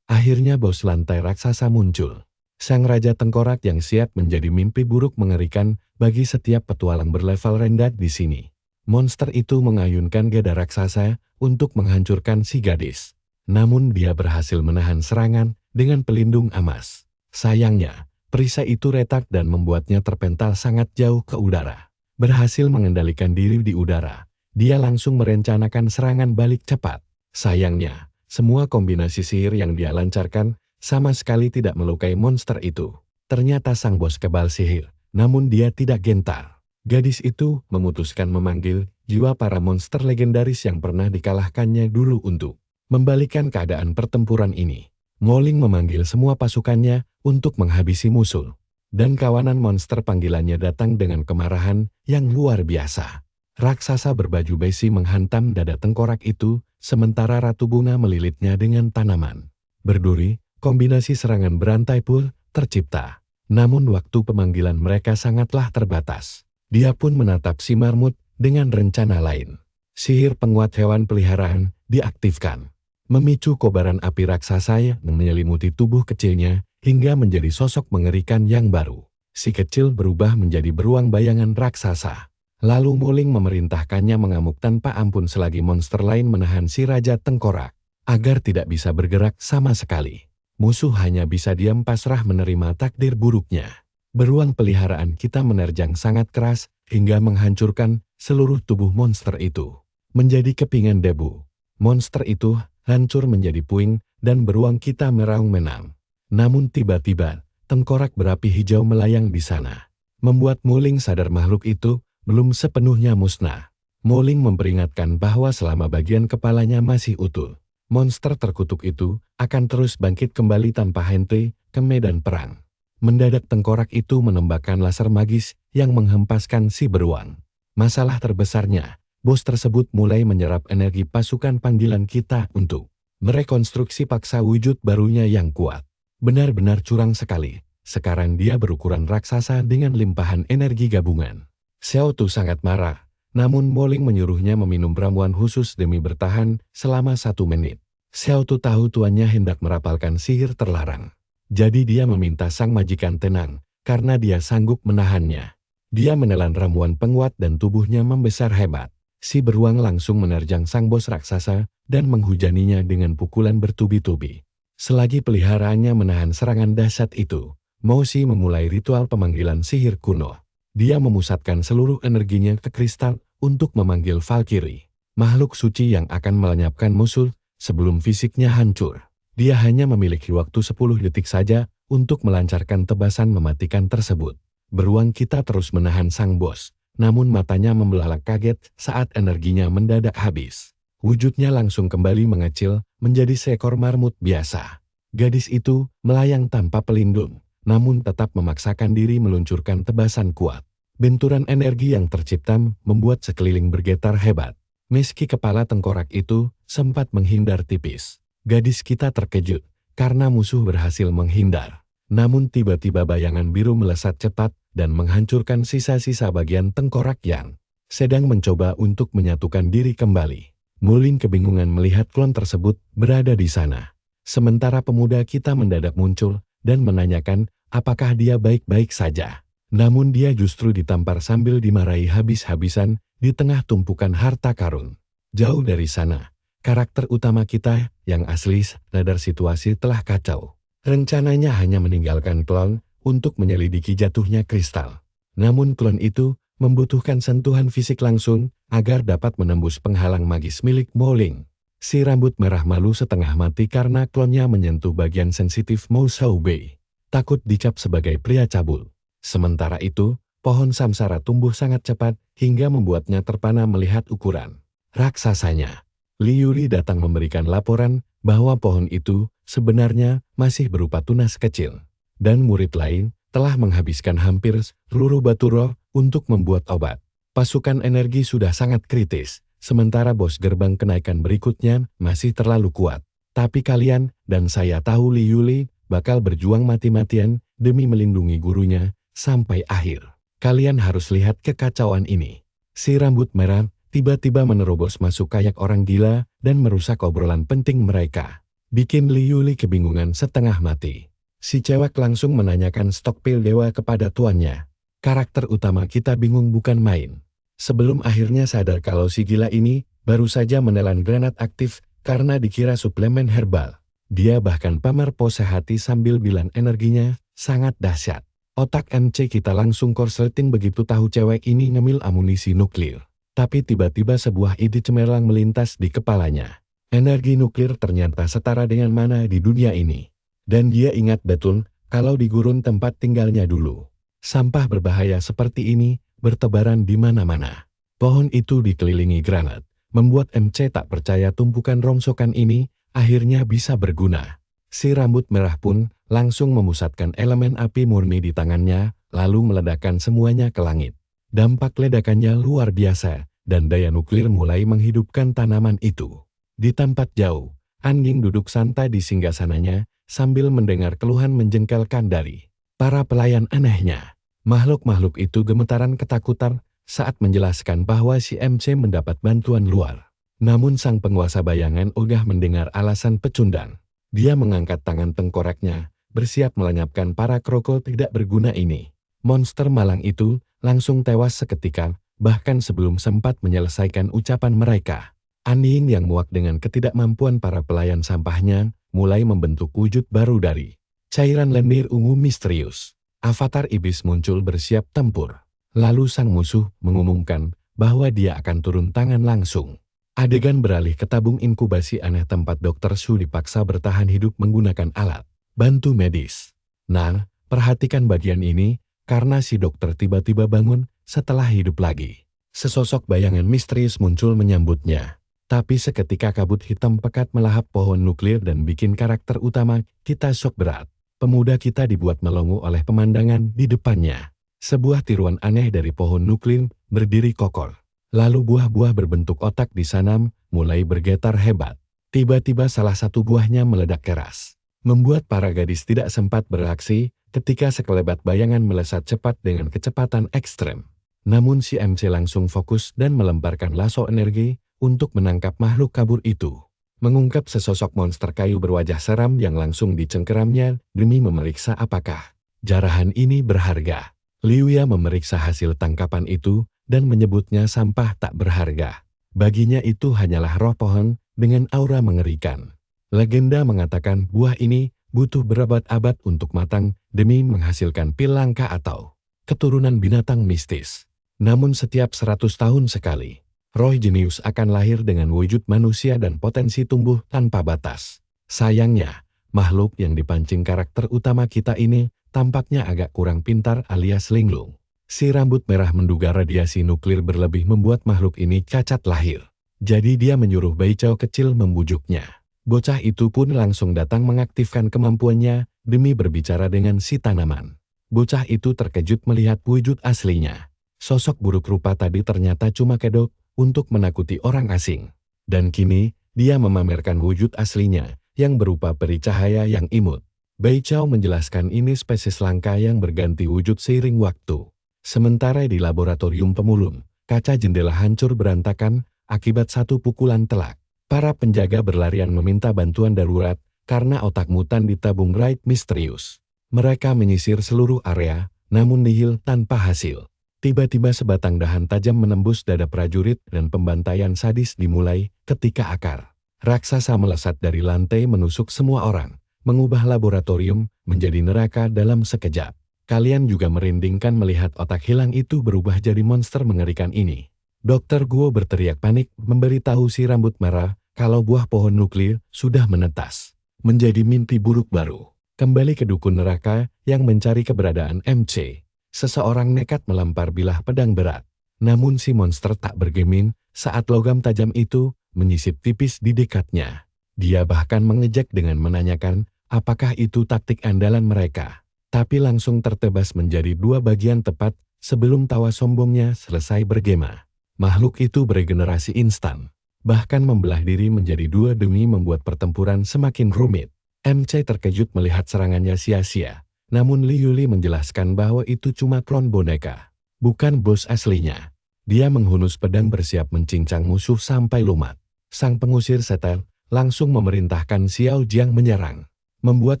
Akhirnya bos lantai raksasa muncul. Sang Raja Tengkorak yang siap menjadi mimpi buruk mengerikan bagi setiap petualang berlevel rendah di sini. Monster itu mengayunkan gada raksasa untuk menghancurkan si gadis. Namun dia berhasil menahan serangan dengan pelindung emas. Sayangnya, perisai itu retak dan membuatnya terpental sangat jauh ke udara. Berhasil mengendalikan diri di udara, dia langsung merencanakan serangan balik cepat. Sayangnya, semua kombinasi sihir yang dia lancarkan sama sekali tidak melukai monster itu. Ternyata sang bos kebal sihir, namun dia tidak gentar. Gadis itu memutuskan memanggil jiwa para monster legendaris yang pernah dikalahkannya dulu untuk membalikan keadaan pertempuran ini. Moling memanggil semua pasukannya untuk menghabisi musuh. Dan kawanan monster panggilannya datang dengan kemarahan yang luar biasa. Raksasa berbaju besi menghantam dada tengkorak itu, sementara Ratu Bunga melilitnya dengan tanaman. Berduri, kombinasi serangan berantai pun tercipta. Namun waktu pemanggilan mereka sangatlah terbatas. Dia pun menatap si marmut dengan rencana lain. Sihir penguat hewan peliharaan diaktifkan. Memicu kobaran api raksasa yang menyelimuti tubuh kecilnya hingga menjadi sosok mengerikan yang baru. Si kecil berubah menjadi beruang bayangan raksasa. Lalu Muling memerintahkannya mengamuk tanpa ampun selagi monster lain menahan si Raja Tengkorak, agar tidak bisa bergerak sama sekali. Musuh hanya bisa diam pasrah menerima takdir buruknya. Beruang peliharaan kita menerjang sangat keras, hingga menghancurkan seluruh tubuh monster itu. Menjadi kepingan debu. Monster itu hancur menjadi puing, dan beruang kita meraung menang. Namun tiba-tiba, tengkorak berapi hijau melayang di sana. Membuat Muling sadar makhluk itu belum sepenuhnya musnah. Muling memperingatkan bahwa selama bagian kepalanya masih utuh, monster terkutuk itu akan terus bangkit kembali tanpa henti ke medan perang. Mendadak tengkorak itu menembakkan laser magis yang menghempaskan si beruang. Masalah terbesarnya, bos tersebut mulai menyerap energi pasukan panggilan kita untuk merekonstruksi paksa wujud barunya yang kuat. Benar-benar curang sekali. Sekarang dia berukuran raksasa dengan limpahan energi gabungan. Xiao Tu sangat marah, namun Muling menyuruhnya meminum ramuan khusus demi bertahan selama 1 menit. Xiao Tu tahu tuannya hendak merapalkan sihir terlarang. Jadi dia meminta sang majikan tenang, karena dia sanggup menahannya. Dia menelan ramuan penguat dan tubuhnya membesar hebat. Si beruang langsung menerjang sang bos raksasa dan menghujaninya dengan pukulan bertubi-tubi. Selagi peliharaannya menahan serangan dahsyat itu, Mo Xi memulai ritual pemanggilan sihir kuno. Dia memusatkan seluruh energinya ke kristal untuk memanggil Valkyrie, makhluk suci yang akan melenyapkan musuh sebelum fisiknya hancur. Dia hanya memiliki waktu 10 detik saja untuk melancarkan tebasan mematikan tersebut. Beruang kita terus menahan sang bos, namun matanya membelalak kaget saat energinya mendadak habis. Wujudnya langsung kembali mengecil menjadi seekor marmut biasa. Gadis itu melayang tanpa pelindung, namun tetap memaksakan diri meluncurkan tebasan kuat. Benturan energi yang tercipta membuat sekeliling bergetar hebat. Meski kepala tengkorak itu sempat menghindar tipis, gadis kita terkejut karena musuh berhasil menghindar. Namun tiba-tiba bayangan biru melesat cepat dan menghancurkan sisa-sisa bagian tengkorak yang sedang mencoba untuk menyatukan diri kembali. Muling kebingungan melihat klon tersebut berada di sana. Sementara pemuda kita mendadak muncul dan menanyakan apakah dia baik-baik saja. Namun dia justru ditampar sambil dimarahi habis-habisan di tengah tumpukan harta karun. Jauh dari sana, karakter utama kita yang asli sadar situasi telah kacau. Rencananya hanya meninggalkan klon untuk menyelidiki jatuhnya kristal. Namun klon itu membutuhkan sentuhan fisik langsung agar dapat menembus penghalang magis milik Muling. Si rambut merah malu setengah mati karena klonnya menyentuh bagian sensitif Mo Xiaobei. Takut dicap sebagai pria cabul. Sementara itu, pohon samsara tumbuh sangat cepat hingga membuatnya terpana melihat ukuran raksasanya. Li Yuli datang memberikan laporan bahwa pohon itu sebenarnya masih berupa tunas kecil. Dan murid lain telah menghabiskan hampir seluruh batu roh untuk membuat obat. Pasukan energi sudah sangat kritis. Sementara bos gerbang kenaikan berikutnya masih terlalu kuat. Tapi kalian dan saya tahu Li Yuli bakal berjuang mati-matian demi melindungi gurunya sampai akhir. Kalian harus lihat kekacauan ini. Si rambut merah tiba-tiba menerobos masuk kayak orang gila dan merusak obrolan penting mereka. Bikin Li Yuli kebingungan setengah mati. Si cewek langsung menanyakan stok pil dewa kepada tuannya. Karakter utama kita bingung bukan main. Sebelum akhirnya sadar kalau si gila ini baru saja menelan granat aktif karena dikira suplemen herbal. Dia bahkan pamer pose hati sambil bilang energinya sangat dahsyat. Otak MC kita langsung korsleting begitu tahu cewek ini ngemil amunisi nuklir. Tapi tiba-tiba sebuah ide cemerlang melintas di kepalanya. Energi nuklir ternyata setara dengan mana di dunia ini. Dan dia ingat betul kalau di gurun tempat tinggalnya dulu. Sampah berbahaya seperti ini bertebaran di mana-mana. Pohon itu dikelilingi granat, membuat MC tak percaya tumpukan rongsokan ini akhirnya bisa berguna. Si rambut merah pun langsung memusatkan elemen api murni di tangannya, lalu meledakkan semuanya ke langit. Dampak ledakannya luar biasa, dan daya nuklir mulai menghidupkan tanaman itu. Di tempat jauh, anjing duduk santai di singgasananya sambil mendengar keluhan menjengkelkan dari para pelayan anehnya. Makhluk-makhluk itu gemetaran ketakutan saat menjelaskan bahwa si MC mendapat bantuan luar. Namun sang penguasa bayangan ogah mendengar alasan pecundang. Dia mengangkat tangan tengkoraknya bersiap melenyapkan para kroko tidak berguna ini. Monster malang itu langsung tewas seketika, bahkan sebelum sempat menyelesaikan ucapan mereka. Anjing yang muak dengan ketidakmampuan para pelayan sampahnya, mulai membentuk wujud baru dari cairan lendir ungu misterius. Avatar iblis muncul bersiap tempur. Lalu sang musuh mengumumkan bahwa dia akan turun tangan langsung. Adegan beralih ke tabung inkubasi aneh tempat Dr. Su dipaksa bertahan hidup menggunakan alat bantu medis. Nah, perhatikan bagian ini, karena si dokter tiba-tiba bangun setelah hidup lagi. Sesosok bayangan misterius muncul menyambutnya. Tapi seketika kabut hitam pekat melahap pohon nuklir dan bikin karakter utama kita syok berat. Pemuda kita dibuat melongo oleh pemandangan di depannya. Sebuah tiruan aneh dari pohon nuklir berdiri kokoh. Lalu buah-buah berbentuk otak di sana mulai bergetar hebat. Tiba-tiba salah satu buahnya meledak keras. Membuat para gadis tidak sempat bereaksi ketika sekelebat bayangan melesat cepat dengan kecepatan ekstrem. Namun si MC langsung fokus dan melemparkan lasso energi untuk menangkap makhluk kabur itu. Mengungkap sesosok monster kayu berwajah seram yang langsung dicengkeramnya demi memeriksa apakah jarahan ini berharga. Liuya memeriksa hasil tangkapan itu dan menyebutnya sampah tak berharga. Baginya itu hanyalah roh pohon dengan aura mengerikan. Legenda mengatakan buah ini butuh berabad-abad untuk matang demi menghasilkan pil langka atau keturunan binatang mistis. Namun setiap 100 tahun sekali, roh jenius akan lahir dengan wujud manusia dan potensi tumbuh tanpa batas. Sayangnya, makhluk yang dipancing karakter utama kita ini tampaknya agak kurang pintar alias linglung. Si rambut merah menduga radiasi nuklir berlebih membuat makhluk ini cacat lahir. Jadi dia menyuruh Baichao kecil membujuknya. Bocah itu pun langsung datang mengaktifkan kemampuannya demi berbicara dengan si tanaman. Bocah itu terkejut melihat wujud aslinya. Sosok buruk rupa tadi ternyata cuma kedok untuk menakuti orang asing. Dan kini, dia memamerkan wujud aslinya yang berupa peri cahaya yang imut. Baichao menjelaskan ini spesies langka yang berganti wujud seiring waktu. Sementara di laboratorium pemulung, kaca jendela hancur berantakan akibat satu pukulan telak. Para penjaga berlarian meminta bantuan darurat karena otak mutan di tabung raid misterius. Mereka menyisir seluruh area, namun nihil tanpa hasil. Tiba-tiba sebatang dahan tajam menembus dada prajurit dan pembantaian sadis dimulai ketika akar raksasa melesat dari lantai menusuk semua orang, mengubah laboratorium menjadi neraka dalam sekejap. Kalian juga merindingkan melihat otak hilang itu berubah jadi monster mengerikan ini. Dokter Guo berteriak panik memberitahu si rambut merah kalau buah pohon nuklir sudah menetas. Menjadi mimpi buruk baru. Kembali ke dukun neraka yang mencari keberadaan MC. Seseorang nekat melempar bilah pedang berat. Namun si monster tak bergeming saat logam tajam itu menyisip tipis di dekatnya. Dia bahkan mengejek dengan menanyakan apakah itu taktik andalan mereka. Tapi langsung tertebas menjadi dua bagian tepat sebelum tawa sombongnya selesai bergema. Makhluk itu beregenerasi instan. Bahkan membelah diri menjadi dua demi membuat pertempuran semakin rumit. MC terkejut melihat serangannya sia-sia. Namun Li Yuli menjelaskan bahwa itu cuma klon boneka. Bukan bos aslinya. Dia menghunus pedang bersiap mencincang musuh sampai lumat. Sang pengusir setel langsung memerintahkan Xiao Jiang menyerang. Membuat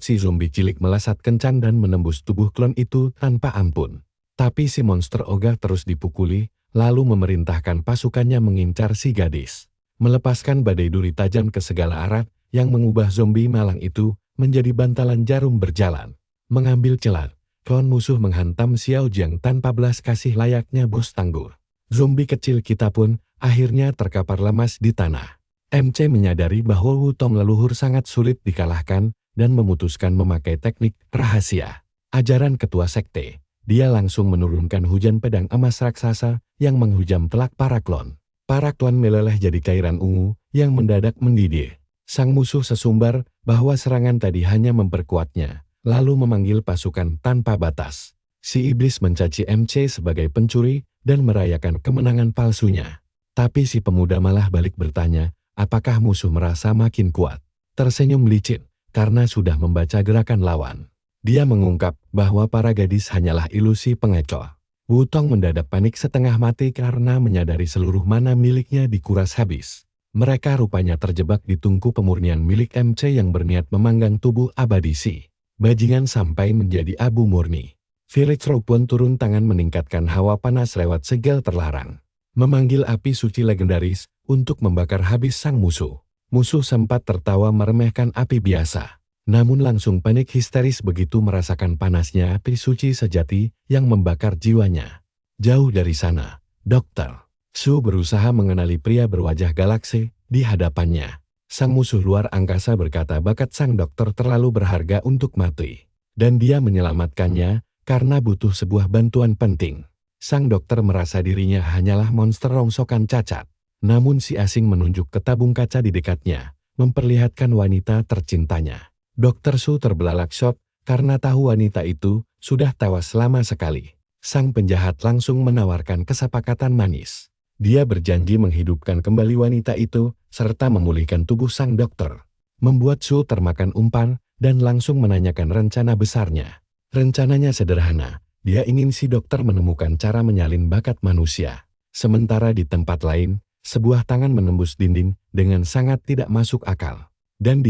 si zombie cilik melesat kencang dan menembus tubuh klon itu tanpa ampun. Tapi si monster ogah terus dipukuli, lalu memerintahkan pasukannya mengincar si gadis. Melepaskan badai duri tajam ke segala arah yang mengubah zombie malang itu menjadi bantalan jarum berjalan. Mengambil celah, klon musuh menghantam Xiao Jiang tanpa belas kasih layaknya bos tangguh. Zombie kecil kita pun akhirnya terkapar lemas di tanah. MC menyadari bahwa Wutong leluhur sangat sulit dikalahkan dan memutuskan memakai teknik rahasia. Ajaran ketua sekte, dia langsung menurunkan hujan pedang emas raksasa yang menghujam telak para klon. Para klon meleleh jadi cairan ungu yang mendadak mendidih. Sang musuh sesumbar bahwa serangan tadi hanya memperkuatnya, lalu memanggil pasukan tanpa batas. Si iblis mencaci MC sebagai pencuri dan merayakan kemenangan palsunya. Tapi si pemuda malah balik bertanya, apakah musuh merasa makin kuat? Tersenyum licin karena sudah membaca gerakan lawan. Dia mengungkap bahwa para gadis hanyalah ilusi pengecoh. Wutong mendadak panik setengah mati karena menyadari seluruh mana miliknya dikuras habis. Mereka rupanya terjebak di tungku pemurnian milik MC yang berniat memanggang tubuh abadi si bajingan sampai menjadi abu murni. Felix Rowe pun turun tangan meningkatkan hawa panas lewat segel terlarang. Memanggil api suci legendaris untuk membakar habis sang musuh. Musuh sempat tertawa meremehkan api biasa. Namun langsung panik histeris begitu merasakan panasnya api suci sejati yang membakar jiwanya. Jauh dari sana, Dokter Su berusaha mengenali pria berwajah galaksi di hadapannya. Sang musuh luar angkasa berkata bakat sang dokter terlalu berharga untuk mati. Dan dia menyelamatkannya karena butuh sebuah bantuan penting. Sang dokter merasa dirinya hanyalah monster rongsokan cacat. Namun si asing menunjuk ke tabung kaca di dekatnya, memperlihatkan wanita tercintanya. Dokter Su terbelalak syok karena tahu wanita itu sudah tewas lama sekali. Sang penjahat langsung menawarkan kesepakatan manis. Dia berjanji menghidupkan kembali wanita itu, serta memulihkan tubuh sang dokter. Membuat Su termakan umpan, dan langsung menanyakan rencana besarnya. Rencananya sederhana, dia ingin si dokter menemukan cara menyalin bakat manusia. Sementara di tempat lain, sebuah tangan menembus dinding dengan sangat tidak masuk akal. Dan di